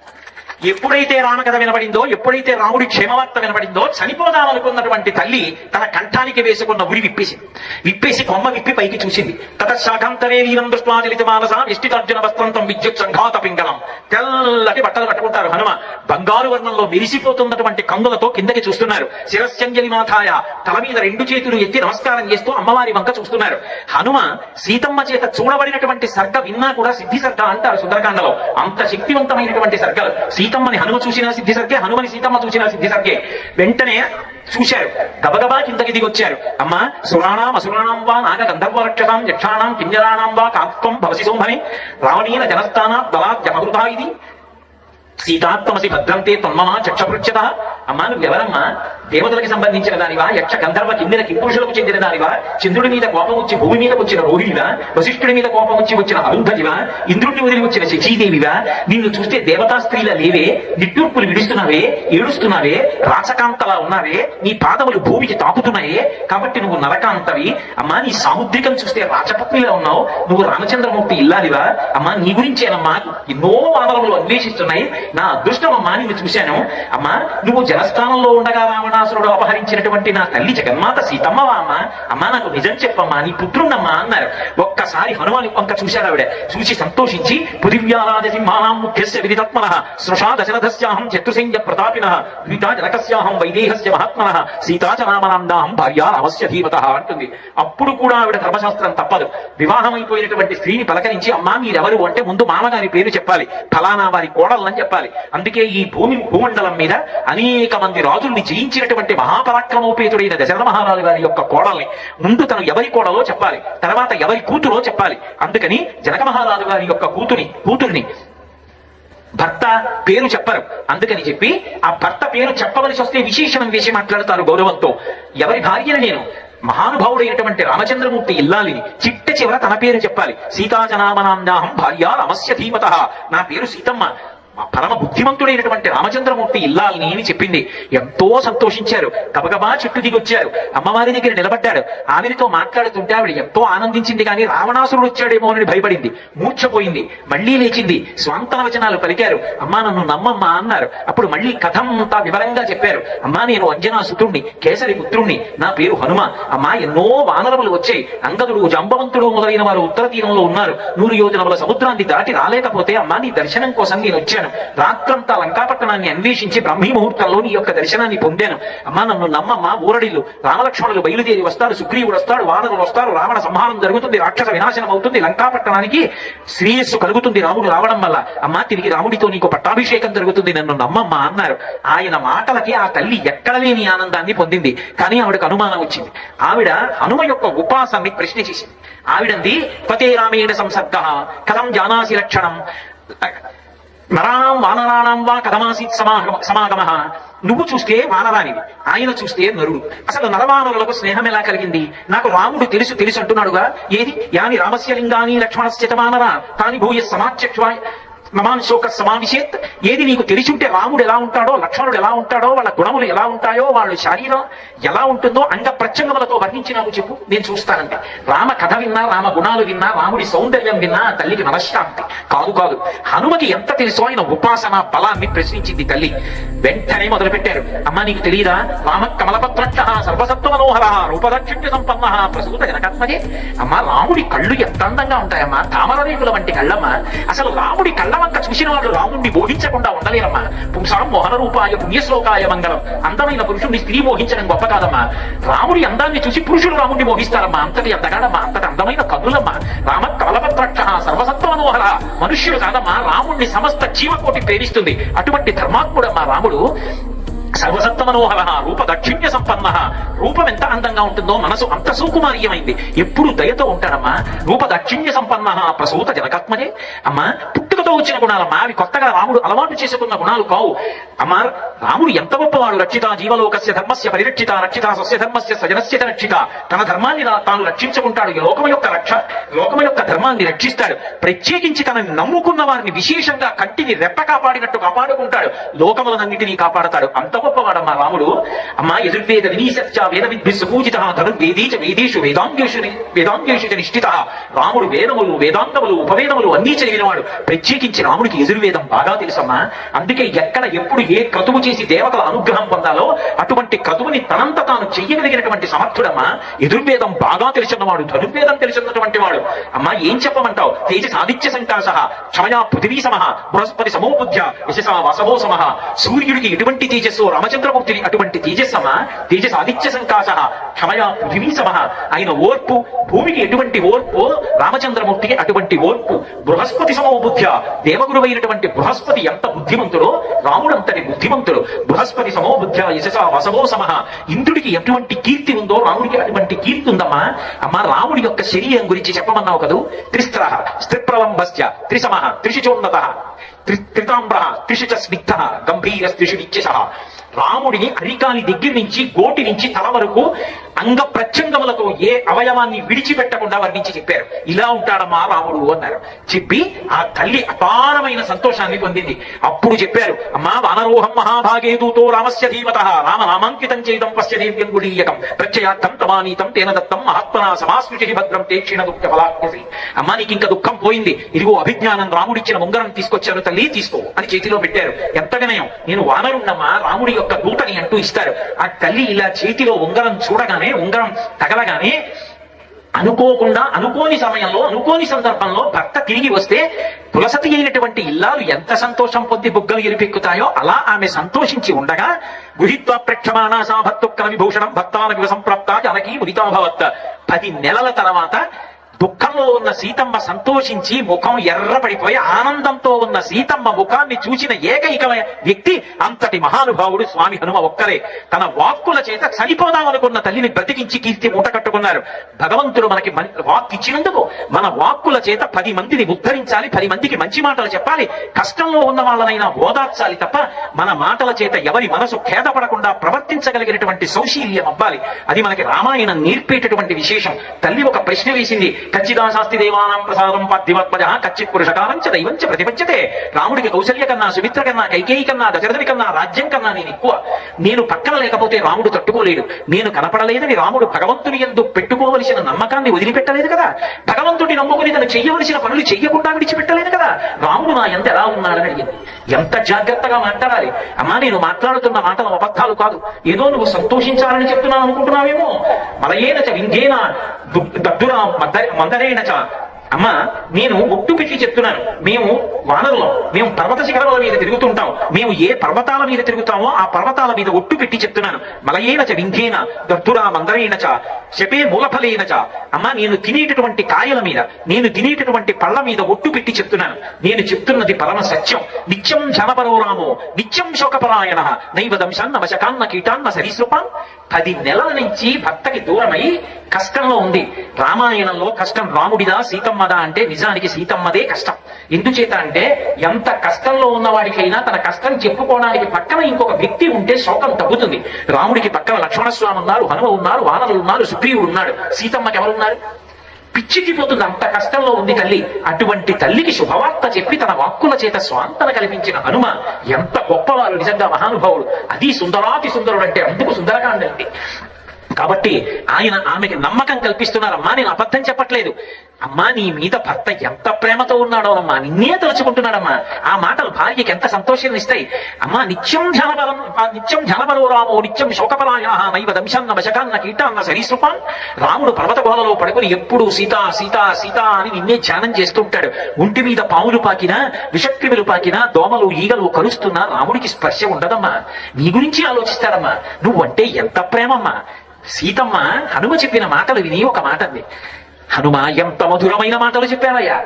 ఎప్పుడైతే రామకథ వినబడిందో, ఎప్పుడైతే రాముడి క్షేమవార్త వినబడిందో, చనిపోదామనుకున్నటువంటి తల్లి తన కంఠానికి వేసుకున్న ఉరి విప్పేసి కొమ్మ విప్పి పైకి చూసింది. తతశాఖాంతరే లీనం దృష్ట్వా చలిత మానస విష్టితార్జున వస్త్రంతం విద్యుత్ సంఘాత పింగళం. తెల్లటి బట్టలు కట్టుకుంటారు హనుమ. బంగారు వర్ణంలో మెరిసిపోతున్నటువంటి కందులతో కిందకి చూస్తున్నారు. శిరస్యంజలి మాథాయ, తల మీద 2 చేతులు ఎత్తి నమస్కారం చేస్తూ అమ్మవారి వంక చూస్తున్నారు. హనుమ సీతమ్మ చేత చూడబడినటువంటి సర్గ విన్నా కూడా సిద్ధి సర్గ అంటారు సుందరకాండలో. అంత శక్తివంతమైనటువంటి సర్గలు. సీతమ్మని హనుమ చూసినా సిద్ధి సరికే, హనుమని సీతమ్మ చూసినా సిద్ధి సరికే. వెంటనే చూశారు, గబగబా కిందకి దిగి వచ్చారు. అమ్మా సురాణం అసురాణం వా నాగ గంధర్వ రక్షసాం యక్షాణం కింజరాణం వా కాత్వం భవసి సోమని రావణీన జనస్థానాత్ బలాద్యమృతా ఇది సీతాత్మసి భద్రంతే తన్మమా చక్షపృచ్ఛత. అమ్మా నువ్వెవరమ్మా? దేవతలకు సంబంధించిన దానివా? యక్ష గంధర్వ కిందిన కింపురుషులకు చెందిన దానివా? చంద్రుడి మీద కోపం వచ్చి భూమి మీద వచ్చిన రోహిణివా? వశిష్ఠుడి మీద కోపం వచ్చి వచ్చిన అరుంధతివా? ఇంద్రుడిని వదిలి వచ్చిన శచీదేవివా? నిన్ను చూస్తే దేవతా స్త్రీల లేవే, నిట్టూర్పులు విడుస్తున్నావే, ఏడుస్తున్నావే, రాచకాంతలా ఉన్నావే, నీ పాదములు భూమికి తాకుతున్నాయే, కాబట్టి నువ్వు నరకాంతవి. అమ్మా నీ సాముద్రికం చూస్తే రాచపత్నిలా ఉన్నావు, నువ్వు రామచంద్రమూర్తి ఇల్లాలివా? అమ్మా నీ గురించేనమ్మా ఎన్నో వానరములు అన్వేషిస్తున్నాయి, నా అదృష్టం అమ్మా నిన్ను చూశాను. అమ్మా నువ్వు జలస్థానంలో ఉండగా రావణాసురుడు అపహరించినటువంటి నా తల్లి జగన్మాత సీతమ్మవా అమ్మా? అమ్మా నాకు నిజం చెప్పమ్మా, నీ పుత్రుణ్ణమ్మా అన్నారు. ఒక్కసారి హనుమాని వంక చూశారు. ఆవిడ చూసి సంతోషించి పృథివ్యారాజసింహానాం ముఖ్యస్య విదితత్మనః సృషా దశరథస్యాహం చతుర్సంజ్ఞ ప్రతాపినః ద్వితా జనకస్యాహం వైదేహస్య మహాత్మనః సీతా చ నామనాందాహం భార్యా రామస్య ధీమతః అంటుంది. అప్పుడు కూడా ఆవిడ ధర్మశాస్త్రం తప్పదు. వివాహం అయిపోయినటువంటి స్త్రీని పలకరించి అమ్మా మీరెవరు అంటే ముందు మామగారి పేరు చెప్పాలి, ఫలానా వారి కోడళ్ళని చెప్పాలి. అందుకే ఈ భూమండలం మీద అనేక మంది రాజుల్ని జయించినటువంటి మహాపరాక్రమోపేతుడైన దశరథ మహారాజు గారి యొక్క కోడల్ని ముందు తను ఎవరి కోడలో చెప్పాలి, తర్వాత ఎవరి కూతురో చెప్పాలి. అందుకని జనక మహారాజు గారి యొక్క కూతుర్ని భర్త పేరు చెప్పరు. అందుకని చెప్పి ఆ భర్త పేరు చెప్పవలసి వస్తే విశేషణం వేసి మాట్లాడతారు గౌరవంతో. ఎవరి భార్యను నేను మహానుభావుడైనటువంటి రామచంద్రమూర్తి ఇల్లాలిని చిట్ట చివర తన పేరు చెప్పాలి. సీతాజనామనాందాహం భార్యా రామస్య ధీమతః, నా పేరు సీతమ్మ, పరమ బుద్ధిమంతుడైనటువంటి రామచంద్రమూర్తి ఇల్లాలని అని చెప్పింది. ఎంతో సంతోషించారు. గబగబా చెట్టు దిగొచ్చారు. అమ్మవారి దగ్గర నిలబడ్డాడు. ఆవిడతో మాట్లాడుతుంటే ఆవిడ ఎంతో ఆనందించింది. కానీ రావణాసురుడు వచ్చాడేమో అని భయపడింది. మూర్ఛపోయింది. మళ్లీ లేచింది. స్వాంతన వచనాలు పలికారు. అమ్మా నన్ను నమ్మమ్మా అన్నారు. అప్పుడు మళ్లీ కథంతా వివరంగా చెప్పారు. అమ్మా నేను అంజనా సుతుణ్ణి, కేసరి పుత్రుణ్ణి, నా పేరు హనుమ. అమ్మా ఎన్నో వానరములు వచ్చాయి. అంగదుడు, జంబవంతుడు మొదలైన వారు ఉత్తర తీరంలో ఉన్నారు. 100 యోజనముల సముద్రాన్ని దాటి రాలేకపోతే అమ్మా నీ దర్శనం కోసం నేను వచ్చాను. రాత్రంతా లంకాపట్టణాన్ని అన్వేషించి బ్రహ్మీ ముహూర్తంలో నీ యొక్క దర్శనాన్ని పొందాను. అమ్మా నన్ను నమ్మమ్మ. ఊరడిల్లు. రామలక్ష్మణులు బయలుదేరి వస్తారు. సుగ్రీవుడు వస్తాడు, వానరులు వస్తారు, రావణ సంహారం జరుగుతుంది, రాక్షస వినాశనం అవుతుంది, లంకాపట్టణానికి శ్రేయస్సు కలుగుతుంది రాముడు రావడం వల్ల. అమ్మా తిరిగి రాముడితో నీకు పట్టాభిషేకం జరుగుతుంది, నన్ను నమ్మమ్మ అన్నారు. ఆయన మాటలకి ఆ తల్లి ఎక్కడ లేని ఆనందాన్ని పొందింది. కానీ ఆవిడకు అనుమానం వచ్చింది. ఆవిడ హనుమ యొక్క ఉపాసనని ప్రశ్న చేసింది. ఆవిడంది పతే రామేణ సంసర్గ కథం జానాసి లక్షణం నరాణం వానరాణం వా కథమాసీత్ సమాగమ. నువ్వు చూస్తే వానరానివి, ఆయన చూస్తే నరుడు. అసలు నరవానరులకు స్నేహం ఎలా కలిగింది? నాకు రాముడు తెలుసు అంటున్నాడుగా. ఏది యాని రామస్య లింగాని లక్ష్మణస్య వానరా తాని భూయ సమాచక్ష నమాన్ శోక సమావిశేత్. ఏది నీకు తెలిసుంటే రాముడు ఎలా ఉంటాడో, లక్ష్మణుడు ఎలా ఉంటాడో, వాళ్ళ గుణములు ఎలా ఉంటాయో, వాళ్ళ శరీరం ఎలా ఉంటుందో అంగ ప్రత్యంగములతో వర్ణించినావు చెప్పు, నేను చూస్తానంటే. రామ కథ విన్నా, రామ గుణాలు విన్నా, రాముడి సౌందర్యం విన్నా తల్లికి మనశ్శాంతి కాదు. హనుమకి ఎంత తెలుసో ఆయన ఉపాసన బలాన్ని ప్రశ్నించింది తల్లి. వెంటనే మొదలు పెట్టారు. అమ్మా నీకు తెలియదా? రామ కమలపత్రక్ష సర్వసత్వ మనోహర రూపదక్షిణ్య సంపన్న ప్రసూత జనకాత్మజే. అమ్మా రాముడి కళ్ళు ఎంత అందంగా ఉంటాయమ్మా, తామరరేకుల వంటి కళ్ళమ్మా. అసలు రాముడి కళ్ళ వంక చూసిన వాళ్ళు రాముడిని మోహించకుండా ఉండలేరమ్మా. పుంసాం మోహన రూపాయ పుణ్యశ్లోకాయ మంగళం. అందమైన పురుషుడిని స్త్రీ మోహించడం గొప్ప కాదమ్మా. రాముడి అందాన్ని చూసి పురుషులు రాముడిని మోహిస్తారమ్మా. అంతటి అందగాడమ్మా, అంతటి అందమైన కన్నులమ్మా. రామ కమలపత్రక్ష సర్వసత్వ మనోహర. మనుష్యుడు కాదమ్మా, రాముడిని సమస్త జీవకోటి ప్రేమిస్తుంది. అటువంటి ధర్మాత్ముడమ్మా రాముడు. సర్వసత్వ మనోహర రూప దక్షిణ్య సంపన్న. రూపం ఎంత అందంగా ఉంటుందో మనసు అంత సుకుమార్యమైంది. ఎప్పుడు దయతో ఉంటాడమ్మా. రూప దక్షిణ్య సంపన్న ప్రసూత జనకాత్మజే. అమ్మా పుట్టుకతో వచ్చిన గుణాలమ్మా, అవి కొత్తగా రాముడు అలవాటు చేసుకున్న గుణాలు కావు. అమ్మా రాముడు ఎంత గొప్పవాడు. రక్షిత జీవలోకస్య ధర్మస్య పరిరక్షిత రక్షిత స్వస్య ధర్మస్య స్వజనస్య రక్షిత. తన ధర్మాన్ని తాను రక్షించుకుంటాడు. లోకము యొక్క ధర్మాన్ని రక్షిస్తాడు. ప్రత్యేకించి తనని నమ్ముకున్న వారిని విశేషంగా కంటిని రెప్ప కాపాడినట్టు కాపాడుకుంటాడు. లోకములనన్నిటినీ కాపాడతాడు. అంత గొప్పవాడమ్మా రాముడు. అమ్మా యజుర్వేద వినీశశ్చ వేద విద్భిస్సు పూజిత ధనుర్వేదీచ వేదేషు వేదాంగేషు నిష్ఠిత. రాముడు వేదములు, వేదాంతములు, ఉపవేదములు అన్నీ చదివినవాడు. ప్రత్యేకించి రాముడికి యజుర్వేదం బాగా తెలుసమ్మా. అందుకే ఎక్కడ ఎప్పుడు ఏ క్రతువు చేసి దేవతల అనుగ్రహం పొందాలో అటువంటి క్రతువుని తనంత తాను చెయ్యగలిగినటువంటి సమర్థుడమ్మా. యజుర్వేదం బాగా తెలుసున్నవాడు, ధనుర్వేదం తెలుసున్నటువంటి వాడు. అమ్మా ఏం చెప్పమంటావు? తేజసాదిత్య సంకాశ క్షమయా పృథివీ సమః బృహస్పతి సమోబుద్ధ్య యశసా వాసవో సమః. సూర్యుడికి ఎటువంటి తేజస్సు, రామచంద్రమూర్తిని అటువంటి తేజస్సమా. తేజసాదిత్య సంకాశ క్షమయా పృథివీ సమః. ఆయన ఓర్పు, భూమికి ఎటువంటి ఓర్పు రామచంద్రమూర్తికి అటువంటి ఓర్పు. బృహస్పతి సమోబుద్ధ్య దేవగురు అయినటువంటి బృహస్పతి ఎంత బుద్ధిమంతుడో రాముడు అంతటి బుద్ధిమంతుడు. బృహస్పతి సమో బుద్ధ్యా యశస వసవో సమః. ఇంద్రుడికి ఎటువంటి కీర్తి ఉందో రాముడికి అటువంటి కీర్తి ఉందమ్మా. అమ్మా, రాముడి యొక్క శరీరం గురించి చెప్పమన్నావు కదూ. త్రిస్త్ర స్త్రిప్రలంబస్య త్రిసమః త్రిశిచోన్నతః త్రితాంబ్రః త్రిశుచ స్నిగ్ధః గంభీరస్త్రిషు నిత్యశః. రాముడిని అరికాలి దగ్గర నుంచి గోటి నుంచి తల వరకు అంగ ప్రత్యంగములతో ఏ అవయవాన్ని విడిచిపెట్టకుండా వర్ణించి చెప్పారు. ఇలా ఉంటాడమ్మా రాముడు అన్నారు. చెప్పి ఆ తల్లి అపారమైన సంతోషాన్ని పొందింది. అప్పుడు చెప్పారు, అమ్మా వానరోహం మహాభాగే దూతో రామస్య ధీమతః రామనామాంకితం చేదం పశ్య దివ్యం గుడీయకం ప్రత్యయార్థం తమానీతం తేన దత్తం మహాత్మనా సమాస్మృతి భద్రం తే క్షీణ దుఃఖ ఫలాక్యసి. అమ్మా, నీకు ఇంకా దుఃఖం పోయింది, ఇదిగో అభిజ్ఞానం రాముడిచ్చిన ఉంగరం తీసుకొచ్చారు తల్లి, తీసుకో అని చేతిలో పెట్టారు. ఎంత వినయం! నేను వానరున్నమ్మా, రాముడి యొక్క దూతని అంటూ ఇస్తారు. ఆ తల్లి ఇలా చేతిలో ఉంగరం చూడగానే, ఉంగరం తగలగానే అనుకోకుండా అనుకోని సమయంలో అనుకోని సందర్భంలో భర్త తిరిగి వస్తే తులసతి అయినటువంటి ఇల్లాలు ఎంత సంతోషం పొంది బుగ్గలు ఎరిపెక్కుతాయో అలా ఆమె సంతోషించి ఉండగా గృహీత్వా ప్రేక్షమాణా సా భర్తుక్కల విభూషణం భక్తాన సంప్రాప్త జనకీ ముదితాభవత్. 10 నెలల తర్వాత దుఃఖంలో ఉన్న సీతమ్మ సంతోషించి ముఖం ఎర్రపడిపోయి ఆనందంతో ఉన్న సీతమ్మ ముఖాన్ని చూసిన ఏకైక వ్యక్తి అంతటి మహానుభావుడు స్వామి హనుమ ఒక్కరే. తన వాక్కుల చేత చనిపోదామనుకున్న తల్లిని బ్రతికించి కీర్తి మూట కట్టుకున్నారు. భగవంతుడు మనకి వాక్ ఇచ్చినందుకు మన వాక్కుల చేత 10 మందిని ఉద్ధరించాలి, 10 మందికి మంచి మాటలు చెప్పాలి, కష్టంలో ఉన్న వాళ్ళనైనా ఓదార్చాలి తప్ప మన మాటల చేత ఎవరి మనసు ఖేదపడకుండా ప్రవర్తించగలిగినటువంటి సౌశీల్యం అవ్వాలి. అది మనకి రామాయణం నేర్పేటటువంటి విశేషం. తల్లి ఒక ప్రశ్న వేసింది, ఖచ్చితా శాస్తి దేవానాం ప్రసాదం పార్థివత్మజ కచ్చిత్ పురుషకారంచ దైవంచ ప్రతిపంచతే. రాముడికి కౌశల్య కన్నా, సుమిత్ర కన్నా, కైకేయి కన్నా, దశరథుడి కన్నా, రాజ్యం కన్నా నేను ఎక్కువ. నేను పక్కన లేకపోతే రాముడు తట్టుకోలేడు. నేను కనపడలేదని రాముడు భగవంతుని యందు పెట్టుకోవలసిన నమ్మకాన్ని వదిలిపెట్టలేదు కదా. భగవంతుడిని నమ్ముకుని తను చెయ్యవలసిన పనులు చెయ్యకుండా విడిచిపెట్టలేదు కదా. రాముడు నా ఎంత ఎలా ఉన్నాడని అడిగింది. ఎంత జాగ్రత్తగా మాట్లాడాలి అమ్మా. నేను మాట్లాడుతున్న మాటలు అబద్ధాలు కాదు. ఏదో నువ్వు సంతోషించాలని చెప్తున్నాను అనుకుంటున్నావేమో. మలయేన చ వింధ్యేన దద్దురా మందరేణ చ. అమ్మా, నేను ఒట్టు పెట్టి చెప్తున్నాను. మేము వానరులం, మేము పర్వత శిఖరాల మీద తిరుగుతుంటాం. మేము ఏ పర్వతాల మీద తిరుగుతామో ఆ పర్వతాల మీద ఒట్టు పెట్టి చెప్తున్నాను. మలయేన చ వింధ్యేన దద్దురా మందరేణ చ శపే మూలఫలేన చ. అమ్మా, నేను తినేటటువంటి కాయల మీద, నేను తినేటటువంటి పళ్ళ మీద ఒట్టు పెట్టి చెప్తున్నాను. నేను చెప్తున్నది పరమ సత్యం. నిత్యం జనపరో రామో నిత్యం శోకపరాయణ నైవ దంశాన్న వశకాన్న కీటాన్న సరీసృపాన్. 10 నెలల నుంచి భర్తకి దూరమై కష్టంలో ఉంది. రామాయణంలో కష్టం రాముడిదా సీతమ్మదా అంటే నిజానికి సీతమ్మదే కష్టం. ఎందుచేత అంటే ఎంత కష్టంలో ఉన్నవాడికైనా తన కష్టం చెప్పుకోవడానికి పక్కన ఇంకొక వ్యక్తి ఉంటే శోకం తగ్గుతుంది. రాముడికి పక్కన లక్ష్మణస్వామి ఉన్నారు, హనుమ ఉన్నారు, వానరులు ఉన్నారు, సుగ్రీవుడు ఉన్నాడు. సీతమ్మకి ఎవరున్నారు? పిచ్చికిపోతుంది, అంత కష్టంలో ఉంది తల్లి. అటువంటి తల్లికి శుభవార్త చెప్పి తన వాక్కుల చేత స్వాంతన కల్పించిన హనుమ ఎంత గొప్పవారు, నిజంగా మహానుభావుడు. అది సుందరాతి సుందరుడు అంటే అందుకు సుందరకాండ అండి. కాబట్టి ఆయన ఆమెకి నమ్మకం కల్పిస్తున్నారమ్మా. నేను అబద్ధం చెప్పట్లేదు. అమ్మా, నీ మీద భర్త ఎంత ప్రేమతో ఉన్నాడోనమ్మా, నిన్నే తలుచుకుంటున్నాడమ్మా. ఆ మాటలు భార్యకి ఎంత సంతోషాన్ని ఇస్తాయి. అమ్మా, నిత్యం ఝనబలో రామో నిత్యం శోకపరాయణ నైవ దంశాన్న వశకాన్న కీటాన్న సరీసృపాన్. రాముడు పర్వత గోలలో పడుకుని ఎప్పుడు సీతా సీతా సీతా అని నిన్నే ధ్యానం చేస్తుంటాడు. ఒంటి మీద పాములు పాకినా, విషక్రిములు పాకినా, దోమలు ఈగలు కలుస్తున్నా రాముడికి స్పర్శ ఉండదమ్మా. నీ గురించి ఆలోచిస్తాడమ్మా. నువ్వంటే ఎంత ప్రేమమ్మా. సీతమ్మ హనుమ చెప్పిన మాటలు విని ఒక మాట అంది. హనుమ, ఎంత మధురమైన మాటలు చెప్పావయ్యా,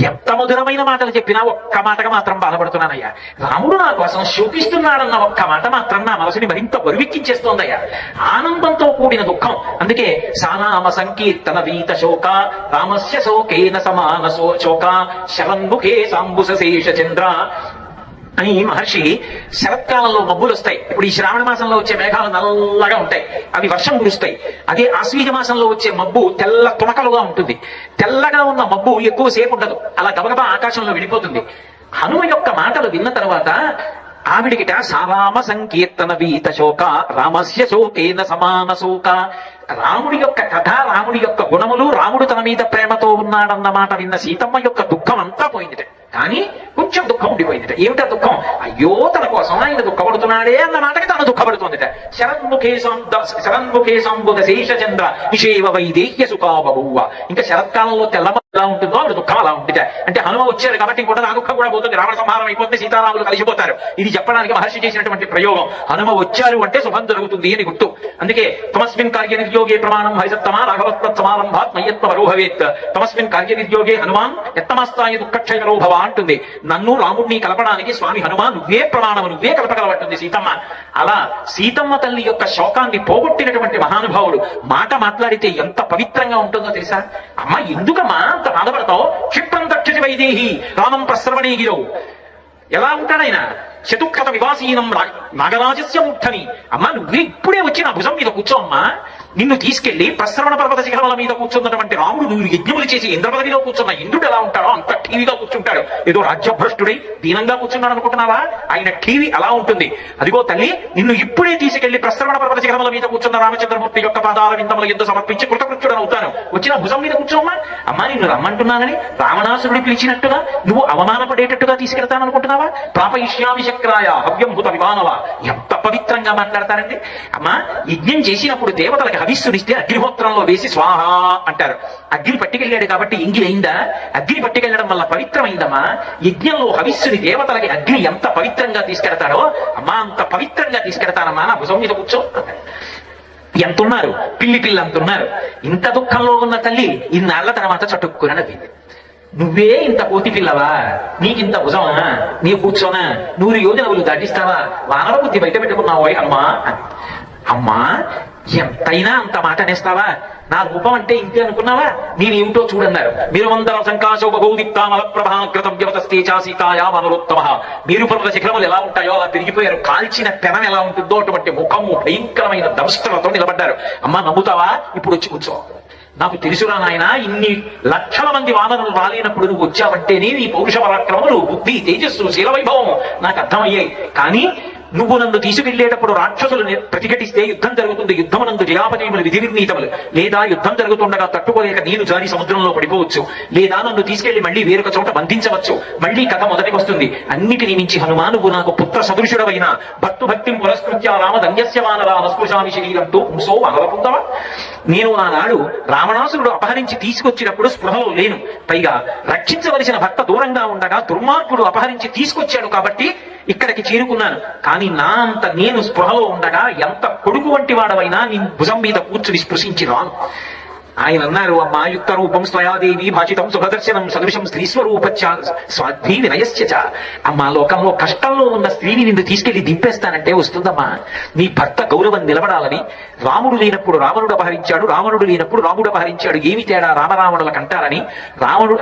ఎంత మధురమైన మాటలు చెప్పినా ఒక్క మాటగా మాత్రం బాధపడుతున్నానయ్యా. రాముడు నా కోసం శోకిస్తున్నాడన్న ఒక్క మాట మాత్రం నా మనసుని మరింత బరువెక్కించేస్తోందయ్యా. ఆనందంతో కూడిన దుఃఖం. అందుకే సానామ సంకీర్తన వీత శోక రామస్య శోకేన సమాన శోక శరన్ముఖే సాంబుస శేష చంద్ర అని మహర్షి శరత్కాలంలో మబ్బులు వస్తాయి. ఇప్పుడు ఈ శ్రావణ మాసంలో వచ్చే మేఘాలు నల్లగా ఉంటాయి, అవి వర్షం కురుస్తాయి. అదే ఆశ్వీజ మాసంలో వచ్చే మబ్బు తెల్ల తునకలుగా ఉంటుంది. తెల్లగా ఉన్న మబ్బు ఎక్కువసేపు ఉండదు, అలా గబగబా ఆకాశంలో విడిపోతుంది. హనుమ యొక్క మాటలు విన్న తర్వాత ఆవిడికిట సారామ సంకీర్తన వీత శోక రామస్య శోకేన సమాన శోక. రాముడి యొక్క కథ, రాముడి యొక్క గుణములు, రాముడు తన మీద ప్రేమతో ఉన్నాడన్న మాట విన్న సీతమ్మ యొక్క దుఃఖం అంతా పోయిందిట. కానీ కొంచెం దుఃఖం ఉండిపోయిందిట. ఏమిటా దుఃఖం? అయ్యో, తన కోసం ఆయన దుఃఖపడుతున్నాడే అన్న మాటకి తను దుఃఖపడుతోందిట. శరన్ముఖే సంబుధ శేషచంద్ర నిషేవ వైదేహ్య సుఖాబభూవ. ఇంకా శరత్కాలంలో తెల్లమ ఎలా ఉంటుందో ఆవిడ దుఃఖం అలా ఉంటుంది. అంటే హనుమ వచ్చారు కాబట్టి ఇంకొండ ఆ దుఃఖం కూడా పోతుంది, రావణ సంహారం అయిపోతే సీతారాములు కలిసిపోతారు. ఇది చెప్పడానికి మహర్షి చేసినటువంటి ప్రయోగం. హనుమ వచ్చారు అంటే శుభం జరుగుతుంది అని గుర్తు. అందుకే తమస్మిన్ కార్య నిర్యోగే ప్రమాణం హరిసత్తమా రాఘవత్త సమారంభాత్ మయ్యత్వ వరోహవేత్ తమస్మిన్ కార్య నిర్యోగే హనుమాన్ ఎత్తమస్తాయి దుఃఖక్షయకరో భవ అంటుంది. నన్ను రాముడిని కలపడానికి స్వామి హనుమాన్ నువ్వే ప్రమాణం, నువ్వే కలపగలబట్టుంది సీతమ్మ. అలా సీతమ్మ తల్లి యొక్క శోకాన్ని పోగొట్టినటువంటి మహానుభావుడు మాట మాట్లాడితే ఎంత పవిత్రంగా ఉంటుందో తెలుసా? అమ్మ ఎందుకమ్మా అంత బాధపడతావు? క్షిప్రం దక్షిణ వైదేహి రామం ప్రశ్రవణే గిరవు. ఎలా ఉంటాడైనా శతుకృత వివాసీనం నాగరాజస్య ముఖ్యని. అమ్మా నువ్వే ఇప్పుడే వచ్చి నా భుజం మీద కూర్చో అమ్మా. నిన్ను తీసుకెళ్లి ప్రశ్రవణ పర్వత శిఖరముల మీద కూర్చున్నటువంటి రాముడు నువ్వు యజ్ఞములు చేసి ఇంద్రపదవిలో కూర్చున్న ఇంద్రుడు ఎలా ఉంటాడో అంత టీవీగా కూర్చుంటాడు. ఏదో రాజ్యభ్రష్టుడై దీనంగా కూర్చున్నాడు అనుకుంటున్నావా? ఆయన టీవీ అలా ఉంటుంది. అదిగో తల్లి నిన్ను ఇప్పుడే తీసుకెళ్లి ప్రశ్రవణ పర్వత శిఖరముల మీద కూర్చున్న రామచంద్రమూర్తి యొక్క పాదాల విందముల యుద్ధ సమర్పించి కృతకృత్యుడని అవుతాను. వచ్చిన భుజం మీద కూర్చోమ్మా. అమ్మా నిన్ను రమ్మంటున్నానని రావణాసురుడి పిలిచినట్టుగా నువ్వు అవమానపడేటట్టుగా తీసుకెళ్తాననుకుంటున్నావా? ప్రాపయిష్యామి చక్రాయ హవ్యం భూత విమానవ. ఎంత పవిత్రంగా మాట్లాడతారండి. అమ్మా యజ్ఞం చేసినప్పుడు దేవతలకు హవిస్సునిస్తే అగ్నిహోత్రంలో వేసి స్వాహ అంటారు. అగ్ని పట్టుకెళ్ళాడు కాబట్టి ఇంగిలైందా? అగ్ని పట్టుకెళ్ళడం వల్ల పవిత్రమైందమ్మా. యజ్ఞంలో హవిస్సుని దేవతలకి అగ్ని ఎంత పవిత్రంగా తీసుకెడతాడో అమ్మా అంత పవిత్రంగా తీసుకెడతానమ్మా. నా భుజం మీద కూర్చో. ఎంతున్నారు పిల్లి పిల్లి అంతున్నారు. ఇంత దుఃఖంలో ఉన్న తల్లి ఇన్నాళ్ల తర్వాత చటుక్కున నవ్వింది. నువ్వే ఇంత కోతి పిల్లవా? నీకింత భుజమా? నీ కూర్చోనా? 100 యోజనములు దాటిస్తావా? వానర బుద్ధి బయట పెట్టుకున్నావు హనుమా. అమ్మా ఎంతైనా అంత మాట అనేస్తావా? నా రూపం అంటే ఇంతే అనుకున్నావా? నేనేమిటో చూడన్నారు. మీరు వందర సంకాశోపగౌదిప్తామల ప్రభాకృతం వ్యవతస్తే సీతాయా మనరోత్తమ. మీరు పర్వత శిఖరములు ఎలా ఉంటాయో అలా తిరిగిపోయారు. కాల్చిన పెనం ఎలా ఉంటుందో అటువంటి ముఖము భయంకరమైన దంష్టలతో నిలబడ్డారు. అమ్మా నమ్ముతావా? ఇప్పుడు వచ్చి కూర్చో. నాకు తెలుసురా నాయన, ఇన్ని లక్షల మంది వానరులు రాలేనప్పుడు నువ్వు వచ్చావంటేనే నీ పౌరుష పరాక్రమములు, బుద్ధి, తేజస్సు, శీల వైభవము నాకు అర్థమయ్యాయి. కానీ నువ్వు నన్ను తీసుకెళ్లేటప్పుడు రాక్షసులు ప్రతిఘటిస్తే యుద్ధం జరుగుతుంది. యుద్ధమునందు జయాపజయములు విధి నిర్ణీతములు. లేదా యుద్ధం జరుగుతుండగా తట్టుకోలేక నేను జారి సముద్రంలో పడిపోవచ్చు. లేదా నన్ను తీసుకెళ్లి మళ్ళీ వేరొక చోట బంధించవచ్చు. మళ్ళీ కథ మొదటికి వస్తుంది. అన్నిటిని మించి హనుమా నువ్వు నాకు పుత్ర సదృశుడవైన భక్తుభక్తిం పురస్కృత్య రామధన్యస్య వానరా నస్పృశామి శరీరంతో పుంసో అనవపుందవా. నేను ఆనాడు రావణాసురుడు అపహరించి తీసుకొచ్చినప్పుడు స్పృహలో లేను. పైగా రక్షించవలసిన భర్త దూరంగా ఉండగా దుర్మార్గుడు అపహరించి తీసుకొచ్చాడు కాబట్టి ఇక్కడికి చేరుకున్నాను. కానీ నా అంత నేను స్పృహలో ఉండగా ఎంత కొడుకు వంటి వాడవైనా నీ భుజం మీద కూర్చుని స్పృశించి రాను. ఆయన అన్నారు, అమ్మా యుక్త రూపం స్వయాదేవి భాషితం సుభదర్శనం సదృశం స్త్రీస్వరూపచ్చ స్వాధ్వీ వినయశ్చ. అమ్మా లోకంలో కష్టంలో ఉన్న స్త్రీని నిన్ను తీసుకెళ్లి దింపేస్తానంటే వస్తుందమ్మా. నీ భర్త గౌరవం నిలబడాలని. రాముడు లేనప్పుడు రావణుడు అపహరించాడు, రావణుడు లేనప్పుడు రాముడు అపహరించాడు. ఏమి తేడా రామరావణులకు అంటారని.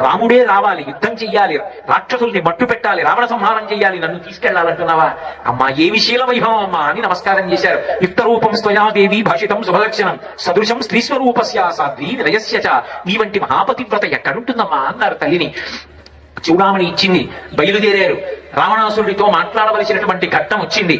రాముడే రావాలి, యుద్ధం చెయ్యాలి, రాక్షసుల్ని మట్టు పెట్టాలి, రావణ సంహారం చెయ్యాలి, నన్ను తీసుకెళ్లాలంటున్నావా? అమ్మా ఏమి శీల వైభవం అమ్మా అని నమస్కారం చేశారు. యుక్త రూపం స్వయాదేవి భాషితం సుభదర్శనం సదృశం స్త్రీస్వరూపస్య సాధ్వి వినయస్యచ. నీ వంటి మహాపతివ్రత ఎక్కడుంటుందమ్మా అన్నారు తల్లిని. చూడామణి ఇచ్చింది. బయలుదేరారు. రావణాసురుడితో మాట్లాడవలసినటువంటి ఘట్టం వచ్చింది.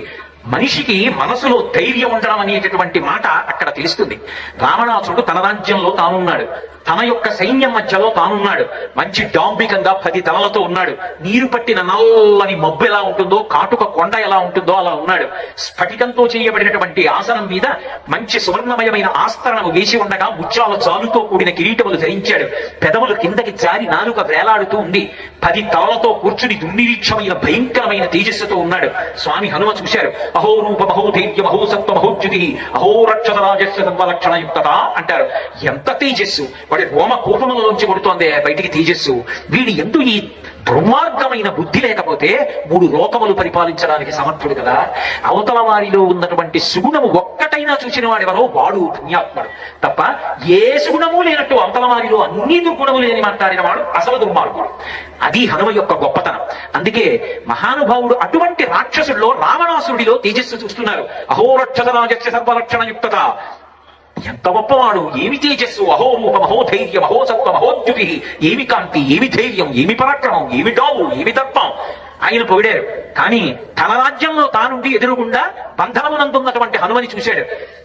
మనిషికి మనసులో ధైర్యం ఉండడం అనేటటువంటి మాట అక్కడ తెలుస్తుంది. రావణాసురుడు తన రాజ్యంలో తానున్నాడు. తన యొక్క సైన్యం మధ్యలో తానున్నాడు. మంచి డాంబికంగా 10 తలలతో ఉన్నాడు. నీరు పట్టిన నల్లని మబ్బు ఎలా ఉంటుందో, కాటుక కొండ ఎలా ఉంటుందో అలా ఉన్నాడు. స్ఫటికంతో చేయబడినటువంటి ఆసనం మీద మంచి సువర్ణమయమైన ఆస్తరణము వేసి ఉండగా ముత్యాల జాలుతో కూడిన కిరీటములు ధరించాడు. పెదవులు కిందకి జారి నాలుక వేలాడుతూ ఉంది. 10 తలలతో కూర్చుని దుర్నిరీక్షమైన భయంకరమైన తేజస్సుతో ఉన్నాడు. స్వామి హనుమ చూశారు. అహో రూప మహోధైర్య మహోసత్వ మహోద్యుతి అహో రక్షత రాజస్య సర్వలక్షణ యుక్తత అంటారు. ఎంత తేజస్సు! వాడి రోమ కూపములలోంచి కొడుతోంది బయటికి తేజస్సు. వీడి ఎందు ఈ దుర్మార్గమైన బుద్ధి లేకపోతే 3 లోకములు పరిపాలించడానికి సమర్థుడు కదా. అవతల వారిలో ఉన్నటువంటి సుగుణము ఒక్కటైనా చూసిన వాడెవరో వాడు పుణ్యాత్ముడు తప్ప ఏ సుగుణము లేనట్టు అవతల వారిలో అన్ని దుర్గుణములు లేని మాట్లాడిన వాడు అసలు దుర్మార్గుడు. అది హనుమ యొక్క గొప్పతనం. అందుకే మహానుభావుడు అటువంటి రాక్షసుల్లో రావణాసురుడిలో తేజస్సు చూస్తున్నారు. అహో రక్షత రాజస్య సర్వలక్షణ యుక్తత. ఎంత గొప్పవాడు! ఏమి తేజస్సు! అహో రూప మహోధైర్య మహోసత్వ మహోద్యుతి. ఏమి కాంతి, ఏమి ధైర్యం, ఏమి పరాక్రమం, ఏమి డావు, ఏమి దర్పం. ఆయన పొగిడారు. కానీ తన రాజ్యంలో తానుండి ఎదురుగుండా బంధనమునందున్నటువంటి హనుమని చూశాడు.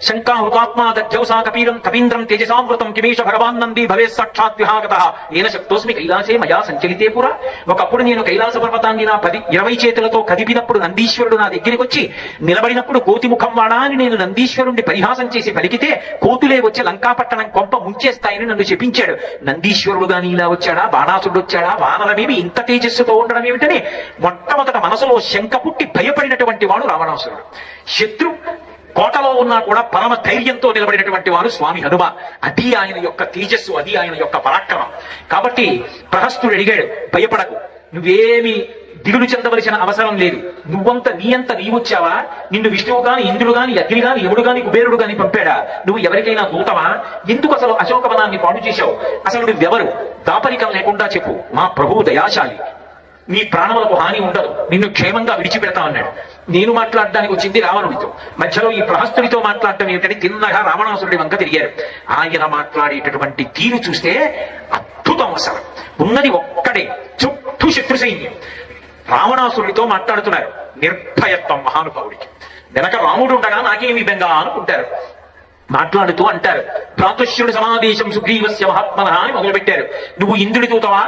శంకాహృతాత్మా దధ్యౌసా కపీరం కవీంద్రం తేజసామృతం కిమేష భగవాన్ నంది భవే సాక్షాత్ విహాగత ఏన శక్తోస్మి కైలాసే మయా సంచలితే పుర. ఒకప్పుడు నేను కైలాస పర్వతాన్ని నా 20 చేతులతో కదిపినప్పుడు నందీశ్వరుడు నా దగ్గరికి వచ్చి నిలబడినప్పుడు కోతి ముఖం వాడా అని నేను నందీశ్వరుణ్ణి పరిహాసం చేసి పలికితే కోతులే వచ్చి లంకాపట్టణం కొంప ముంచేస్తాయని నన్ను చెప్పించాడు. నందీశ్వరుడు గాని ఇలా వచ్చాడా, బాణాసుడు వచ్చాడా, వానరమేమి ఇంత తేజస్సుతో ఉండడం ఏమిటని మొట్టమొదట మనసులో శంక పుట్టి భయపడినటువంటి వాడు రావణాసురుడు. శత్రు కోటలో ఉన్నా కూడా పరమ ధైర్యంతో నిలబడినటువంటి వారు స్వామి హనుమ. అది ఆయన యొక్క తేజస్సు, అది ఆయన యొక్క పరాక్రమం. కాబట్టి ప్రహస్తుడు అడిగాడు, భయపడకు, నువ్వేమి దిగులు చెందవలసిన అవసరం లేదు. నీ వచ్చావా? నిన్ను విష్ణువు గాని, ఇంద్రుడు గాని, అగ్ని గాని, యముడు గాని, కుబేరుడు గాని పంపాడా? నువ్వు ఎవరికైనా దూతవా? ఎందుకు అసలు అశోకవనాన్ని పాడు చేశావు? అసలు నువ్వెవరు? దాపరికం లేకుండా చెప్పు. మా ప్రభువు దయాశాలి, నీ ప్రాణములకు హాని ఉండదు, నిన్ను క్షేమంగా విడిచిపెడతా అన్నాడు. నేను మాట్లాడడానికి వచ్చింది రావణుడితో, మధ్యలో ఈ ప్రహస్తుడితో మాట్లాడటం ఏమిటని తిన్నగా రావణాసురుడి వంక తిరిగారు. ఆయన మాట్లాడేటటువంటి తీరు చూస్తే అద్భుతం. అసలు ఉన్నది ఒక్కడే, చుట్టూ శత్రు సైన్యం. రావణాసురుడితో మాట్లాడుతున్నారు. నిర్భయత్వం మహానుభావుడికి. వెనక రాముడు ఉండగా నాకేమి బెంగా అనుకుంటారు. మాట్లాడుతూ అంటారు, భ్రాతుష్యుడి సమావేశం సుగ్రీవస్య మహాత్మన అని మొదలుపెట్టారు. నువ్వు ఇంద్రుడి దూతవా,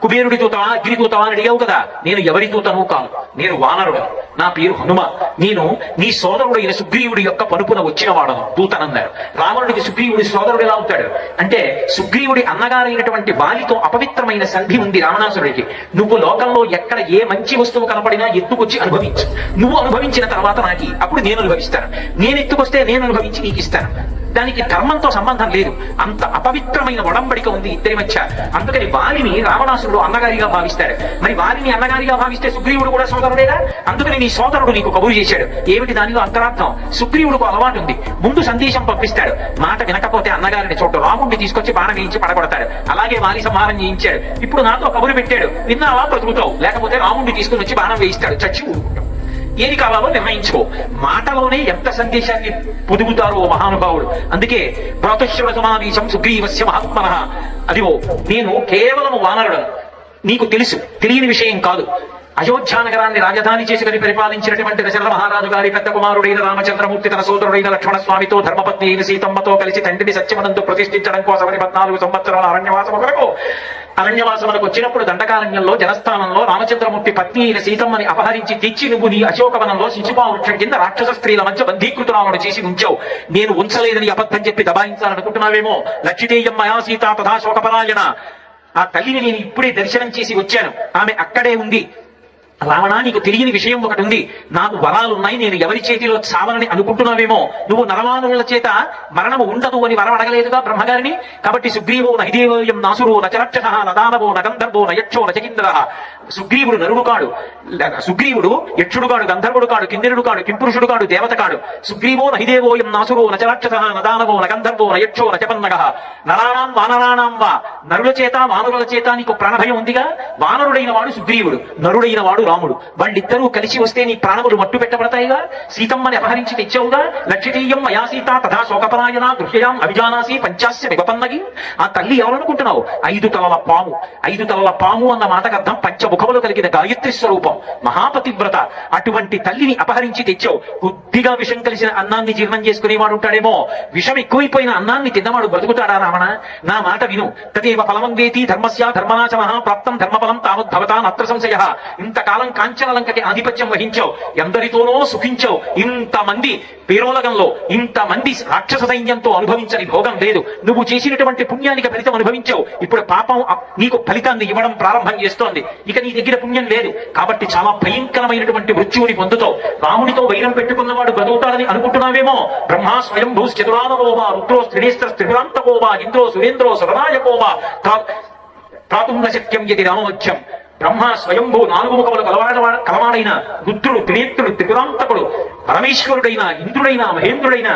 కుబేరుడి దూతవా, అగ్ని దూతవా అని అడిగావు కదా. నేను ఎవరి దూతను కాను, నేను వానరుడు, నా పేరు హనుమ. నేను నీ సోదరుడైన సుగ్రీవుడి యొక్క పనుపున వచ్చిన వాడను, దూతనన్నారు. రావణుడికి సుగ్రీవుడి సోదరుడు ఎలా అవుతాడు అంటే, సుగ్రీవుడి అన్నగారైనటువంటి వాలితో అపవిత్రమైన సంధి ఉంది రావణాసురుడికి. నువ్వు లోకంలో ఎక్కడ ఏ మంచి వస్తువు కనపడినా ఎత్తుకొచ్చి అనుభవించు. నువ్వు అనుభవించిన తర్వాత నాకి, అప్పుడు నేను అనుభవిస్తాను. నేను ఎత్తుకొస్తే నేను అనుభవించి నీకు ఇస్తాను. దానికి ధర్మంతో సంబంధం లేదు. అంత అపవిత్రమైన ఒడంబడిక ఉంది ఇద్దరి మధ్య. అందుకని వాలిని రావణాసురుడు అన్నగారిగా భావిస్తాడు. మరి వాలిని అన్నగారిగా భావిస్తే సుగ్రీవుడు కూడా సోదరుడేగా. అందుకని నీ సోదరుడు నీకు కబురు చేశాడు. ఏమిటి దానిలో అంతరార్థం? సుగ్రీవుడికి అలవాటు ఉంది, ముందు సందేశం పంపిస్తాడు. మాట వినకపోతే అన్నగారిని చోటు రాముడిని తీసుకొచ్చి బాణ వేయించి పడగొడతాడు. అలాగే వాలి సంహారం చేయించాడు. ఇప్పుడు నాతో కబురు పెట్టాడు, విన్నావా బ్రతుకుతావు, లేకపోతే రాముడిని తీసుకుని వచ్చి బాణం వేయిస్తాడు, చచ్చి ఊరుకుంటావు. ఏది కావాలో నిర్ణయించుకో. మాటలోనే ఎంత సందేశాన్ని పొదుగుతారో మహానుభావుడు. అందుకే భ్రాతుష్యుల సమావేశం సుగ్రీవస్య మహాత్మన. అదిగో నేను కేవలం వానరుడను, నీకు తెలుసు, తెలియని విషయం కాదు. అయోధ్యా నగరాన్ని రాజధాని చేసుకుని పరిపాలించినటువంటి దశరథ మహారాజు గారి పెద్ద కుమారుడైన రామచంద్రమూర్తి తన సోదరుడైన లక్ష్మణస్వామితో ధర్మపత్ని అయిన సీతమ్మతో కలిసి తండ్రిని సత్యవనంతో ప్రతిష్ఠించడం కోసమని 14 సంవత్సరాల అరణ్యవాసము కొరకు అరణ్యవాసములకు వచ్చినప్పుడు దండకారణ్యంలో జనస్థానంలో రామచంద్రమూర్తి పత్ని అయిన సీతమ్మని అపహరించి తెచ్చి నువ్వు నీ అశోకవనంలో శిశుపా వృక్షం కింద రాక్షస స్త్రీల మధ్య బంధీకృతురాలను చేసి ఉంచావు. నేను ఉంచలేదని అబద్ధం చెప్పి దబాయించాలనుకుంటున్నావేమో. లక్షితేయం మయా సీత తథా శోకపరాయణ. ఆ తల్లిని నేను ఇప్పుడే దర్శనం చేసి వచ్చాను, ఆమె అక్కడే ఉంది. రావణా, నీకు తెలియని విషయం ఒకటి ఉంది. నాకు వరాలున్నాయి, నేను ఎవరి చేతిలో చావనని అనుకుంటున్నావేమో. నువ్వు నరవానుల చేత మరణము ఉండదు అని వరం అడగలేదుగా బ్రహ్మగారిని. కాబట్టి సుగ్రీవో నహిదేవోయం నాసురో నచరక్ష నదానవో నగంధర్వో నయక్షో నచకింద్ర. సుగ్రీవుడు నరుడు కాడు, సుగ్రీవుడు యక్షుడు కాడు, గంధర్వుడు కాడు, కిన్నెరుడు కాడు, కింపురుషుడు కాడు, దేవత కాడు. సుగ్రీవో నహిదేవోయం నాసురో నచరక్ష నదానవో నగంధర్వో నయక్షో నచపన్నగ. నరాణాం వానరాణాం వా. నరుల చేత వానరుల చేత నీకు ప్రాణభయం ఉందిగా. వానరుడైన వాడు సుగ్రీవుడు, నరుడైన వాడు రాముడు. వాళ్ళిద్దరూ కలిసి వస్తే నీ ప్రాణములు మట్టు పెట్టబడతాయిగా. సీతమ్మని అపహరించి తెచ్చావుగా. లక్షితీయం మయా సీత తథా శోకపరాయణ గృహ్యాం అభిజానాసి పంచాస్య విపన్నగి. ఆ తల్లి ఎవరనుకుంటున్నావు? 5 తలల పాము. 5 తలల పాము అన్న మాటకు అర్థం పంచముఖములు కలిగిన గాయత్రి స్వరూపం, మహాపతివ్రత. అటువంటి తల్లిని అపహరించి తెచ్చావు. కొద్దిగా విషం కలిసిన అన్నాన్ని జీర్ణం చేసుకునేవాడు ఉంటాడేమో. విషం ఎక్కువైపోయిన అన్నాన్ని తిన్నవాడు బ్రతుకుతాడా రావణ? నా మాట విను. తదేవ ఫలమందేతి ధర్మస్య ధర్మనాశమః ప్రాప్తం ధర్మఫలం తావద్భవతా నత్ర సంశయః. ఇంతకాలం కాంచనలంకకి ఆధిపత్యం వహించావు, ఎందరితోనో సుఖించావు. ఇంతమంది పేరోలగంలో ఇంతమంది రాక్షస సైన్యంతో అనుభవించని భోగం లేదు. నువ్వు చేసినటువంటి పుణ్యానికి ఫలితం అనుభవించావు. ఇప్పుడు పాపం నీకు ఫలితాన్ని ఇవ్వడం ప్రారంభం చేస్తోంది. ఇక నీ దగ్గర పుణ్యం లేదు. కాబట్టి చాలా భయంకరమైనటువంటి మృత్యువుని పొందుతావు. రాముడితో వైరం పెట్టుకున్నవాడు బ్రతుకుతాడని అనుకుంటున్నావేమో. బ్రహ్మా స్వయంభూ చతురానరోవా రుద్రో త్రినేస్త్ర త్రిపురాంతకోవా ఇంద్రో సురేంద్రో సురనాయకోవా త్రాతుం న శక్యం యది రామవధ్యం. బ్రహ్మ స్వయంభూ 4 ముఖములు కలవాడైన రుద్రుడు, త్రినేత్రుడు, త్రిపురాంతకుడు, పరమేశ్వరుడైన ఇంద్రుడైన మహేంద్రుడైన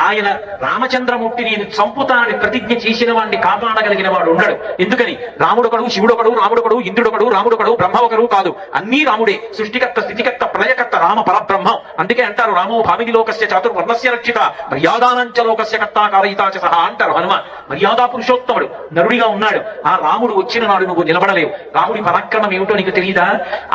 ఆయన రామచంద్రమూర్తి నేను చంపుతానని ప్రతిజ్ఞ చేసిన వాడిని కాపాడగలిగిన వాడు ఉండడు. ఎందుకని? రాముడొకడు, శివుడొకడు, రాముడొకడు, ఇంద్రుడొకడు, రాముడొకడు, బ్రహ్మ ఒకరు కాదు. అన్నీ రాముడే. సృష్టికర్త, స్థితికర్త, ప్రళయకర్త రామ పరబ్రహ్మం. అందుకే అంటారు రామో భామిని లోకస్య చాతుర్వర్ణస్య రక్షిత మర్యాదానంచ లోకస్య కర్తాకారయితాచ సహా అంటారు. హనుమ మర్యాదా పురుషోత్తముడు, నరుడిగా ఉన్నాడు. ఆ రాముడు వచ్చిన నాడు నువ్వు నిలబడలేవు. రాముడి పరాక్రమం ఏమిటో నీకు తెలియదా?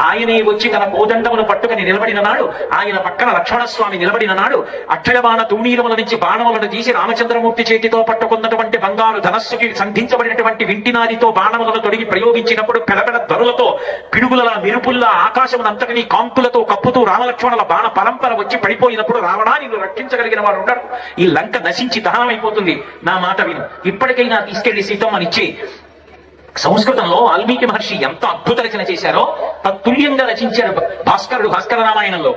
ఆయనే వచ్చి తన కోదండమును పట్టుకుని నిలబడిన నాడు, ఆయన పక్కన లక్ష్మణస్వామి నిలబడిన నాడు, అక్షయబాణ తూణీరముల నుంచి బాణములను తీసి రామచంద్రమూర్తి చేతితో పట్టుకున్నటువంటి బంగారు ధనస్సుకి సంధించబడినటువంటి వింటినాదితో బాణములను తొడిగి ప్రయోగించినప్పుడు పెడపెడ ధరులతో పిడుగుల మెరుపుల్లా ఆకాశమునంతటినీ కాంతులతో కప్పుతూ రామలక్ష్మణుల బాణ పరంపర వచ్చి పడిపోయినప్పుడు రావణా నిన్ను రక్షించగలిగిన వాడు ఉండడు, ఈ లంక నశించి దహనమైపోతుంది, నా మాట విను, ఇప్పటికైనా తీసుకెళ్లి సీతమ్మనిచ్చి. సంస్కృతంలో వాల్మీకి మహర్షి ఎంత అద్భుత రచన చేశారో తత్తుల్యంగా రచించారు భాస్కరుడు భాస్కర రామాయణంలో.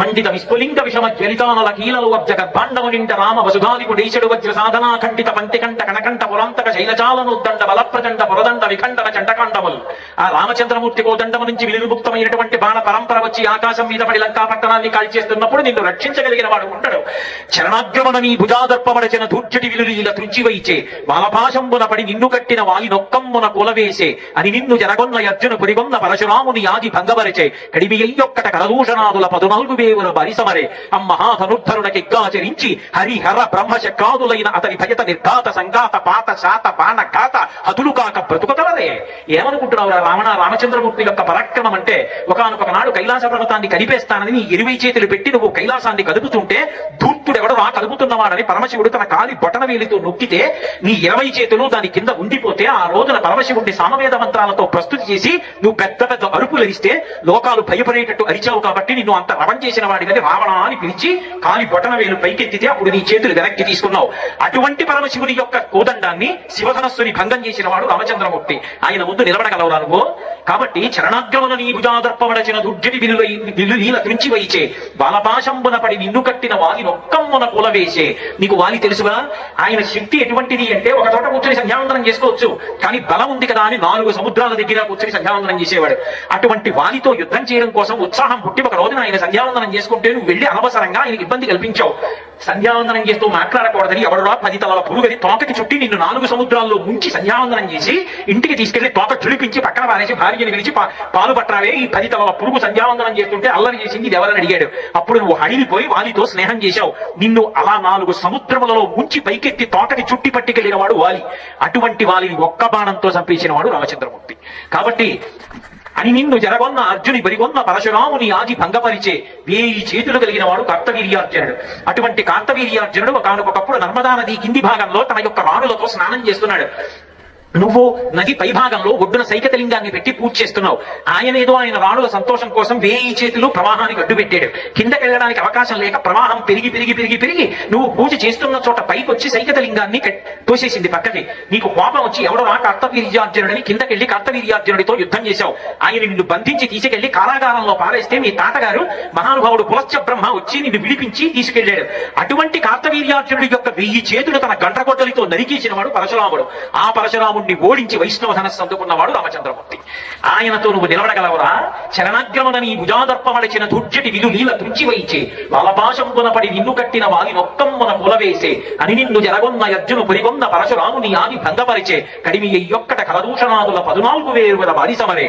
మండిత విస్ఫులింగ విషమ జ్వలితానల కీలలు వజ్ర గర్భాండము నిండ రామ వసుధాదికు డేశుడు వజ్ర సాధనా ఖండిత పంతికంఠ కనకంఠ పురంతక శైలజాలను దండ బలప్రచండ పురదండ విఖండన చండకాండములు. ఆ రామచంద్రమూర్తి కోదండము నుంచి విలుముక్తమైనటువంటి బాణ పరంపర వచ్చి ఆకాశం మీద పడి లంకా పట్టణాన్ని కాల్చేస్తున్నప్పుడు నిన్ను రక్షించగలిగిన వాడు ఉండడు. చరణాగ్రమణ నీ భుజాదర్పమడచిన దూర్జటి విలులీల త్రుంచివైచే వాలపాశంబున పడి నిన్ను కట్టిన వాలి నొక్కమ్మున కులవేసే అని నిన్ను జనగొన్న అర్జును పురిగొన్న పరశురాముని యాది భంగపరిచే కడిమి అయ్యొక్కట కరదూషణాదుల 14 వేవుల బరిసమరే అమ్మహాధనుద్ధరునకిగ్గాచరించి హరిహర బ్రహ్మశక్రాదులైన అతని భయత నిర్ఘాత సంఘాత పాత శాత బాణ ఘాత హతులు కాక బ్రతుకుతలరే. ఏమనుకుంటున్నావు రావణ? రామచంద్రమూర్తి యొక్క పరాక్రమం అంటే ఒకానొక నాడు కైలాస పర్వతాన్ని కదిపేస్తానని నీ 20 చేతులు పెట్టి నువ్వు కైలాసాన్ని కదుపుతుంటే ధూర్తుడెవడో రా కదుపుతున్నవాడని పరమశివుడు తన కాలి బొటన వేలితో నొక్కితే నీ 20 చేతులు దాని కింద ఉండిపోతే ఆ రోజున పరమశివుడిని సామవేద మంత్రాలతో ప్రస్తుతి చేసి నువ్వు పెద్ద పెద్ద అరుపులరిస్తే లోకాలు భయపడేటట్టు అరిచావు కాబట్టి నిన్ను అంత రవం చేసిన వాడిని రావణ అని పిలిచి కాలి బొటన వేలు పైకెత్తితే అప్పుడు నీ చేతులు వెనక్కి తీసుకున్నావు. అటువంటి పరమశివుని యొక్క కోదండాన్ని శివధనస్సుని భంగం చేసిన వాడు రామచంద్రమూర్తి. ఆయన ముందు నిలబడగలవురా నువ్వు? కాబట్టి చరణాగ్రమున నీ భుజాదర్పమడచిన దుర్జటి విలులీల త్రుంచి వైచే బాలపాశంబున పడి నిన్ను కట్టిన వాలి నొక్కమ్మున కులవేసే. నీకు వాలి తెలుసుగా? ఆయన శక్తి ఎటువంటిది అంటే ఒక చోట కూర్చొని సంధ్యావందనం చేసుకోవచ్చు, కానీ బలం ఉంది కదా అని 4 సముద్రాల దగ్గర కూర్చొని సంధ్యావందనం చేసేవాడు. అటువంటి వాలితో యుద్ధం చేయడం కోసం ఉత్సాహం పుట్టి ఒక రోజున ఆయన సంధ్యావందనం చేసుకుంటే నువ్వు వెళ్ళి అనవసరంగా ఆయనకి ఇబ్బంది కల్పించావు. సంధ్యావందనం చేస్తూ మాట్లాడకూడదని ఎవడరా 10 తలల పురుగని తోకకి చుట్టి నిన్ను 4 సముద్రాల్లో ముంచి సంధ్యావందనం చేసి ఇంటికి తీసుకెళ్లి తోక చులిపించి పక్కన పారేసి భార్యని పిలిచి పాలు పట్టావే, ఈ 10 తలల పురుగు సంధ్యావందనం చేస్తుంటే అల్లరి చేసింది ఇది ఎవరని అడిగాడు. అప్పుడు నువ్వు హడిలిపోయి వాలితో స్నేహం చేశావు. నిన్ను అలా 4 సముద్రములలో ముంచి పైకెత్తి తోకకి చుట్టి పట్టుకెళ్లిన వాడు వాలి. అటువంటి వాలిని ఒక్క బాణంతో చంపేసిన వాడు రామచంద్రమూర్తి. కాబట్టి అని నిన్ను జరగొన్న అర్జుని బరిగొన్న పరశురాముని ఆది భంగపరిచే 1000 చేతులు కలిగిన వాడు కార్తవీర్యార్జునుడు. అటువంటి కార్తవీర్యార్జునుడు ఒకనొకప్పుడు నర్మదా నది కింది భాగంలో తన యొక్క రాణులతో స్నానం చేస్తున్నాడు. నువ్వు నది పై భాగంలో ఒడ్డున సైకతలింగాన్ని పెట్టి పూజ చేస్తున్నావు. ఆయన రాణుల సంతోషం కోసం 1000 చేతులు ప్రవాహానికి అడ్డు పెట్టాడు. కిందకెళ్ళడానికి అవకాశం లేక ప్రవాహం పెరిగి పెరిగి పెరిగి పెరిగి నువ్వు పూజ చేస్తున్న చోట పైకి వచ్చి సైకతలింగాన్ని తోసేసింది పక్కకి. నీకు కోపం వచ్చి ఎవడో రా కార్తవీర్యార్జునుడిని కిందకెళ్లి కార్తవీర్యార్జునుడితో యుద్ధం చేశావు. ఆయన నిన్ను బంధించి తీసుకెళ్లి కారాగారంలో పారేస్తే మీ తాతగారు మహానుభావుడు పులస్త్య బ్రహ్మ వచ్చి నిన్ను విడిపించి తీసుకెళ్లాడు. అటువంటి కార్తవీర్యార్జునుడి యొక్క 1000 చేతులు తన గండ్రగొడ్డలితో నరికేసిన వాడు పరశురాముడు. ఆ పరశురాముడిని ఓడించి వైష్ణవ ధనస్సు అందుకున్నవాడు రామచంద్రమూర్తి. ఆయనతో నువ్వు నిలబడగలవురా? చరణాగ్రమున నీ భుజాదర్పమడచిన దుర్జటి విలులీల త్రుంచి వైచే బాలపాశంబున పడి నిన్ను కట్టిన వాలి నొక్కమ్మున కులవేసే అని నిన్ను జరగొన్న అర్జును పురిగొన్న పరశురాముని ఆది భంగపరిచే కడిమి అయ్యొక్కట కరదూషణాదుల 14 వేల బారిసమరే.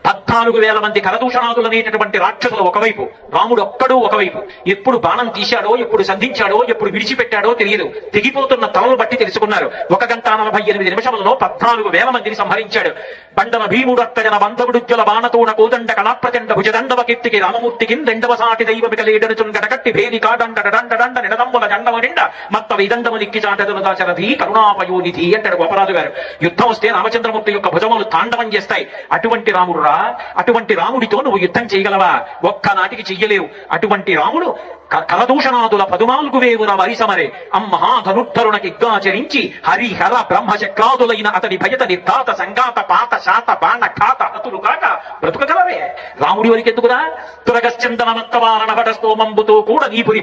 14,000 మంది కరదూషణాదులు అనేటటువంటి రాక్షసులు ఒకవైపు, రాముడు ఒక్కడు ఒకవైపు. ఎప్పుడు బాణం తీశాడో, ఎప్పుడు సంధించాడో, ఎప్పుడు విడిచిపెట్టాడో తెలియదు. తెగిపోతున్న తలలు బట్టి తెలుసుకున్నారు. 1 గంట 48 నిమిషములలో 14,000 మందిని సంహరించాడు. బండన భీముడు అత్తజన బంధవుడుజ్జల బాణతోన కోదండ కళాప్రచండ భుజదండవ కీర్తికి రామమూర్తికి 2వ సాటి దైవమికలేడనుచున్ గడకట్టి భేది కాడండ డండ నిడదమ్ముల జండవ నిండ మత్త వైదండము నిక్కి చాటదును దాశరథి కరుణాపయోనిధి అంటాడు గోపరాజు గారు. యుద్ధం వస్తే రామచంద్రమూర్తి యొక్క భుజములు తాండవం చేస్తాయి. అటువంటి రాముడు రా, అటువంటి రాముడితో నువ్వు యుద్ధం చేయగలవా? ఒక్కనాటికి చెయ్యలేవు. అటువంటి రాముడు కరదూషణాదుల 14,000 వరిసమరే అమ్మహాధనుద్ధరునకిగ్గాచరించి హరిహర బ్రహ్మచక్రాదులైన అతని భయత నిర్ఘాత సంఘాత పాత శాత బాణ ఘాత హతులు కాక బ్రతుకగలవే. రాముడి వరకు ఎందుకురా? తురగశ్చందన మత్తవారణ భట స్తోమంబుతో కూడా నీపురి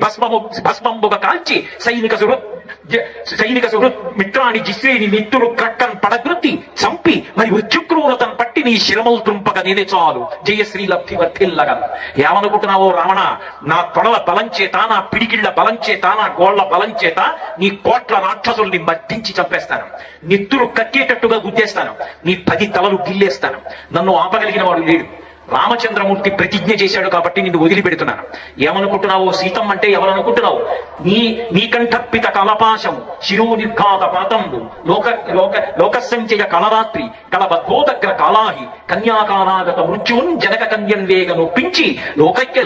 భస్మంబుగా కాల్చి సైనిక సుహృత్ మిత్రాన్ని జిశ్రేని నిత్తులు క్రక్కన్ పడగృత్తి చంపి మరి మృత్యుక్రూరతను పట్టి నీ శిరములు తుంపక నేనే చాలు జయశ్రీ లబ్ధి వర్తిల్లగల. ఏమనుకుంటున్నావో రావణ? నా తొడల బలం చేత, నా పిడికిళ్ల బలం చేత, నా గోళ్ల బలం చేత నీ కోట్ల రాక్షసుల్ని మర్దించి చంపేస్తాను. నిత్తులు కక్కేటట్టుగా గుద్దేస్తాను. నీ 10 తలలు గిల్లేస్తాను. నన్ను ఆపగలిగిన వాడు లేడు. రామచంద్రమూర్తి ప్రతిజ్ఞ చేశాడు కాబట్టి నిన్ను వదిలిపెడుతున్నాను. ఏమనుకుంటున్నావు? సీతమ్మ అంటే ఎవరనుకుంటున్నావు? నీ కంఠప్పిత కలపాశము శిరో నిర్ఘాత పాతంబు లోక సంచయ కలరాత్రి కలబద్ధోదగ్ర కాలాహి కన్యాకాలాగత మృత్యున్ జనక కన్యన్ వేగ నొప్పించి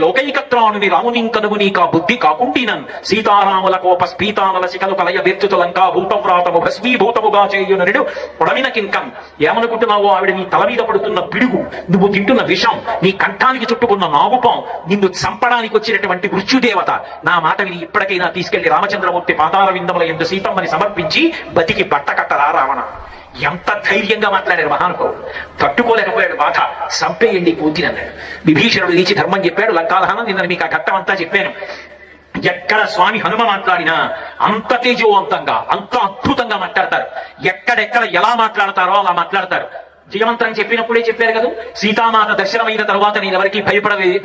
లోకైకత్రాణుని రామునిం కనుగు నీకా బుద్ధి కాకుండినన్ సీతారాముల కోప స్ఫీతానల శిఖలు కలయ బెర్చుతలంకా భూతవ్రాతము భస్మీభూతముగా చేయునరుడు పొడవిన కింకం. ఏమనుకుంటున్నావో? ఆవిడ నీ తల మీద పడుతున్న పిడుగు, నువ్వు తింటున్న విషం, నీ కంఠానికి చుట్టుకున్న నాగుపం, నిన్ను చంపడానికి వచ్చినటువంటి మృత్యుదేవత. నా మాట విని ఇప్పటికైనా తీసుకెళ్లి రామచంద్రమూర్తి పాదార విందముల యందు సీతమ్మని సమర్పించి బతికి బట్ట కట్టరా రావణ. ఎంత ధైర్యంగా మాట్లాడారు మహానుభావుడు. తట్టుకోలేకపోయాడు బాధ. సంపేయండి కూతురి అన్నాడు. విభీషణుడు లేచి ధర్మం చెప్పాడు. లంకాదహనం నిన్న మీకు ఆ ఘట్టం అంతా చెప్పాను. ఎక్కడ స్వామి హనుమ మాట్లాడినా అంత తేజోవంతంగా, అంత అద్భుతంగా మాట్లాడతారు. ఎక్కడెక్కడ ఎలా మాట్లాడతారో అలా మాట్లాడతారు. జయమంత్రం చెప్పినప్పుడే చెప్పారు కదా, సీతామాత దర్శనమైన తర్వాత నేను ఎవరికి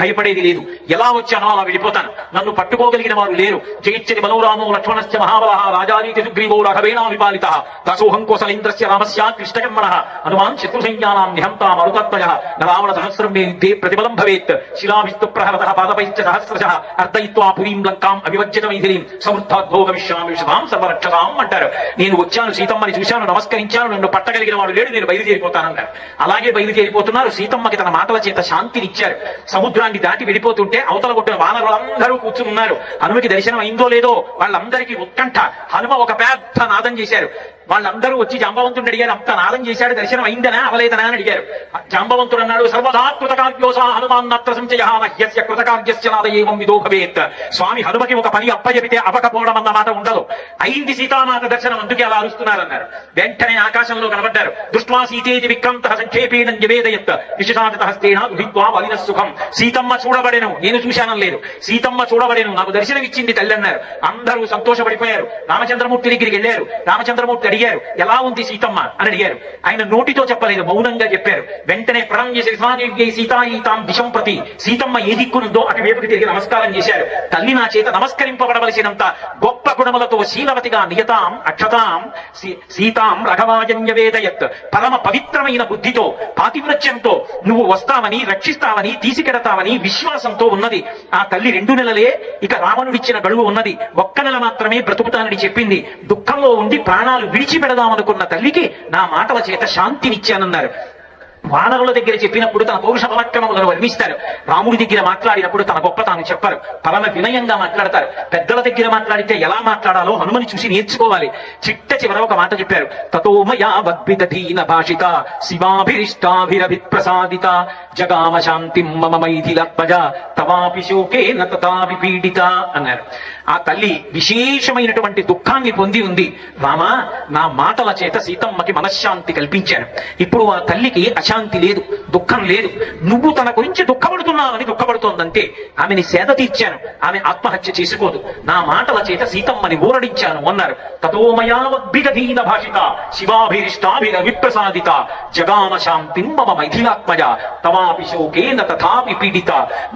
భయపడేది లేదు. ఎలా వచ్చానో అలా వెళ్ళిపోతాను. నన్ను పట్టుకోగలిగిన వారు లేరు. జయచ్చరి బలౌరామో లక్ష్మణశ్చ మహాబల రాజానీతి సుగ్రీవో రాఘవేణా విపాలిత దాసోహం కోసలేంద్రస్య రామస్య కృష్ణకర్మణ హనుమాన్ శత్రు సైన్యానాం నిహంతా మరుతత్వయ రావణ సహస్రం మే ప్రతిఫలం భవేత్ శిలాభిస్తు ప్రహరత పాదపైశ్చ సహస్రశ అర్దయిత్వా పురీం లంకాం అవివజ్జిత మైథిలీం సమృద్ధాద్భోగమిష్యామి విషదాం సర్వరక్షతాం అంటారు. నేను వచ్చాను, సీతమ్మని చూశాను, నమస్కరించాను, నన్ను పట్టగలిగిన వాడు లేడు, నేను బయలుదేరిపోతాను. అలాగే బయలుదేరిపోతున్నారు. సీతమ్మకి తన మాటల చేత శాంతినిచ్చారు. సముద్రాన్ని దాటి వెళ్ళిపోతుంటే అవతల కొట్టిన వానరులందరూ కూర్చున్నారు. హనుమకి దర్శనం అయిందో లేదో వాళ్ళందరికీ ఉత్కంఠ. హనుమ ఒక పెద్ద నాదం చేశారు. వాళ్ళందరూ వచ్చి జాంబవంతుడిని అడిగారు, అంత నాదం చేశాడు, దర్శనం అయిందనా అవలేదనా అని అడిగారు. జాంబవంతుడు అన్నాడు, సర్వదా కృతకార్యోసా హనుమాన్నత్ర సంచయ నహ్యస్య కృతకార్యస్య నాద ఏవం విదో భవేత్. స్వామి హనుమకి ఒక పని అప్పచెపితే అవ్వకపోవడం అన్న మాట ఉండదు. అయింది సీతామాత దర్శనం, అందుకే అలా అరుస్తున్నారన్నారు. వెంటనే ఆకాశంలో కనబడ్డారు. దృష్ట్వా సీతేతి విక్రాంత సంక్షేపేణ నివేదయత్ నిషితాదిత హస్తేన గృహీత్వా వలిన సుఖం. సీతమ్మ చూడబడెను, నేను చూశానని లేదు, సీతమ్మ చూడబడెను, నాకు దర్శనం ఇచ్చింది తల్లి అన్నారు. అందరూ సంతోషపడిపోయారు. రామచంద్రమూర్తి దగ్గరికి వెళ్ళారు. రామచంద్రమూర్తి అడిగారు, ఎలా ఉంది సీతమ్మ అని అడిగారు. ఆయన నోటితో చెప్పలేదు, మౌనంగా చెప్పారు. వెంటనే ప్రణమ్య సీతాం దిశం ప్రతి, సీతమ్మ ఏ దిక్కునుందో అటువైపుకి తిరిగి నమస్కారం చేశారు. తల్లి నా చేత నమస్కరింపబడవలసినంత గొప్ప గుణములతో శీలవతిగా నియతాం అక్షతాం సీతాం రఘవాజన్యవేదయత్. పరమ పవిత్రమైన బుద్ధితో, పాతివ్రత్యంతో నువ్వు వస్తావని, రక్షిస్తావని, తీసికెడతావని విశ్వాసంతో ఉన్నది. ఆ తల్లి 2 నెలలే ఇక రావణుడిచ్చిన గడువు ఉన్నది. 1 నెల మాత్రమే బ్రతుకుతానని చెప్పింది. దుఃఖంలో ఉండి ప్రాణాలు విడిచిపెడదామనుకున్న తల్లికి నా మాటల చేత శాంతినిచ్చానన్నారు. వానరుల దగ్గర చెప్పినప్పుడు తన పౌరుష పరాక్రమములను వర్ణిస్తారు. రాముడి దగ్గర మాట్లాడినప్పుడు తన గొప్ప తాను చెప్పారు. పరమ వినయంగా మాట్లాడతారు. పెద్దల దగ్గర మాట్లాడితే ఎలా మాట్లాడాలో హనుమని చూసి నేర్చుకోవాలి. చివర ఒక మాట చెప్పారు, తతోమయా వద్విదధీన భాషిత శివాభిరిష్టాభిరభిప్రసాదిత జగామ శాంతిం మమ మైథిలాత్మజ తవాపి శోకేన తథాపి పీడిత అన్నారు. ఆ తల్లి విశేషమైనటువంటి దుఃఖాన్ని పొంది ఉంది. రామ, నా మాటల చేత సీతమ్మకి మనశ్శాంతి కల్పించాను. ఇప్పుడు ఆ తల్లికి అశాంతి లేదు, దుఃఖం లేదు. నువ్వు తన గురించి దుఃఖపడుతున్నావని దుఃఖపడుతోందంటే ఆమెని సేద తీర్చాను. ఆమె ఆత్మహత్య చేసుకోదు. నా మాటల చేత సీతమ్మని ఊరడించాను అన్నారు. తతోమయావద్భిదధీన భాషిత శివాభిరిష్టాభిర విప్రసాదిత జగామ శాంతిం మమ మైథిలాత్మజ తవాపి శోకేన తథాపి పీడిత.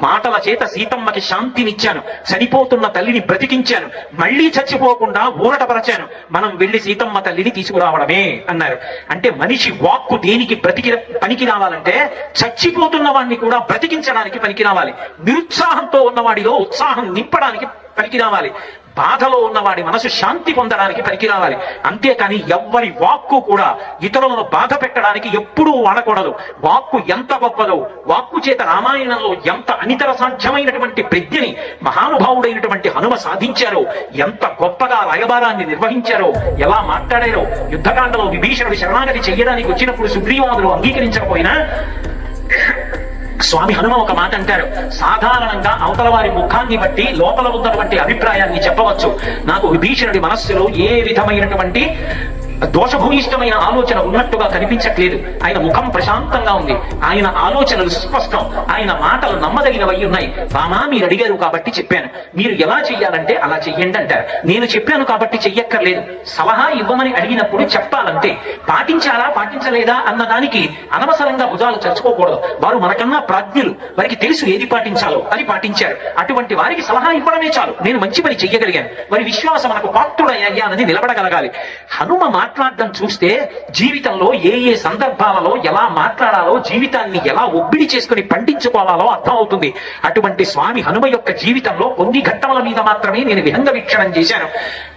మాటల చేత సీతమ్మకి శాంతినిచ్చాను. చనిపోతున్న తల్లిని బ్రతికించాను. మళ్లీ చచ్చిపోకుండా ఊరటపరచాను. మనం వెళ్లి సీతమ్మ తల్లిని తీసుకురావడమే అన్నారు. అంటే మనిషి వాక్కు దేనికి పనికి రావాలంటే చచ్చిపోతున్న వాడిని కూడా బ్రతికించడానికి పనికి రావాలి. నిరుత్సాహంతో ఉన్నవాడిలో ఉత్సాహం నింపడానికి పనికి రావాలి. బాధలో ఉన్నవాడి మనసు శాంతి పొందడానికి పనికి రావాలి. అంతేకాని ఎవ్వరి వాక్కు కూడా ఇతరులను బాధ పెట్టడానికి ఎప్పుడూ వాడకూడదు. వాక్కు ఎంత గొప్పదో, వాక్కు చేత రామాయణంలో ఎంత అనితర సాధ్యమైనటువంటి ప్రజ్ఞని మహానుభావుడైనటువంటి హనుమ సాధించారో, ఎంత గొప్పగా రాయబారాన్ని నిర్వహించారో, ఎలా మాట్లాడారో. యుద్ధకాండలో విభీషణుడు శరణాగతి చెయ్యడానికి వచ్చినప్పుడు సుగ్రీవాదులు అంగీకరించకపోయినా స్వామి హనుమ ఒక మాట అంటారు, సాధారణంగా అవతల వారి ముఖాన్ని బట్టి లోపల ఉన్నటువంటి అభిప్రాయాన్ని చెప్పవచ్చు. నాకు విభీషణుడి మనస్సులో ఏ విధమైనటువంటి దోషభూయిష్టమైన ఆలోచన ఉన్నట్టుగా కనిపించట్లేదు. ఆయన ముఖం ప్రశాంతంగా ఉంది. ఆయన ఆలోచనలు సుస్పష్టం. ఆయన మాటలు నమ్మదగినవై ఉన్నాయి. రామా, మీరు అడిగారు కాబట్టి చెప్పాను. మీరు ఎలా చెయ్యాలంటే అలా చెయ్యండి అంటారు. నేను చెప్పాను కాబట్టి చెయ్యక్కర్లేదు. సలహా ఇవ్వమని అడిగినప్పుడు చెప్పాలంటే, పాటించాలా పాటించలేదా అన్నదానికి అనవసరంగా భుజాలు చర్చుకోకూడదు. వారు మనకన్నా ప్రాజ్ఞులు, వారికి తెలుసు ఏది పాటించాలో అది పాటించారు. అటువంటి వారికి సలహా ఇవ్వడమే చాలు. నేను మంచి పని చెయ్యగలిగాను, వారి విశ్వాసం మనకు పాత్రుడయ్యానని నిలబడగలగాలి. హనుమ మాట్లాడడం చూస్తే జీవితంలో ఏ ఏ సందర్భాలలో ఎలా మాట్లాడాలో, జీవితాన్ని ఎలా ఒబ్బిడి చేసుకుని పండించుకోవాలో అర్థం అవుతుంది. అటువంటి స్వామి హనుమ యొక్క జీవితంలో కొన్ని ఘట్టముల మీద మాత్రమే నేను విహంగ వీక్షణం చేశాను.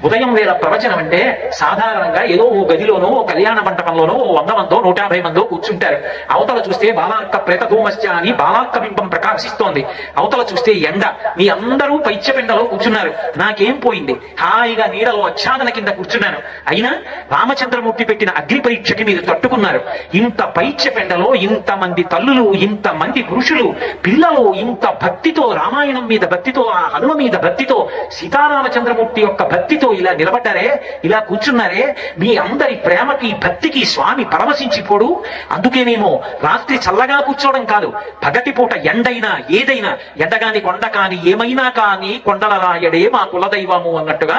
ఉదయం వేళ ప్రవచనం అంటే సాధారణంగా ఏదో ఓ గదిలోనో, ఓ కళ్యాణ మండపంలోనో 100 మందో 150 మందో కూర్చుంటారు. అవతల చూస్తే బాలార్క ప్రేత ధూమస్య అని బాలార్క బింబం ప్రకాశిస్తోంది. అవతల చూస్తే ఎండ, మీ అందరూ పైచ్యపిండలో కూర్చున్నారు. నాకేం పోయింది, హాయిగా నీడలో ఆచ్ఛాదన కింద కూర్చున్నాను. అయినా రామచంద్రమూర్తి పెట్టిన అగ్ని పరీక్షకి మీరు తట్టుకున్నారు. ఇంత పైచ్యపిండలో ఇంతమంది తల్లులు, ఇంతమంది పురుషులు, పిల్లలు ఇంత భక్తితో, రామాయణం మీద భక్తితో, ఆ హనుమ మీద భక్తితో, సీతారామచంద్రమూర్తి యొక్క భక్తితో ఇలా నిలబడ్డారే, ఇలా కూర్చున్నారే. మీ అందరి ప్రేమకి, భక్తికి స్వామి పరవశించిపోడు. అందుకేనేమో రాత్రి చల్లగా కూర్చోవడం కాదు, పగటిపూట ఎండైనా ఏదైనా, ఎండగాని కొండ కాని ఏమైనా కానీ కొండలరాయడే మా కులదైవము అన్నట్టుగా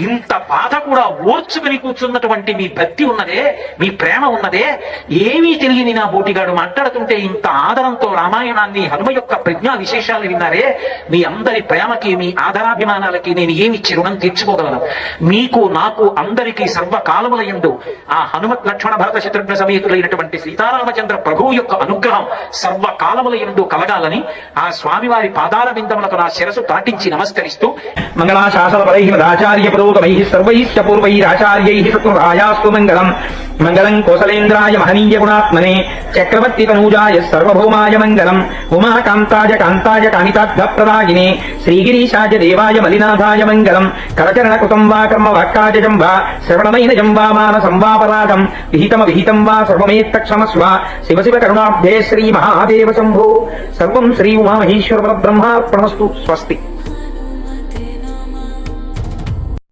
ఇంత బాధ కూడా ఓర్చుకుని కూర్చున్నటువంటి మీ భక్తి ఉన్నదే, మీ ప్రేమ ఉన్నదే, ఏమీ తెలియని నా బోటిగాడు మాట్లాడుతుంటే ఇంత ఆదరంతో రామాయణాన్ని, హనుమ యొక్క ప్రజ్ఞా విశేషాలు విన్నారే. మీ అందరి ప్రేమకి, మీ ఆదరాభిమానాలకి నేను ఏమిచ్చి రుణం తీర్చుకోగలను? మీకు, నాకు, అందరికీ సర్వకాలముల యందు ఆ హనుమత్ లక్ష్మణ భరత శత్రుఘ్న సమేతులైనటువంటి సీతారామచంద్ర ప్రభువు యొక్క అనుగ్రహం సర్వకాలముల యందు కలగాలని ఆ స్వామివారి పాదాల బిందములకు నా శిరసు తాటించి నమస్కరిస్తూ, మంగళాశాసనపరైః మదాచార్య పురోగమైః సర్వైశ్చ పూర్వైరాచార్యైః సత్కృతాయాస్తు మంగళం. మంగళం కోసలేంద్రాయ మహనీయ గుణాత్మనే చక్రవర్తి తనూజాయ సర్వభౌమాయ మంగళం. ఉమాకాంతాయ కాంతాయ కామితార్థప్రదాయినే శ్రీగిరీశాయ దేవాయ మలినాథాయ మంగళం. కరచరణకృతం వా కర్మ వాక్కాజం వా శ్రవణమైనజం వా మానసం వా పరాగం విహితం వా సర్వమేత్తక్షమస్వ. శివ శివ కరుణాబ్ధే శ్రీ మహాదేవ శంభో. సర్వం శ్రీ ఉమామహేశ్వర పరబ్రహ్మార్పణమస్తు. స్వస్తి.